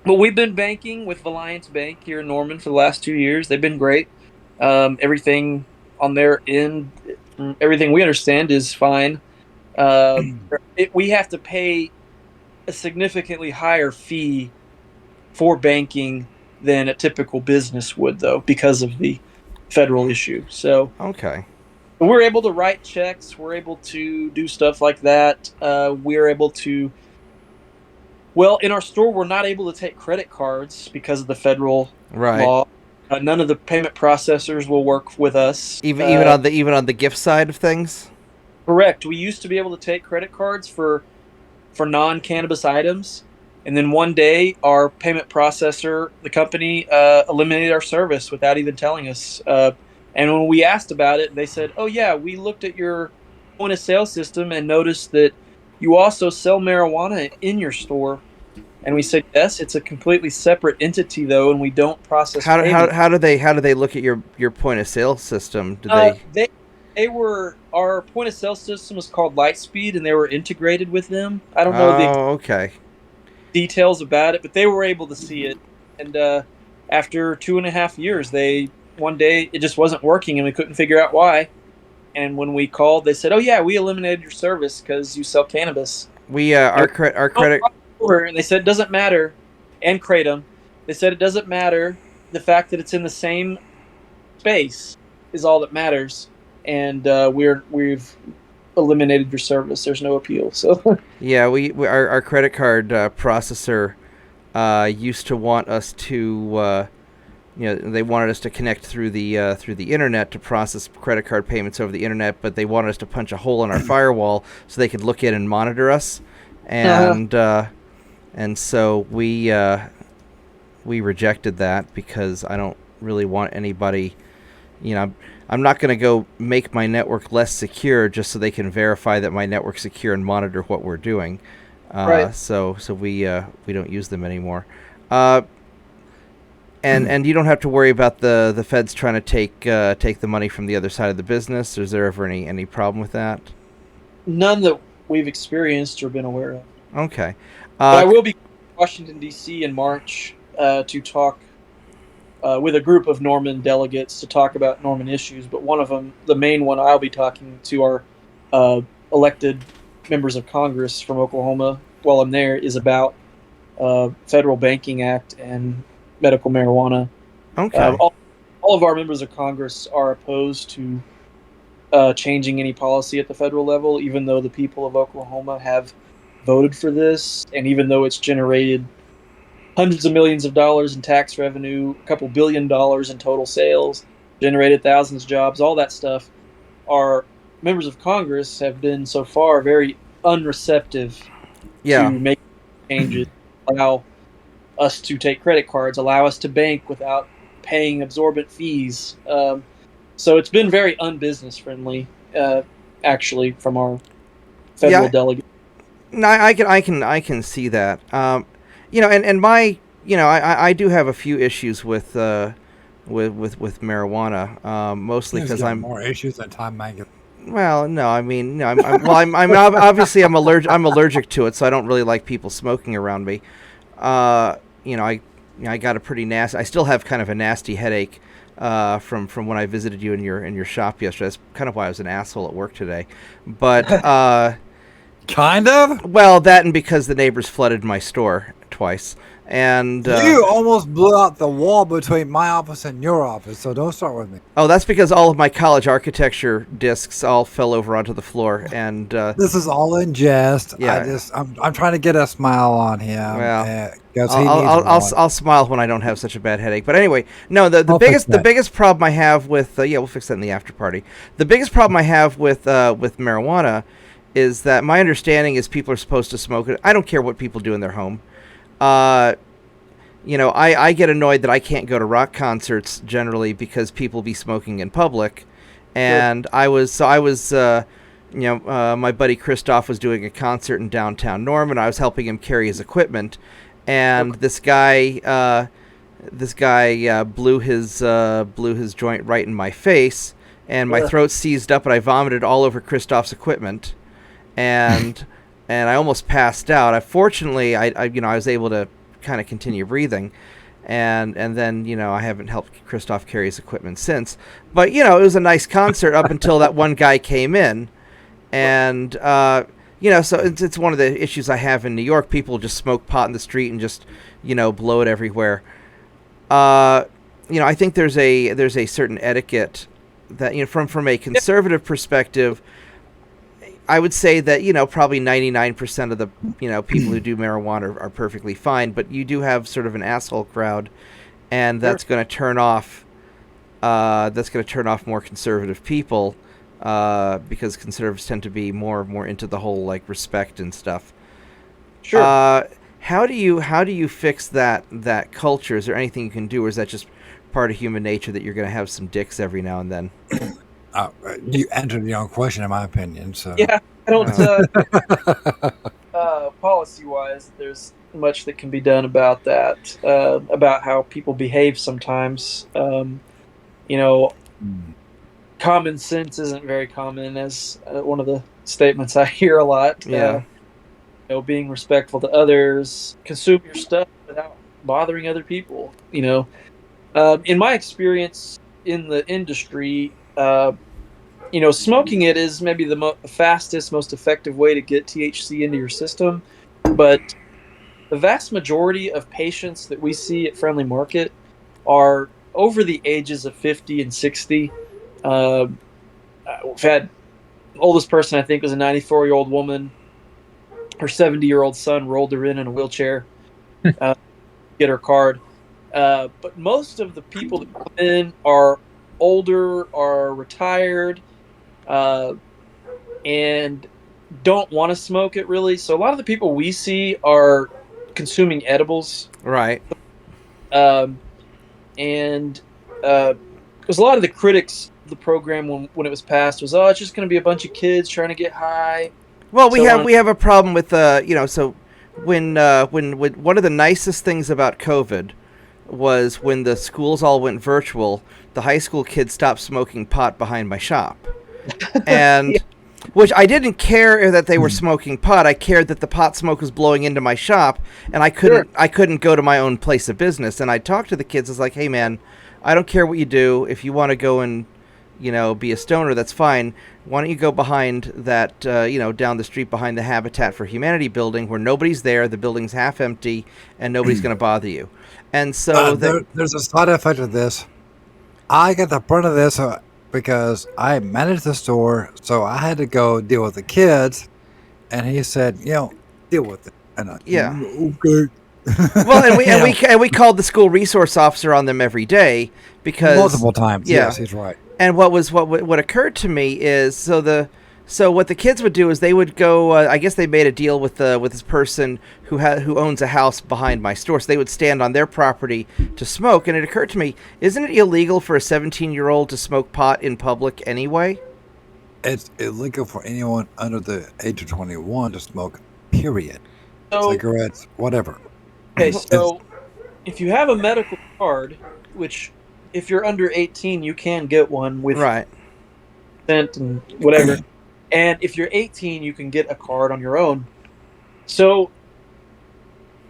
but we've been banking with Valiance Bank here in Norman for the last 2 years. They've been great. Everything on their end, everything we understand is fine. We have to pay a significantly higher fee for banking than a typical business would, though, because of the federal issue. So okay, we're able to write checks. We're able to do stuff like that. We're able to. Well, in our store, we're not able to take credit cards because of the federal law. None of the payment processors will work with us. Even on the gift side of things. Correct. We used to be able to take credit cards for non-cannabis items, and then one day our payment processor, the company, eliminated our service without even telling us. And when we asked about it, they said, "Oh yeah, we looked at your point of sale system and noticed that you also sell marijuana in your store." And we said, yes, it's a completely separate entity, though, and we don't process payments. How do they look at your point of sale system? Do They were, our point of sale system was called Lightspeed, and they were integrated with them. I don't know the Oh, okay. details about it, but they were able to see it. And after 2.5 years, one day it just wasn't working, and we couldn't figure out why. And when we called, they said, "Oh yeah, we eliminated your service because you sell cannabis." We our credit. And they said it doesn't matter, and Kratom. They said it doesn't matter. The fact that it's in the same space is all that matters, and we've eliminated your service. There's no appeal. So yeah, our credit card processor used to want us to. They wanted us to connect through the internet to process credit card payments over the internet, but they wanted us to punch a hole in our firewall so they could look in and monitor us, and so we rejected that because I don't really want anybody. I'm not going to go make my network less secure just so they can verify that my network's secure and monitor what we're doing. Right. So we don't use them anymore. And you don't have to worry about the feds trying to take the money from the other side of the business. Is there ever any problem with that? None that we've experienced or been aware of. Okay. But I will be in Washington, D.C. in March to talk with a group of Norman delegates to talk about Norman issues. But one of them, the main one I'll be talking to, are elected members of Congress from Oklahoma while I'm there, is about Federal Banking Act and medical marijuana. Okay. All of our members of Congress are opposed to changing any policy at the federal level, even though the people of Oklahoma have voted for this, and even though it's generated hundreds of millions of dollars in tax revenue, a couple $1 billion in total sales, generated thousands of jobs, all that stuff. Our members of Congress have been so far very unreceptive to make changes, allow us to take credit cards, allow us to bank without paying exorbitant fees. So it's been very unbusiness friendly, actually, from our federal delegate. No, I can see that. And my, I do have a few issues with marijuana, mostly because I'm more issues than Time Magazine. Well, no, I mean, no, I'm obviously I'm allergic to it, so I don't really like people smoking around me. I got a pretty nasty. I still have kind of a nasty headache from when I visited you in your shop yesterday. That's kind of why I was an asshole at work today. But kind of. Well, that and because the neighbors flooded my store twice, and you almost blew out the wall between my office and your office. So don't start with me. Oh, that's because all of my college architecture discs all fell over onto the floor, and this is all in jest. Yeah. I'm trying to get a smile on him. Well, I'll smile when I don't have such a bad headache. But anyway, no, the biggest problem I have with we'll fix that in the after party. The biggest problem I have with marijuana is that my understanding is people are supposed to smoke it. I don't care what people do in their home. I get annoyed that I can't go to rock concerts generally because people be smoking in public, and sure. My buddy Christoph was doing a concert in downtown Norman. I was helping him carry his equipment, and this guy blew his joint right in my face, and my throat seized up, and I vomited all over Christoph's equipment, and I almost passed out. Fortunately, I was able to kind of continue breathing, and then I haven't helped Christoph carry his equipment since. But it was a nice concert up until that one guy came in, and so it's one of the issues I have in New York. People just smoke pot in the street and just blow it everywhere. I think there's a certain etiquette that from a conservative perspective, I would say that, probably 99% of the, people who do marijuana are perfectly fine, but you do have sort of an asshole crowd, and that's going to turn off more conservative people, because conservatives tend to be more into the whole, like, respect and stuff. Sure. How do you fix that culture? Is there anything you can do, or is that just part of human nature that you're going to have some dicks every now and then? You answered your own question, in my opinion. So yeah, I don't. policy-wise, there's much that can be done about that, about how people behave sometimes. You know, common sense isn't very common, as one of the statements I hear a lot. Yeah. You know, being respectful to others, consume your stuff without bothering other people. You know, in my experience in the industry, you know, smoking it is maybe the fastest, most effective way to get THC into your system. But the vast majority of patients that we see at Friendly Market are over the ages of 50 and 60. We've had the oldest person, I think, was a 94-year-old woman. Her 70-year-old son rolled her in a wheelchair, get her card. But most of the people that come in are older, are retired, and don't want to smoke it really. So a lot of the people we see are consuming edibles. Right. And because a lot of the critics of the program when it was passed was, oh, it's just going to be a bunch of kids trying to get high. Well, we have a problem with you know, so when one of the nicest things about COVID was when the schools all went virtual, the high school kids stopped smoking pot behind my shop. And Yeah. which I didn't care that they were smoking pot. I cared that the pot smoke was blowing into my shop, and I couldn't go to my own place of business. And I talked to the kids. I was like, "Hey, man, I don't care what you do. If you want to go and, you know, be a stoner, that's fine. Why don't you go behind that, you know, down the street behind the Habitat for Humanity building where nobody's there, the building's half empty, and nobody's going to bother you." And so there's a side effect of this. I got the brunt of this because I managed the store, so I had to go deal with the kids, and he said, you know, deal with it. And I, Yeah. Okay. Well, and we called the school resource officer on them every day because multiple times. Yeah. Yes, he's right. And what occurred to me is so what the kids would do is they would go. I guess they made a deal with this person who owns a house behind my store. So they would stand on their property to smoke. And it occurred to me, isn't it illegal for a 17-year-old to smoke pot in public anyway? It's illegal for anyone under the age of 21 to smoke. Period. So, Cigarettes, whatever. okay, so if you have a medical card, which if you're under 18, you can get one with Right. consent and whatever. And if you're 18, you can get a card on your own. So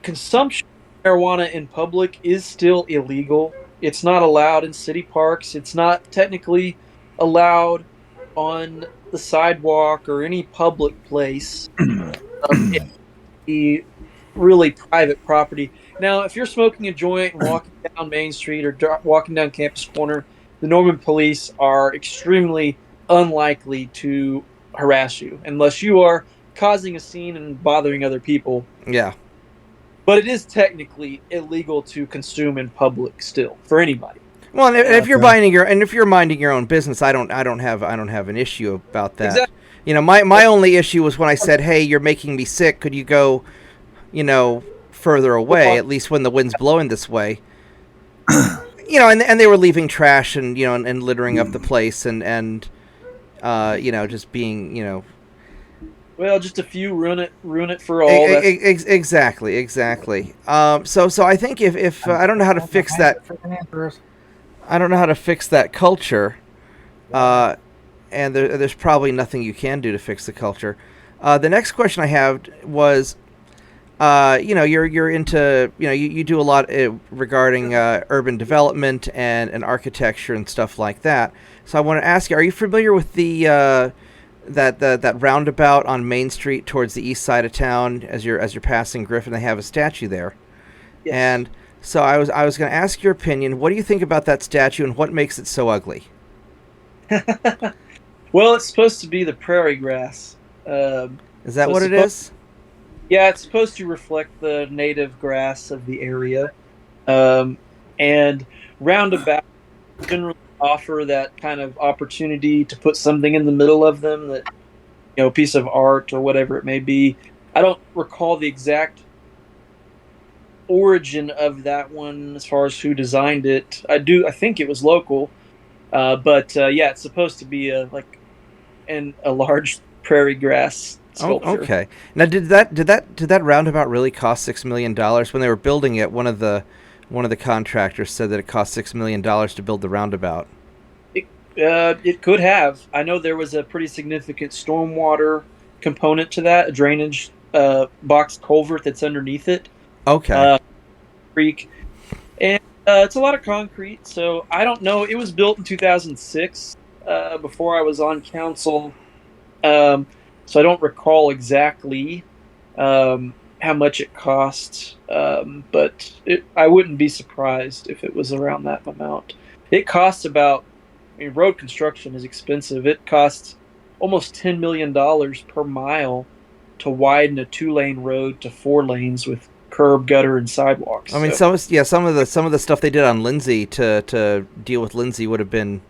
consumption of marijuana in public is still illegal. It's not allowed in city parks. It's not technically allowed on the sidewalk or any public place. It's the really private property. Now, if you're smoking a joint and walking down Main Street or walking down Campus Corner, the Norman police are extremely unlikely to harass you unless you are causing a scene and bothering other people. Yeah. But it is technically illegal to consume in public still for anybody. Well, and if you're minding your own business, I don't have an issue about that. Exactly. You know, my only issue was when I said, "Hey, you're making me sick. Could you go, you know, further away? At least when the wind's blowing this way." You know, and they were leaving trash and, you know, and littering up the place and you know, just being, you know. Well, just a few ruin it for all. Exactly. So I think if I don't know how to fix that. I don't know how to fix that culture, and there's probably nothing you can do to fix the culture. The next question I have was, you know, you're into, you know, you do a lot regarding urban development and architecture and stuff like that. So I want to ask you, are you familiar with the that roundabout on Main Street towards the east side of town as you're passing Griffin? They have a statue there. Yes. And so I was going to ask your opinion. What do you think about that statue and what makes it so ugly? Well, it's supposed to be the prairie grass. Is that what it is? Yeah, it's supposed to reflect the native grass of the area. And roundabouts generally offer that kind of opportunity to put something in the middle of them, that, you know, a piece of art or whatever it may be. I don't recall the exact origin of that one as far as who designed it. I think it was local. But yeah, it's supposed to be a large prairie grass sculpture. Okay. Now, did that roundabout really cost $6 million when they were building it? One of the contractors said that it cost $6 million to build the roundabout. It could have. I know there was a pretty significant stormwater component to that, a drainage box culvert that's underneath it. Okay. Creek. And it's a lot of concrete, so I don't know. It was built in 2006, before I was on council, so I don't recall exactly how much it cost, but I wouldn't be surprised if it was around that amount. It costs about, I mean, road construction is expensive. It costs almost $10 million per mile to widen a 2-lane road to 4 lanes with curb, gutter, and sidewalks. I mean, some of the stuff they did on Lindsay to deal with Lindsay would have been.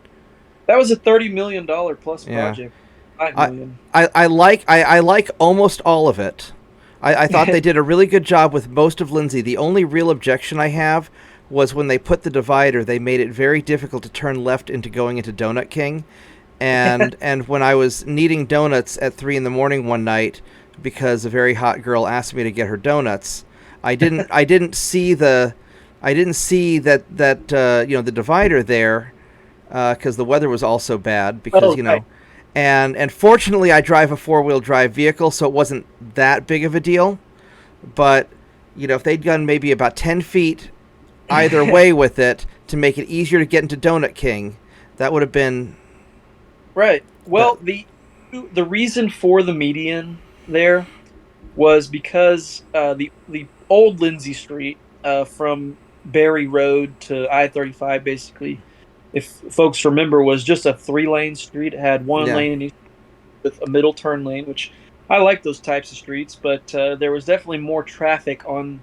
That was a $30 million plus project. $5 million. I like almost all of it. I thought they did a really good job with most of Lindsay. The only real objection I have was when they put the divider, they made it very difficult to turn left into going into Donut King. And when I was needing donuts at 3 a.m. one night because a very hot girl asked me to get her donuts, I didn't see that the divider there because the weather was also bad because Right. and fortunately I drive a 4-wheel drive vehicle, so it wasn't that big of a deal. But if they'd gone maybe about 10 feet either way with it to make it easier to get into Donut King, that would have been right. Well, the reason for the median there was because the old Lindsay Street from Berry Road to I-35, basically, if folks remember, was just a 3-lane street. It had one lane in each with a middle turn lane, which I like those types of streets, but there was definitely more traffic on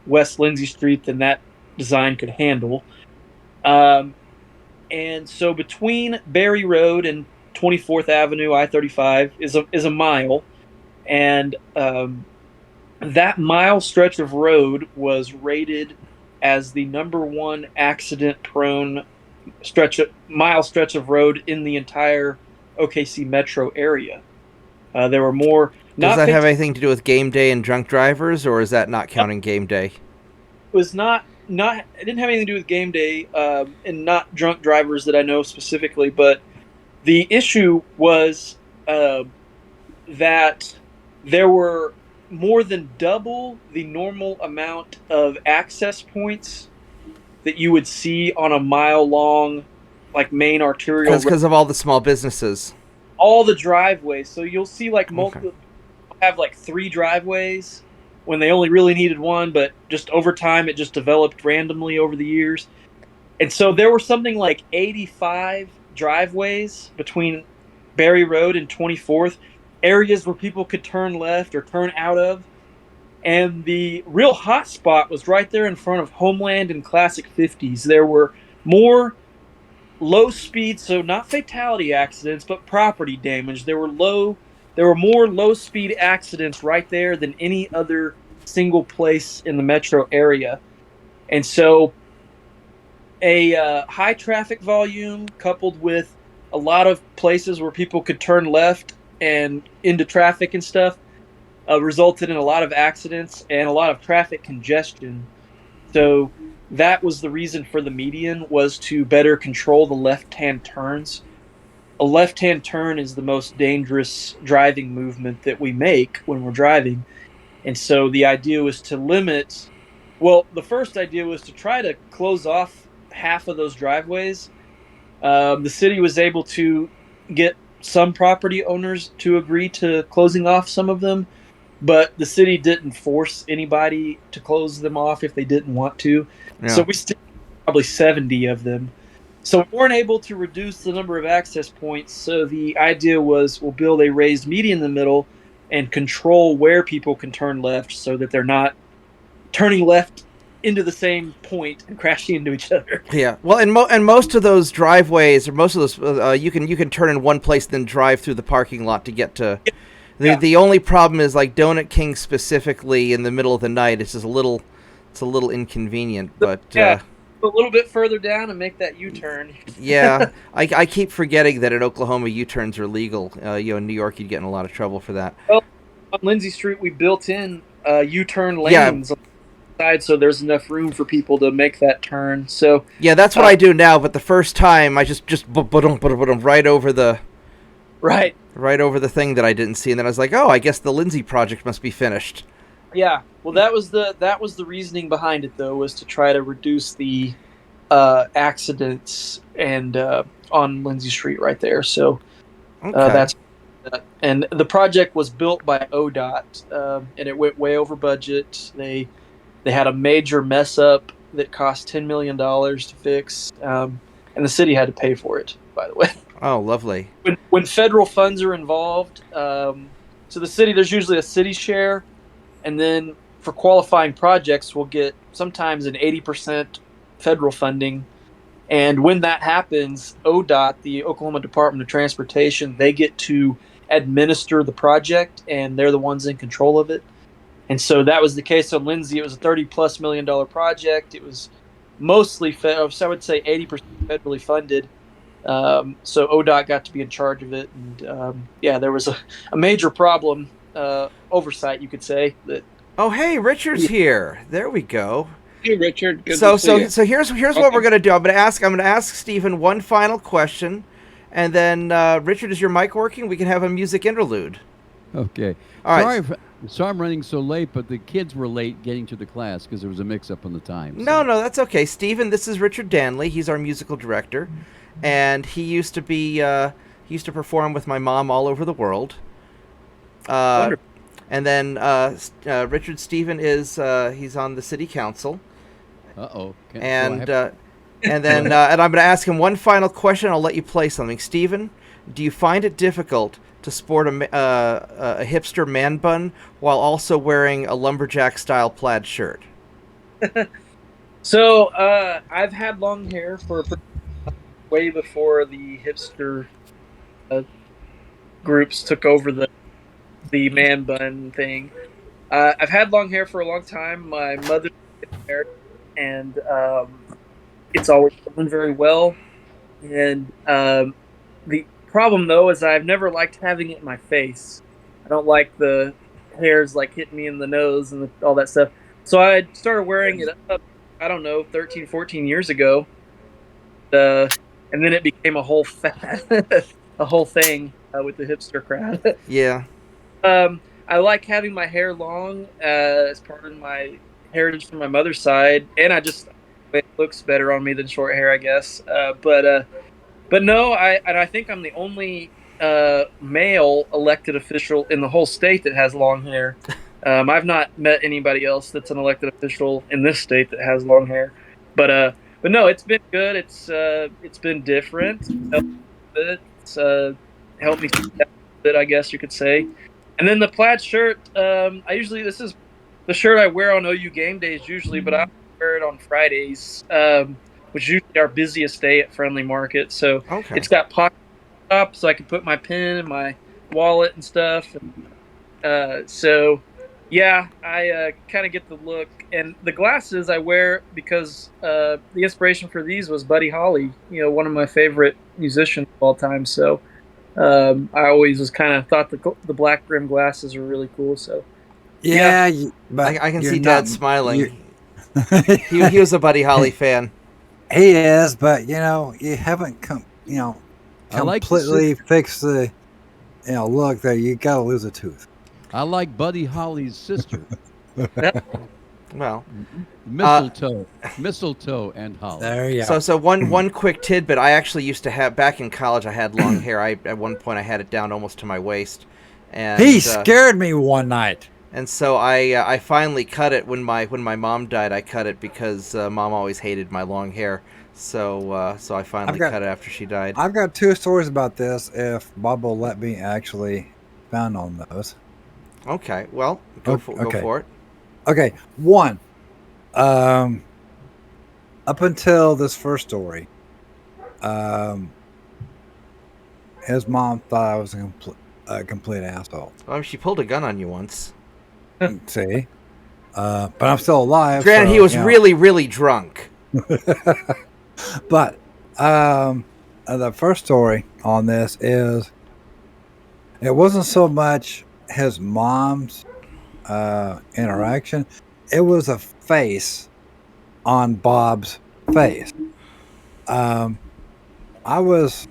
West Lindsay Street than that design could handle. And so between Berry Road and 24th Avenue, I-35 is a mile, and that mile stretch of road was rated as the #1 accident-prone mile stretch of road in the entire OKC metro area. There were more. Does that have anything to do with game day and drunk drivers, or is that not counting game day? It was not. It didn't have anything to do with game day and not drunk drivers that I know specifically. But the issue was that there were more than double the normal amount of access points that you would see on a mile-long, like, main arterial. Because of all the small businesses. All the driveways. So you'll see multiple have 3 driveways when they only really needed 1, but just over time it just developed randomly over the years. And so there were something like 85 driveways between Berry Road and 24th, areas where people could turn left or turn out of. And the real hot spot was right there in front of Homeland and Classic 50s. There were more low speed, so not fatality accidents, but property damage. There were more low speed accidents right there than any other single place in the metro area. And so a high traffic volume coupled with a lot of places where people could turn left and into traffic and stuff resulted in a lot of accidents and a lot of traffic congestion. So that was the reason for the median, was to better control the left-hand turns. A left-hand turn is the most dangerous driving movement that we make when we're driving. And so the idea was to limit, the first idea was to try to close off half of those driveways. The city was able to get some property owners to agree to closing off some of them, but the city didn't force anybody to close them off if they didn't want to. Yeah. So we still had probably 70 of them. So we weren't able to reduce the number of access points. So the idea was we'll build a raised median in the middle and control where people can turn left so that they're not turning left into the same point and crashing into each other. Yeah. Well, and most of those driveways, or most of those, you can turn in one place, then drive through the parking lot to get to. The only problem is Donut King specifically in the middle of the night. It's just a little inconvenient. But a little bit further down and make that U-turn. Yeah, I keep forgetting that in Oklahoma U-turns are legal. In New York you'd get in a lot of trouble for that. Well, on Lindsay Street, we built in U-turn Yeah. lanes on the side, so there's enough room for people to make that turn. So Yeah, that's what I do now. But the first time, I just right over the right. right over the thing that I didn't see, and then I was like, oh, I guess the Lindsay project must be finished. Yeah. Well, that was the reasoning behind it, though, was to try to reduce the accidents and on Lindsay Street right there. So that's. And the project was built by ODOT, and it went way over budget. They had a major mess up that cost $10 million to fix, and the city had to pay for it, by the way. Oh, lovely. When federal funds are involved, so the city, there's usually a city share, and then for qualifying projects, we'll get sometimes an 80% federal funding. And when that happens, ODOT, the Oklahoma Department of Transportation, they get to administer the project, and they're the ones in control of it. And so that was the case on Lindsay. It was a $30+ million project. It was mostly, so I would say 80% federally funded. So ODOT got to be in charge of it. And there was a major problem, oversight, you could say. Oh, hey, Richard's here. There we go. Hey, Richard. Good So to see you. so here's what we're gonna do. I'm gonna ask Stephen one final question, and then Richard, is your mic working? We can have a music interlude. Okay. All right. Sorry I'm running so late, but the kids were late getting to the class because there was a mix-up on the time. No, that's okay. Stephen, this is Richard Danley. He's our musical director, and he used to perform with my mom all over the world. And then Richard Stephen is he's on the city council. Uh-oh. And then and I'm going to ask him one final question. I'll let you play something. Stephen, do you find it difficult to sport a hipster man bun while also wearing a lumberjack-style plaid shirt? So I've had long hair for way before the hipster groups took over the man bun thing. I've had long hair for a long time. My mother hair, and it's always grown very well. And the problem, though, is I've never liked having it in my face. I don't like the hairs like hitting me in the nose and all that stuff. So I started wearing it up, I don't know, 13, 14 years ago. And then it became a whole a whole thing with the hipster crowd. Yeah. I like having my hair long as part of my heritage from my mother's side, and it looks better on me than short hair, I guess. But no, I think I'm the only male elected official in the whole state that has long hair. I've not met anybody else that's an elected official in this state that has long hair. But no, it's been good. It's been different. It's helped me a bit, I guess you could say. And then the plaid shirt, this is the shirt I wear on OU game days usually, but I wear it on Fridays, which is usually our busiest day at Friendly Market. So It's got pockets up, so I can put my pen and my wallet and stuff. So, yeah, I kind of get the look. And the glasses I wear because the inspiration for these was Buddy Holly, one of my favorite musicians of all time. So I always was kind of thought the black rim glasses were really cool. So but I can see Dad smiling. He was a Buddy Holly fan. He is, but you haven't completely fixed the look that you gotta lose a tooth. I like Buddy Holly's sister. Well, mistletoe and holly. There you go. So one quick tidbit. I actually used to have, back in college, I had long hair. At one point I had it down almost to my waist. And he scared me one night. And so I finally cut it when my mom died. I cut it because Mom always hated my long hair. So I finally cut it after she died. I've got two stories about this. If Bob will let me actually found on those. Okay. Well, go for it. Okay. One. Up until this first story, his mom thought I was a complete asshole. Well, she pulled a gun on you once. See? But I'm still alive. Granted, he was really, really drunk. But the first story on this is it wasn't so much his mom's interaction, it was a face on Bob's face. I was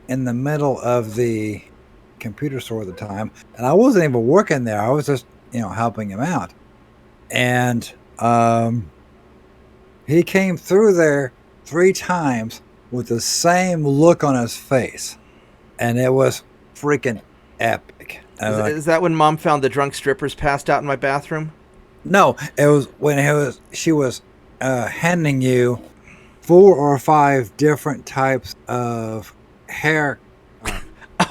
in the middle of the computer store at the time, and I wasn't even working there. I was just, helping him out. And he came through there 3 times with the same look on his face, and it was freaking epic. Is that when Mom found the drunk strippers passed out in my bathroom? No, it was when she was handing you 4 or 5 different types of hair.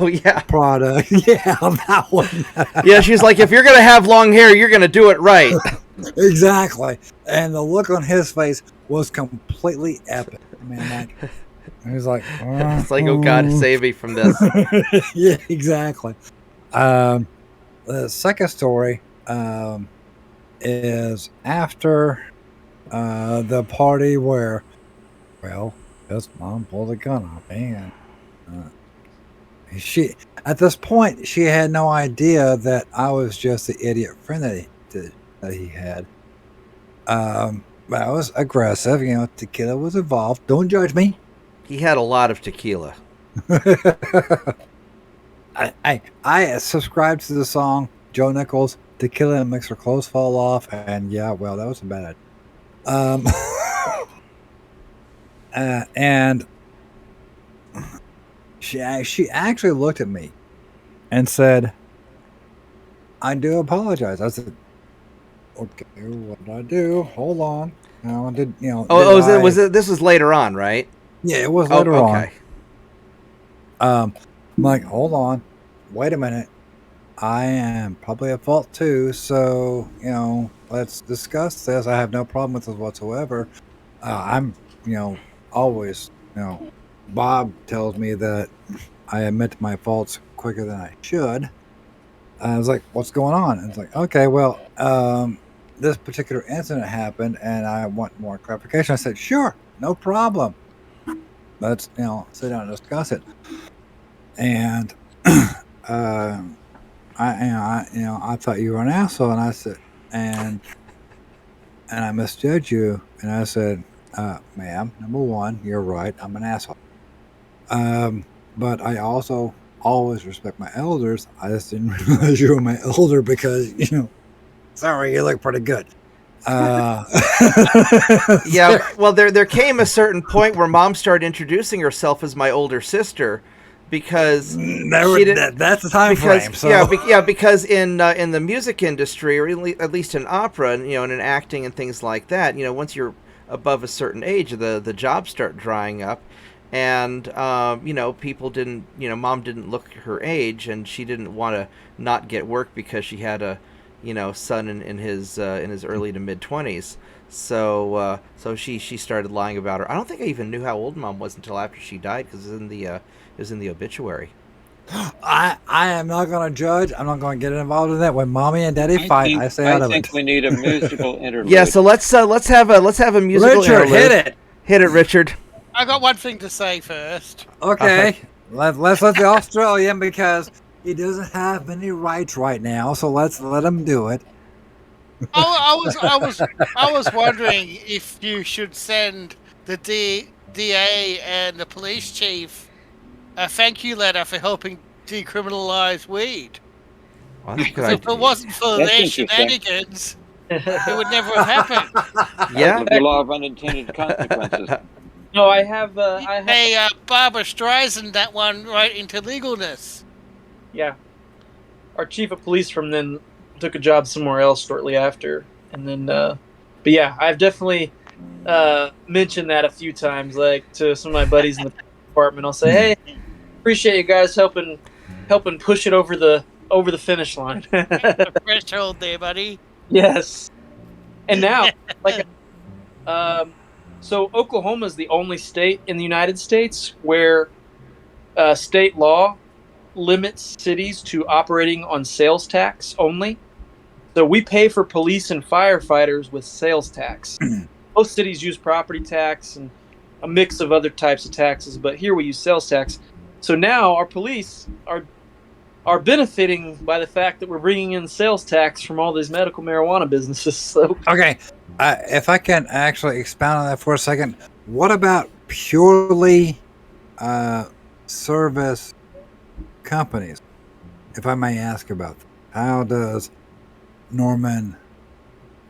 Oh yeah, product. Yeah, that one. Yeah, she's like, if you're gonna have long hair, you're gonna do it right. Exactly. And the look on his face was completely epic. I mean, he was like, it's like, oh God, save me from this. Yeah, exactly. The second story is after the party where, his mom pulled a gun on me, and she, at this point, she had no idea that I was just the idiot friend that he had. But I was aggressive. Tequila was involved. Don't judge me. He had a lot of tequila. I subscribed to the song Joe Nichols, "Tequila makes her clothes fall off," and that was bad. And she actually looked at me and said, "I do apologize." I said, "Okay, what did I do? Hold on." This was later on, right? Yeah, it was later on. Okay. I'm like, hold on, wait a minute. I am probably at fault too, so let's discuss this. I have no problem with this whatsoever. I'm, always, Bob tells me that I admit to my faults quicker than I should. I was like, what's going on? And it's like, okay, well, this particular incident happened and I want more clarification. I said, sure, no problem. Let's, sit down and discuss it. And, I thought you were an asshole. And I said, and I misjudged you. And I said, ma'am, number one, you're right. I'm an asshole. But I also always respect my elders. I just didn't realize you were my elder because, sorry, you look pretty good. Yeah, well, there came a certain point where Mom started introducing herself as my older sister because that's the time frame. So. Because in the music industry, or at least in opera, and in acting and things like that, once you're above a certain age, the jobs start drying up. And, people didn't, Mom didn't look her age, and she didn't want to not get work because she had a, son in his early to mid 20s. So she started lying about her. I don't think I even knew how old Mom was until after she died, because it was in the obituary. I am not going to judge. I'm not going to get involved in that. When Mommy and Daddy fight, I stay out of it. I think we need a musical interlude. Yeah, so let's have a musical Richard, interlude. Hit it, Richard. I got one thing to say first. Okay, let's let the Australian, because he doesn't have any rights right now, so let's let him do it. I was wondering if you should send the DA and the police chief a thank you letter for helping decriminalize weed. Well, because if it wasn't for their shenanigans, it would never have happened. Yeah, the law of unintended consequences. No, I have. Hey, Barbara Streisand that one right into legalness. Yeah, our chief of police from then took a job somewhere else shortly after, and then. But yeah, I've definitely mentioned that a few times, like to some of my buddies in the department. I'll say, "Hey, appreciate you guys helping push it over the finish line." The threshold there, buddy. Yes, and now so Oklahoma is the only state in the United States where state law limits cities to operating on sales tax only. So we pay for police and firefighters with sales tax. Most cities use property tax and a mix of other types of taxes, but here we use sales tax. So now our police are are benefiting by the fact that we're bringing in sales tax from all these medical marijuana businesses. So Okay, if I can actually expound on that for a second, what about purely service companies, if I may ask about that? How does Norman,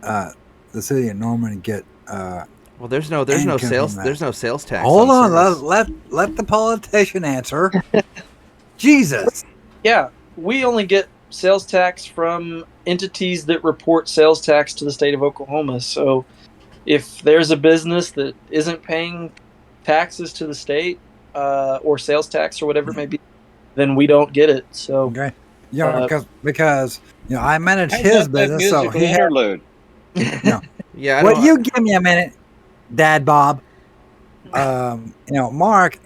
the city of Norman, get Well, there's no income sales from that? there's no sales tax. Hold on, service. let the politician answer. Jesus. yeah, we only get sales tax from entities that report sales tax to the state of Oklahoma. So if there's a business that isn't paying taxes to the state or sales tax or whatever it may be, then we don't get it. So Okay. Because I manage How's his that business, so musical he had, interlude? Yeah, I Well, don't- you give me a minute, Dad Bob. Mark,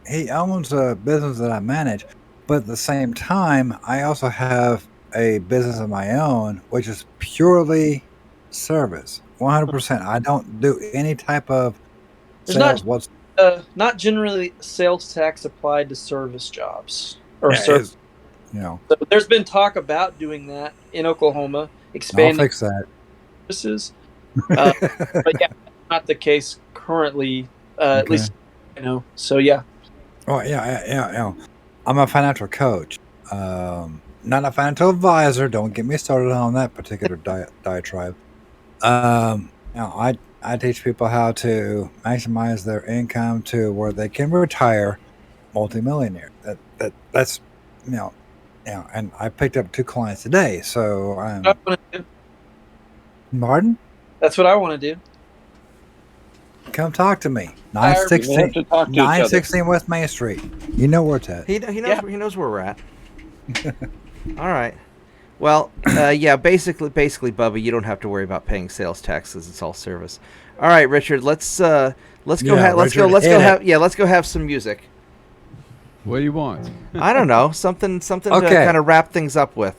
he owns a business that I manage, but at the same time, I also have a business of my own, which is purely service, 100%. I don't do any type of There's sales whatsoever. not generally sales tax applied to service jobs or Yeah, service. it's, So there's been talk about doing that in Oklahoma, I'll expanding fix that. services. But yeah, that's not the case currently, at Okay. least So yeah, Oh yeah. I'm a financial coach, not a financial advisor. Don't get me started on that particular diatribe. I teach people how to maximize their income to where they can retire multimillionaire. That's and I picked up 2 clients today. So that's what I want to do. Martin, That's what I want to do. come talk to me. We have 916 to talk to each other. 916 West Main Street. You know where it's at. he knows Yeah. he knows where we're at. All right. Well, yeah, basically, Bubba, you don't have to worry about paying sales taxes. It's all service. All right, Richard, let's go Yeah, let's Richard, hit it. let's go have some music. What do you want? I don't know, something to Okay. kind of wrap things up with.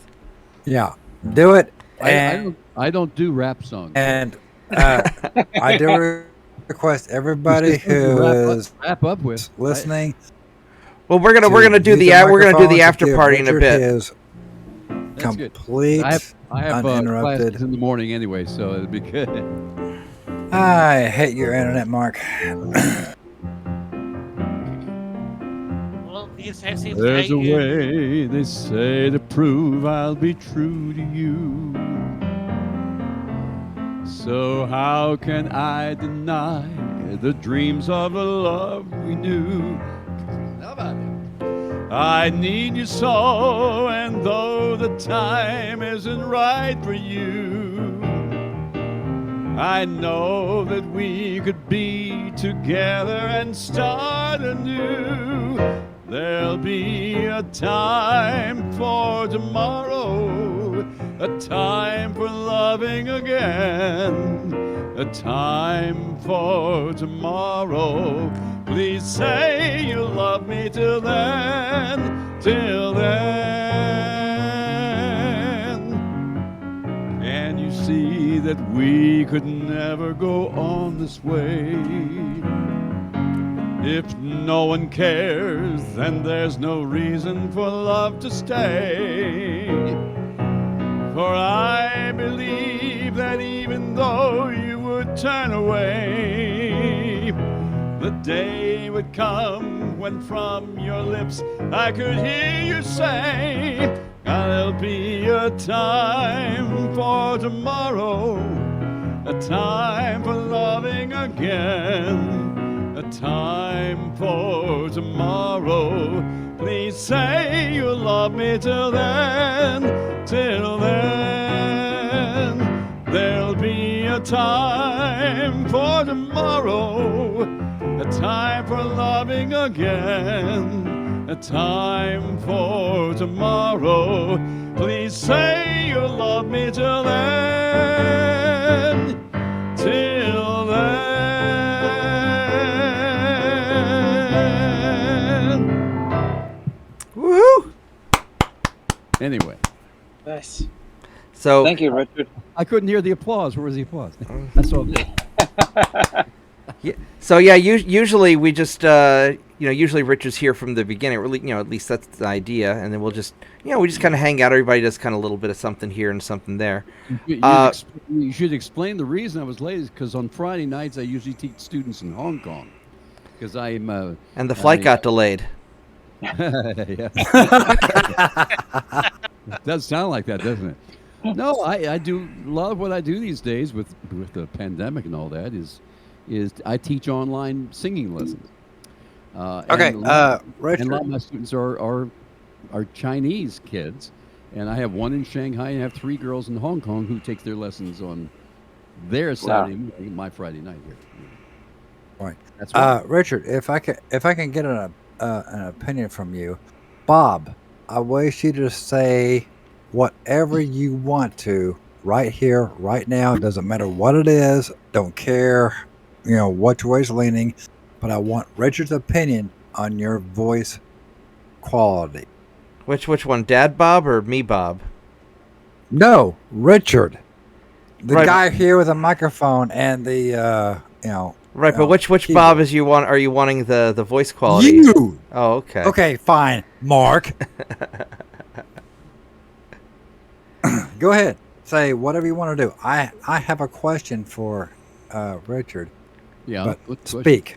Yeah, do it. I don't do rap songs. And I do request everybody who is wrap up with listening. Well, we're gonna do use the microphone to after give party in a Richard bit. his That's good. complete, I have uninterrupted. classes in the morning anyway, so it'll be good. I hate your internet, Mark. Well, you say seems to There's hate a you. way, they say, to prove I'll be true to you. So how can I deny the dreams of the love we knew? How about it? I need you so, and though the time isn't right for you, I know that we could be together and start anew. There'll be a time for tomorrow, a time for loving again, a time for tomorrow. Please say you love me till then, till then. And you see that we could never go on this way. If no one cares, then there's no reason for love to stay. For I believe that even though you would turn away, the day would come when from your lips I could hear you say, there'll be a time for tomorrow, a time for loving again, a time for tomorrow. Please say you'll love me till then, till then. There'll be a time for tomorrow, a time for loving again, a time for tomorrow. Please say you'll love me till then, till then. Woohoo! Anyway, nice. So Thank you, Richard. I couldn't hear the applause. Where was the applause? That's all. Yeah. So yeah, usually we just usually Richard's here from the beginning. Really, at least that's the idea, and then we'll just we just kind of hang out. Everybody does kind of a little bit of something here and something there. You should explain the reason I was late is because on Friday nights I usually teach students in Hong Kong because I'm and the flight got delayed. Yeah. It does sound like that, doesn't it? No, I do a lot of what I do these days with the pandemic and all that is I teach online singing lessons. Okay, and a Richard. lot of my students are Chinese kids, and I have one in Shanghai and I have 3 girls in Hong Kong who take their lessons on their Saturday morning, my Friday night here. Right. That's right. Richard, if I can get an opinion from you, Bob, I wish you to say whatever you want to right here, right now. It doesn't matter what it is. Don't care, what your way's leaning. But I want Richard's opinion on your voice quality. Which one, Dad Bob or me Bob? No, Richard, the Right. guy here with a microphone and the Right, but which keyboard. Bob is you want? Are you wanting the voice quality? You. Oh, okay. Okay, fine, Mark. Go ahead. Say whatever you want to do. I have a question for Richard. Yeah. But what's the speak.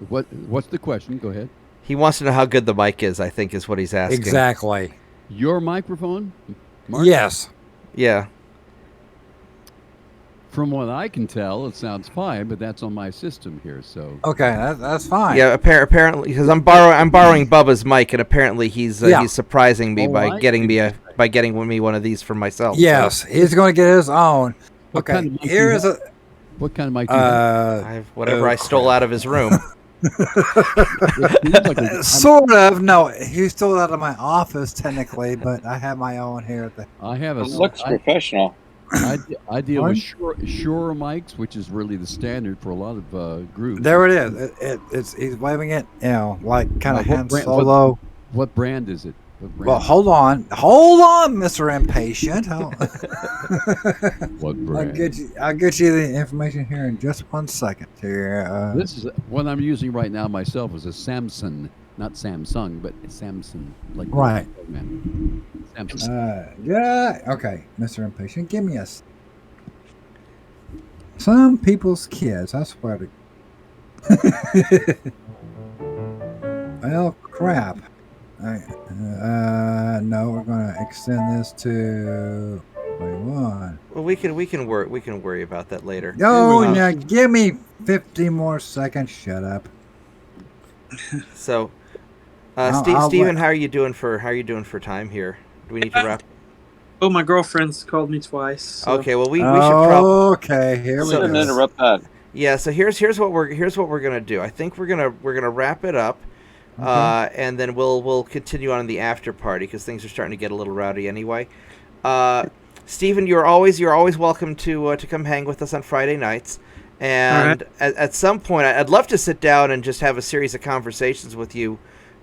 question? What's the question? Go ahead. He wants to know how good the mic is. I think is what he's asking. Exactly. Your microphone, Mark? Yes. Yeah. From what I can tell, it sounds fine, but that's on my system here. So Okay, that's fine. Yeah. Apparently, because I'm borrowing Bubba's mic, and apparently he's surprising me by getting me one of these for myself. Yes, he's going to get his own. What Okay, kind of mic here do you is have? a. What kind of mic do you have? I have whatever I stole out of his room. It seems like Sort of. No, he stole it out of my office technically, but I have my own here at the. I have a. It looks professional. I deal with Shure mics, which is really the standard for a lot of groups. There it is. It's he's waving it, like kind of What hand brand- solo. What brand is it? What brand? Well, hold on, Mr. Impatient. What brand? I'll get you the information here in just 1 second. Here, This is what I'm using right now myself is a Samsung, not Samsung, but Samsung. Like Right. Man. Samsung. yeah. Okay, Mr. Impatient, give me some people's kids. I swear to. Well, crap. No, we're gonna extend this to 21. Well, we can worry about that later. No, now give me 50 more seconds. Shut up. So, I'll Steven, wait. how are you doing for time here? Do we need to wrap? Oh, my girlfriend's called me twice. So. Okay, well we should probably. Okay, here we Shouldn't go. interrupt that. Yeah, so here's what we're gonna do. I think we're gonna wrap it up, and then we'll continue on in the after party because things are starting to get a little rowdy anyway. Stephen, you're always welcome to come hang with us on Friday nights, and at some point I'd love to sit down and just have a series of conversations with you,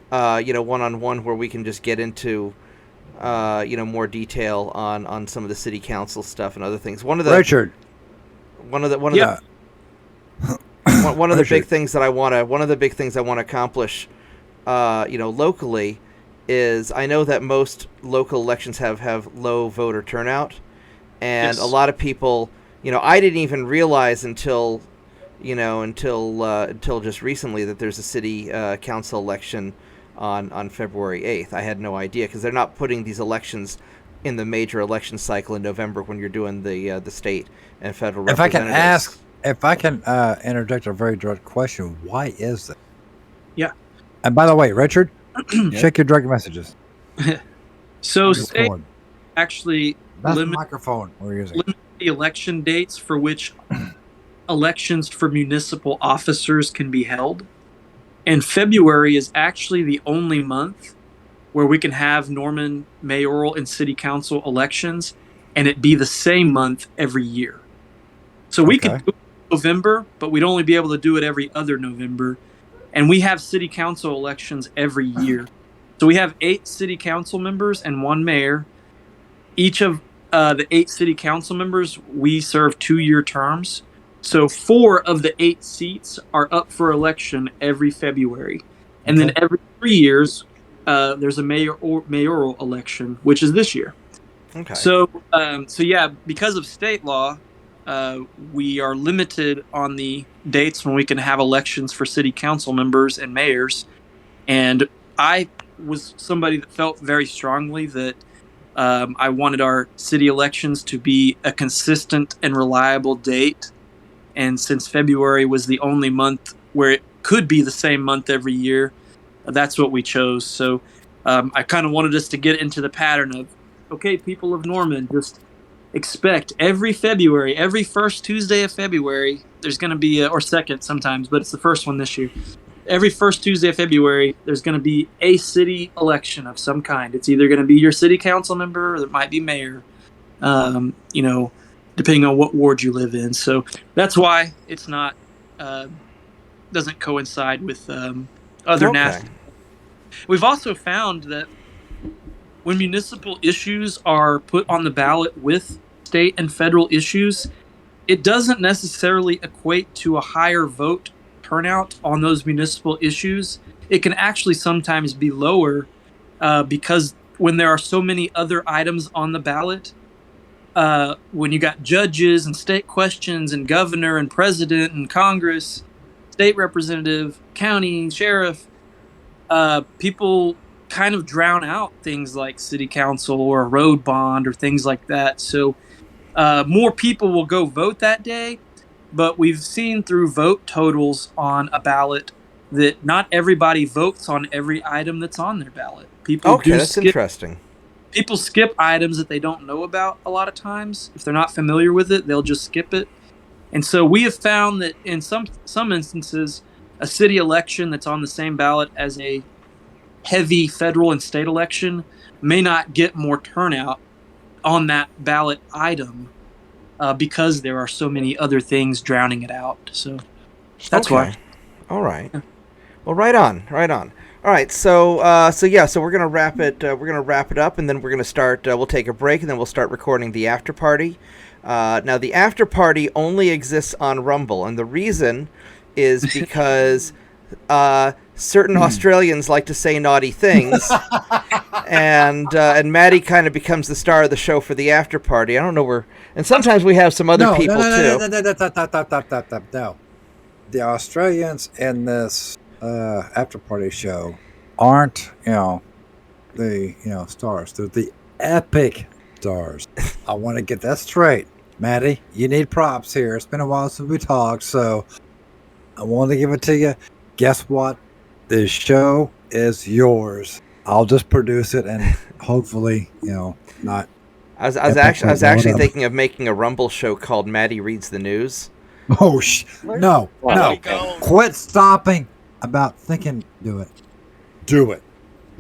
one-on-one where we can just get into more detail on some of the city council stuff and other things. Richard. One of the big things that I want to accomplish, locally, is I know that most local elections have low voter turnout, and a lot of people, I didn't even realize until just recently that there's a city council election on February 8th. I had no idea because they're not putting these elections in the major election cycle in November when you're doing the state and federal representatives. If I can interject a very direct question, why is that? Yeah. And by the way, Richard, check your direct messages. So state Record. actually That's the limit microphone we're using. the election dates for which elections for municipal officers can be held. And February is actually the only month where we can have Norman mayoral and city council elections and it be the same month every year. So we could do it in November, but we'd only be able to do it every other November. And we have city council elections every year. So we have 8 city council members and 1 mayor. Each of the 8 city council members, we serve 2-year terms. So 4 of the 8 seats are up for election every February. And then every 3 years, there's a mayoral election, which is this year. Okay. So yeah, because of state law, we are limited on the dates when we can have elections for city council members and mayors. And I was somebody that felt very strongly that I wanted our city elections to be a consistent and reliable date. And since February was the only month where it could be the same month every year, that's what we chose. So I kind of wanted us to get into the pattern of, okay, people of Norman, just expect every February, every first Tuesday of February, there's going to be, or second sometimes, but it's the first one this year. Every first Tuesday of February, there's going to be a city election of some kind. It's either going to be your city council member, or it might be mayor, depending on what ward you live in. So that's why it's not, doesn't coincide with other national. We've also found that when municipal issues are put on the ballot with state and federal issues, it doesn't necessarily equate to a higher vote turnout on those municipal issues. It can actually sometimes be lower because when there are so many other items on the ballot, when you got judges and state questions and governor and president and Congress, state representative, county, sheriff, people kind of drown out things like city council or a road bond or things like that. So more people will go vote that day, but we've seen through vote totals on a ballot that not everybody votes on every item that's on their ballot. People that's interesting. People skip items that they don't know about a lot of times. If they're not familiar with it, they'll just skip it. And so we have found that in some instances, a city election that's on the same ballot as a heavy federal and state election may not get more turnout on that ballot item because there are so many other things drowning it out. So that's why. All right. Yeah. Well, right on. All right, so we're gonna wrap it. We're gonna wrap it up, and then we're gonna start. We'll take a break, and then we'll start recording the after party. Now, the after party only exists on Rumble, and the reason is because certain Australians like to say naughty things, and Maddie kind of becomes the star of the show for the after party. I don't know and sometimes we have some other people too. No. The Australians in this after party show aren't, the stars. They're the epic stars. I want to get that straight. Maddie, you need props here. It's been a while since we talked, so I want to give it to you. Guess what? This show is yours. I'll just produce it and hopefully, not. I was actually thinking of making a Rumble show called Maddie Reads the News. Oh, no. Quit stopping about thinking. Do it.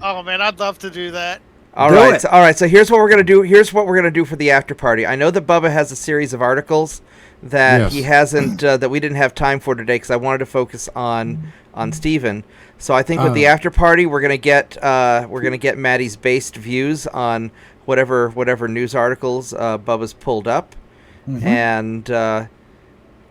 Oh man, I'd love to do that. All right. So here's what we're gonna do. Here's what we're gonna do for the after party. I know that Bubba has a series of articles that he hasn't that we didn't have time for today because I wanted to focus on Stephen. So I think with the after party, we're gonna get Maddie's based views on whatever news articles Bubba's pulled up, and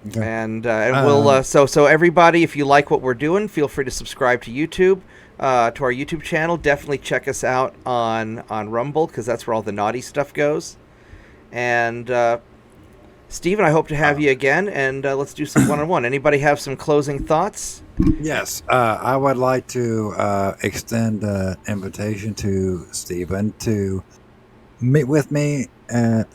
we'll so everybody, if you like what we're doing, feel free to subscribe to YouTube. To our YouTube channel. Definitely check us out on Rumble because that's where all the naughty stuff goes. And Stephen, I hope to have you again, and let's do some one-on-one. Anybody have some closing thoughts? Yes, I would like to extend an invitation to Stephen to meet with me at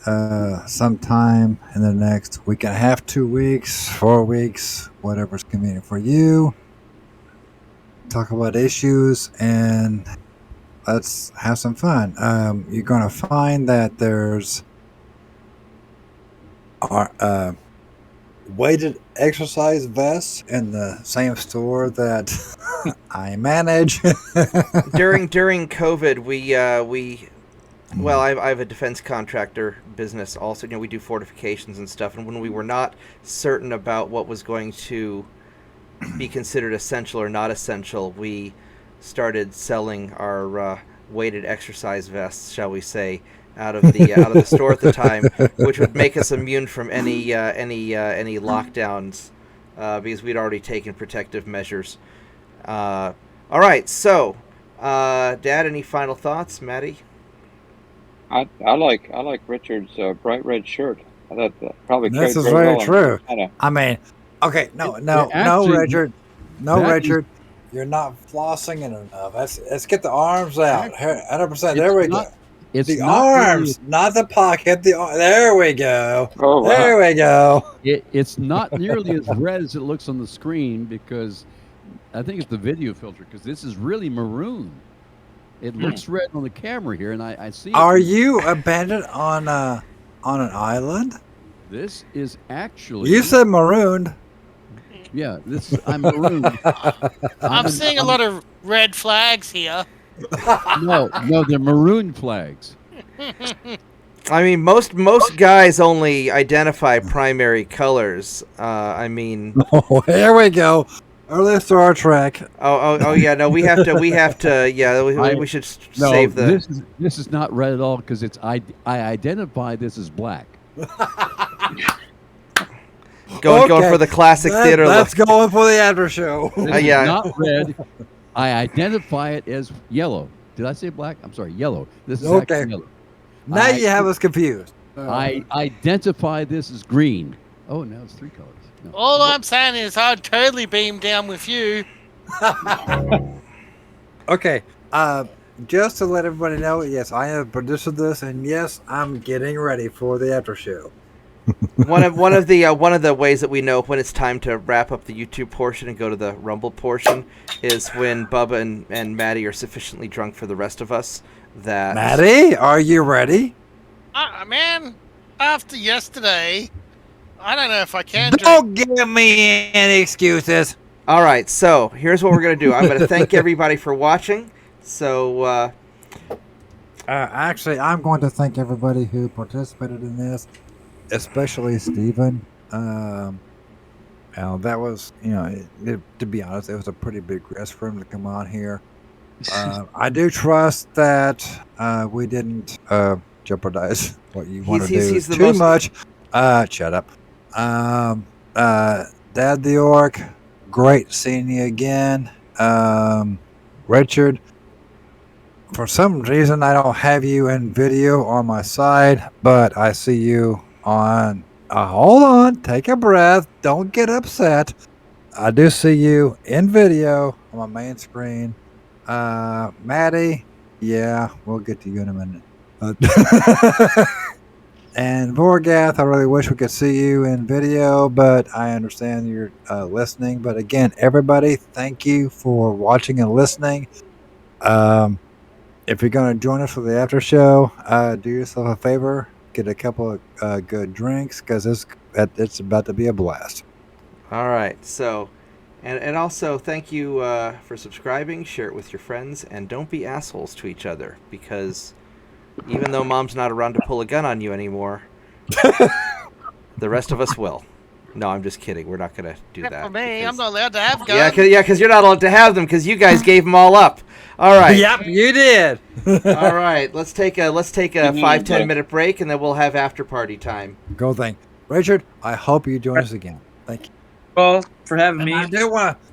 some time in the next week and a half, 2 weeks, 4 weeks, whatever's convenient for you. Talk about issues and let's have some fun. You're going to find that there's weighted exercise vests in the same store that I manage. During COVID, I have a defense contractor business also. We do fortifications and stuff, and when we were not certain about what was going to be considered essential or not essential, we started selling our weighted exercise vests, shall we say, out of the store at the time, which would make us immune from any lockdowns because we'd already taken protective measures. All right, so Dad, any final thoughts, Maddie? I like Richard's bright red shirt. I thought that probably This carried is very very well true. China. I mean, okay, no, actually, Richard, that Richard, you're not flossing it enough. Let's get the arms out. 100%. There we go. It's The not arms, not the pocket. There we go. Oh, wow. There we go. It's not nearly as red as it looks on the screen because I think it's the video filter because this is really maroon. It looks red on the camera here, and I see. Are you abandoned on an island? This is actually. You said marooned. Yeah, I'm marooned. I'm seeing a lot of red flags here. No, they're maroon flags. I mean, most guys only identify primary colors. I mean, Oh, here we go. Early Star Trek. oh yeah, no, we have to. Yeah, we should save the. This is not red at all because I identify this as black. Going for the classic theater Let's look. go for the after show. This Yeah. is not red. I identify it as yellow. Did I say black? I'm sorry, yellow. This is Okay. actually yellow. Now you have us confused. I identify this as green. Oh, now it's three colors. No. All I'm saying is I'd totally beam down with you. Okay. Just to let everybody know, yes, I have produced this, and yes, I'm getting ready for the after show. one of the ways that we know when it's time to wrap up the YouTube portion and go to the Rumble portion is when Bubba and Maddie are sufficiently drunk for the rest of us. That Maddie, are you ready? Man, after yesterday, I don't know if I can drink. Don't give me any excuses. All right, so here's what we're gonna do. I'm gonna thank everybody for watching. So actually, I'm going to thank everybody who participated in this, especially Stephen. That was, to be honest, it was a pretty big risk for him to come on here. I do trust that we didn't jeopardize what you want to do too much. Shut up. Dad the Orc, great seeing you again. Richard, for some reason I don't have you in video on my side, but I see you on. Hold on, take a breath. Don't get upset. I do see you in video on my main screen. Maddie, yeah, we'll get to you in a minute. And Vorgath, I really wish we could see you in video, but I understand you're listening. But again, everybody, thank you for watching and listening. If you're going to join us for the after show, do yourself a favor, get a couple of good drinks because it's about to be a blast. all right, so and also thank you for subscribing, share it with your friends, and don't be assholes to each other because even though Mom's not around to pull a gun on you anymore, the rest of us will. No, I'm just kidding. We're not going to do that. For me, because- I'm not allowed to have guns. Yeah, because you're not allowed to have them because you guys gave them all up. All right. Yep, you did. All right. Let's take a 5-10 minute break and then we'll have after party time. Go thing. Richard, I hope you join us again. Thank you. Well, for having And me. I do want to